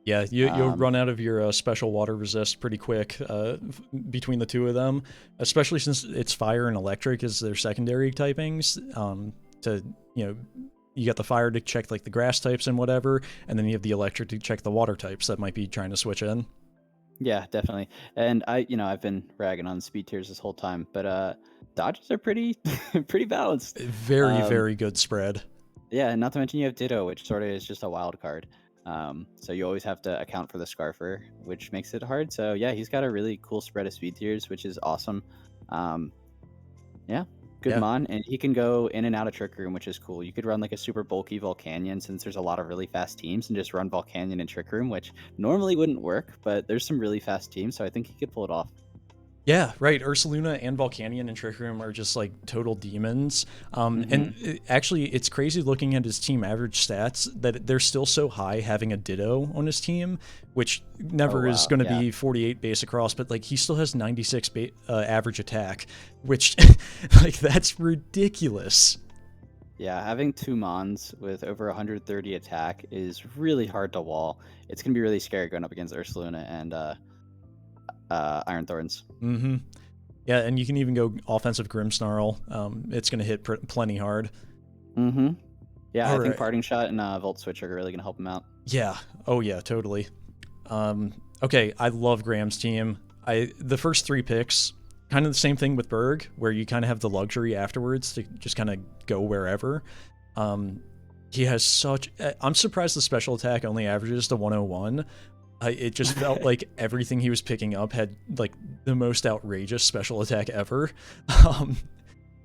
Yeah, you'll run out of your special water resist pretty quick between the two of them, especially since it's fire and electric as their secondary typings. You got the fire to check like the grass types and whatever, and then you have the electric to check the water types that might be trying to switch in. Yeah, definitely. And I've been ragging on speed tiers this whole time, but dodges are pretty pretty balanced. Very good spread. Yeah, and not to mention you have Ditto, which sort of is just a wild card. So you always have to account for the Scarfer, which makes it hard. So yeah, he's got a really cool spread of speed tiers, which is awesome. Yeah, good mon, and he can go in and out of Trick Room, which is cool. You could run like a super bulky Volcanion, since there's a lot of really fast teams, and just run Volcanion in Trick Room, which normally wouldn't work, but there's some really fast teams, so I think he could pull it off. Yeah, right. Ursaluna and Volcanion and Trick Room are just like total demons. And actually, it's crazy looking at his team average stats that they're still so high having a Ditto on his team, which never is going to be 48 base across, but like he still has 96 average attack, which like that's ridiculous. Yeah, having 2 mons with over 130 attack is really hard to wall. It's going to be really scary going up against Ursaluna and Iron Thorns. Yeah, and you can even go offensive Grimmsnarl. It's going to hit plenty hard. Yeah, I think Parting Shot and Volt Switch are really going to help him out. Yeah. Oh yeah, totally. Okay, I love Graham's team. The first 3 picks, kind of the same thing with Berg, where you kind of have the luxury afterwards to just kind of go wherever. He has such... I'm surprised the special attack only averages to 101. It just felt like everything he was picking up had like the most outrageous special attack ever.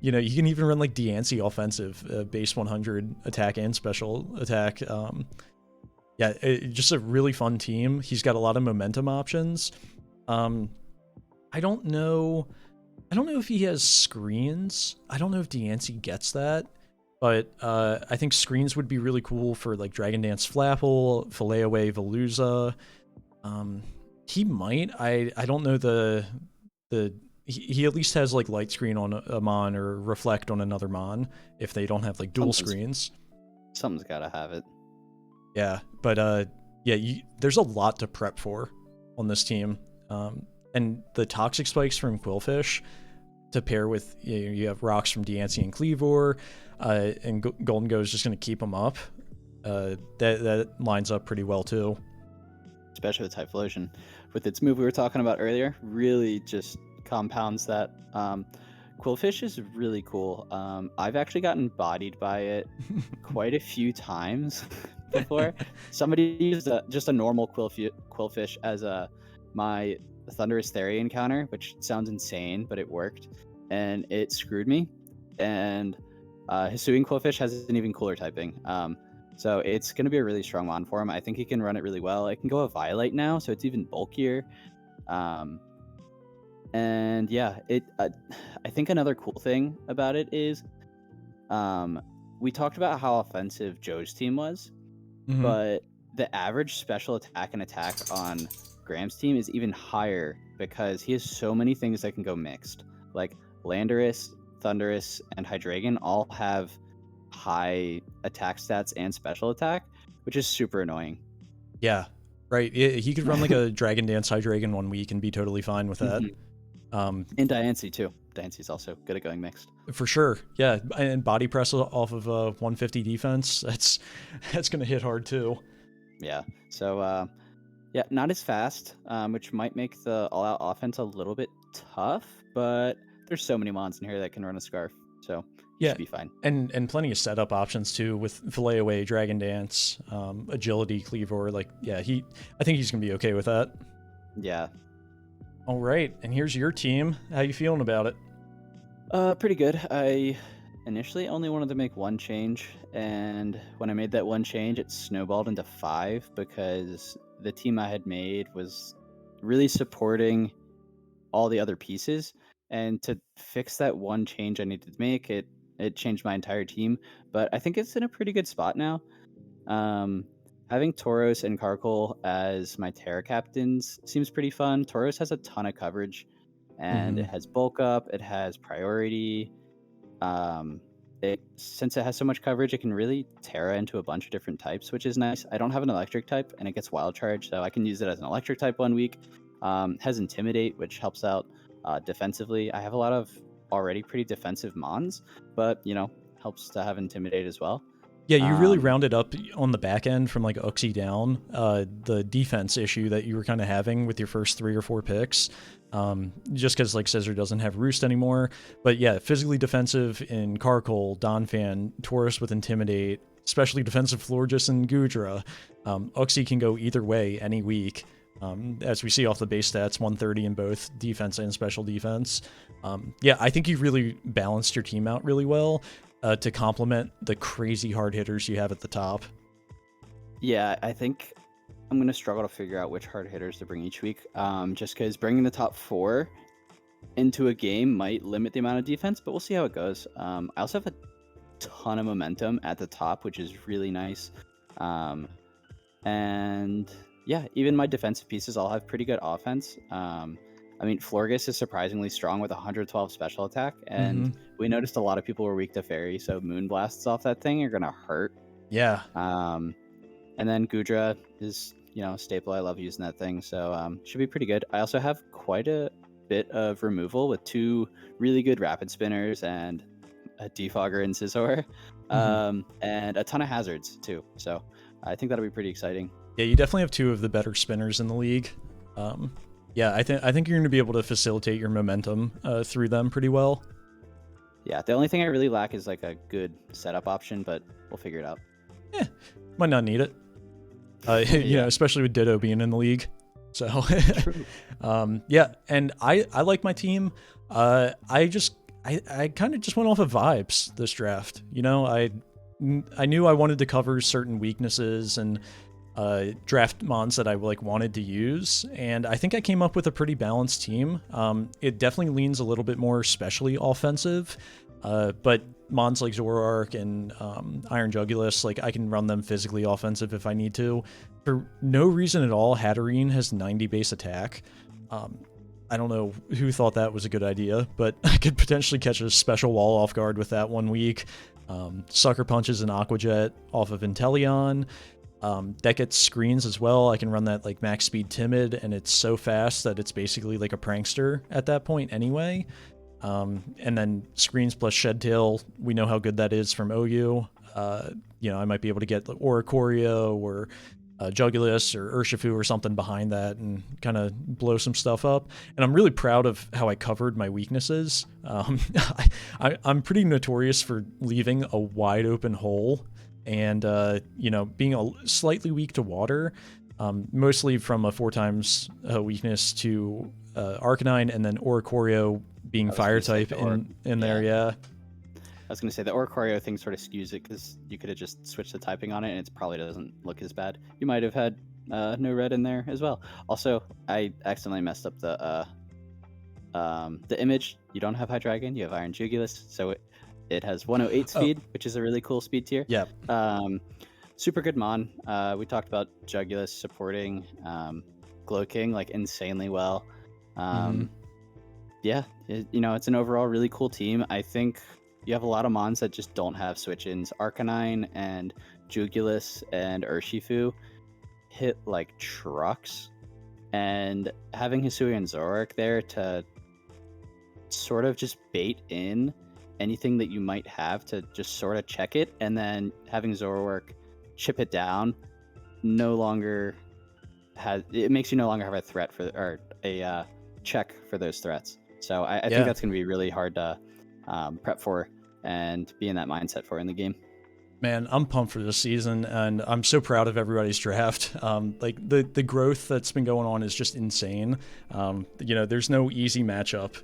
You can even run like Diancie offensive, base 100 attack and special attack. Just a really fun team. He's got a lot of momentum options. I don't know if he has screens. I don't know if Diancie gets that. But I think screens would be really cool for like Dragon Dance Flapple, Filet-Away Veluza. He might. I don't know he at least has like light screen on a mon or reflect on another mon if they don't have like dual screens. Something's gotta have it. Yeah, but there's a lot to prep for on this team. And the toxic spikes from Quillfish to pair with you have rocks from Diancie and Cleavor, and Golden Go is just going to keep them up. That lines up pretty well too. Especially with Typhlosion. With its move we were talking about earlier, really just compounds that. Quillfish is really cool. I've actually gotten bodied by it quite a few times before. Somebody used just a normal Quillfish as my Thunderous Theory encounter, which sounds insane, but it worked, and it screwed me. And Hisuian Quillfish has an even cooler typing. So it's going to be a really strong mon for him. I think he can run it really well. It can go a Violate now, so it's even bulkier. And yeah, I think another cool thing about it is, we talked about how offensive Joe's team was, but the average special attack and attack on Graham's team is even higher because he has so many things that can go mixed. Like Landorus, Thundurus, and Hydreigon all have high attack stats and special attack, which is super annoying. Yeah, right. He could run like a Dragon Dance Hydreigon 1 week and be totally fine with that. And Diancie too. Diancie's also good at going mixed. For sure. Yeah, and body press off of 150 defense. That's gonna hit hard too. Yeah. So yeah, not as fast, which might make the all-out offense a little bit tough, but there's so many mons in here that can run a Scarf, so yeah, should be fine. And plenty of setup options too with Fillet Away, Dragon Dance, Agility, Cleavor. Like, yeah, I think he's gonna be okay with that. Yeah. All right, and here's your team. How you feeling about it? Pretty good. I initially only wanted to make one change, and when I made that one change, it snowballed into 5 because the team I had made was really supporting all the other pieces, and to fix that one change I needed to make, it changed my entire team. But I think it's in a pretty good spot now. Having Tauros and Karkle as my Terra captains seems pretty fun. Tauros has a ton of coverage, and it has bulk up, it has priority. Since it has so much coverage, it can really Terra into a bunch of different types, which is nice. I don't have an electric type, and it gets wild charge, so I can use it as an electric type 1 week. Has Intimidate, which helps out defensively. I have a lot of already pretty defensive mons, but helps to have Intimidate as well. Yeah, you really rounded up on the back end from like Uxie down, the defense issue that you were kind of having with your first 3 or 4 picks, just because like Scissor doesn't have Roost anymore. But yeah, physically defensive in Karkle, Donphan, Tauros with Intimidate, especially defensive Florges and Gudra. Uxie can go either way any week. As we see off the base stats, 130 in both defense and special defense. Yeah, I think you really balanced your team out really well to complement the crazy hard hitters you have at the top. Yeah, I think I'm going to struggle to figure out which hard hitters to bring each week, just because bringing the top 4 into a game might limit the amount of defense, but we'll see how it goes. I also have a ton of momentum at the top, which is really nice. And yeah, even my defensive pieces all have pretty good offense. I mean, Florges is surprisingly strong with 112 special attack, and we noticed a lot of people were weak to Fairy, so Moon Blasts off that thing are going to hurt. Yeah. And then Gudra is, a staple. I love using that thing, so should be pretty good. I also have quite a bit of removal with 2 really good Rapid Spinners and a Defogger and Scizor, and a ton of hazards too, so I think that'll be pretty exciting. Yeah, you definitely have 2 of the better spinners in the league. Yeah, I think you're going to be able to facilitate your momentum through them pretty well. Yeah, the only thing I really lack is like a good setup option, but we'll figure it out. Yeah, might not need it. Especially with Ditto being in the league. So, yeah, and I like my team. I kind of just went off of vibes this draft. I knew I wanted to cover certain weaknesses and draft mons that I wanted to use, and I think I came up with a pretty balanced team. It definitely leans a little bit more specially offensive, but mons like Zoroark and Iron Jugulus, I can run them physically offensive if I need to. For no reason at all, Hatterene has 90 base attack. I don't know who thought that was a good idea, but I could potentially catch a special wall off guard with that 1 week. Sucker Punches and Aqua Jet off of Inteleon. That gets screens as well. I can run that max speed timid, and it's so fast that it's basically like a prankster at that point anyway. And then screens plus Shed Tail, we know how good that is from OU. I might be able to get Oricorio or Jugulus or Urshifu or something behind that and kind of blow some stuff up. And I'm really proud of how I covered my weaknesses. I'm pretty notorious for leaving a wide open hole and, being slightly weak to water, mostly from a 4 times weakness to Arcanine, and then Oricorio being fire type in there, yeah. I was going to say the Oricorio thing sort of skews it because you could have just switched the typing on it and it probably doesn't look as bad. You might have had no red in there as well. Also, I accidentally messed up the image. You don't have Hydreigon, you have Iron Jugulus, so it has 108 speed, which is a really cool speed tier. Yeah. Super good Mon. We talked about Jugulus supporting Glow-King like insanely well. Yeah, it's an overall really cool team. I think you have a lot of Mons that just don't have switch-ins. Arcanine and Jugulus and Urshifu hit like trucks, and having Hisui and Zoroark there to sort of just bait in anything that you might have to just sort of check it, and then having Zoroark chip it down it makes you no longer have a threat or a check for those threats. So I think that's going to be really hard to prep for and be in that mindset for in the game. Man, I'm pumped for this season, and I'm so proud of everybody's draft. Like the growth that's been going on is just insane. There's no easy matchup.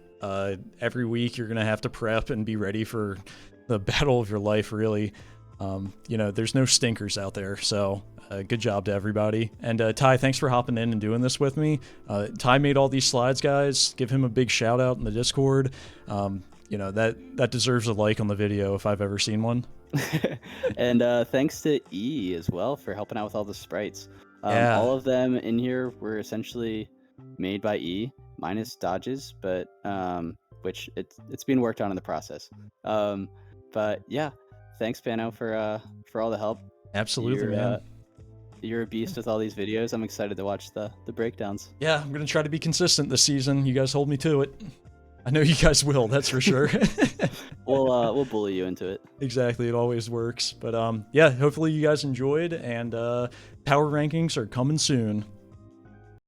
Every week you're gonna have to prep and be ready for the battle of your life, really. There's no stinkers out there, so good job to everybody. And Ty, thanks for hopping in and doing this with me. Ty made all these slides, guys. Give him a big shout out in the Discord. That deserves a like on the video if I've ever seen one. And thanks to E as well for helping out with all the sprites. All of them in here were essentially made by E, minus dodges, but which it's being worked on in the process. But yeah, thanks Pano for all the help. Absolutely, man. You're a beast with all these videos. I'm excited to watch the breakdowns. Yeah, I'm gonna try to be consistent this season. You guys hold me to it. I know you guys will, that's for sure. We'll bully you into it. Exactly, it always works. But hopefully you guys enjoyed, and power rankings are coming soon.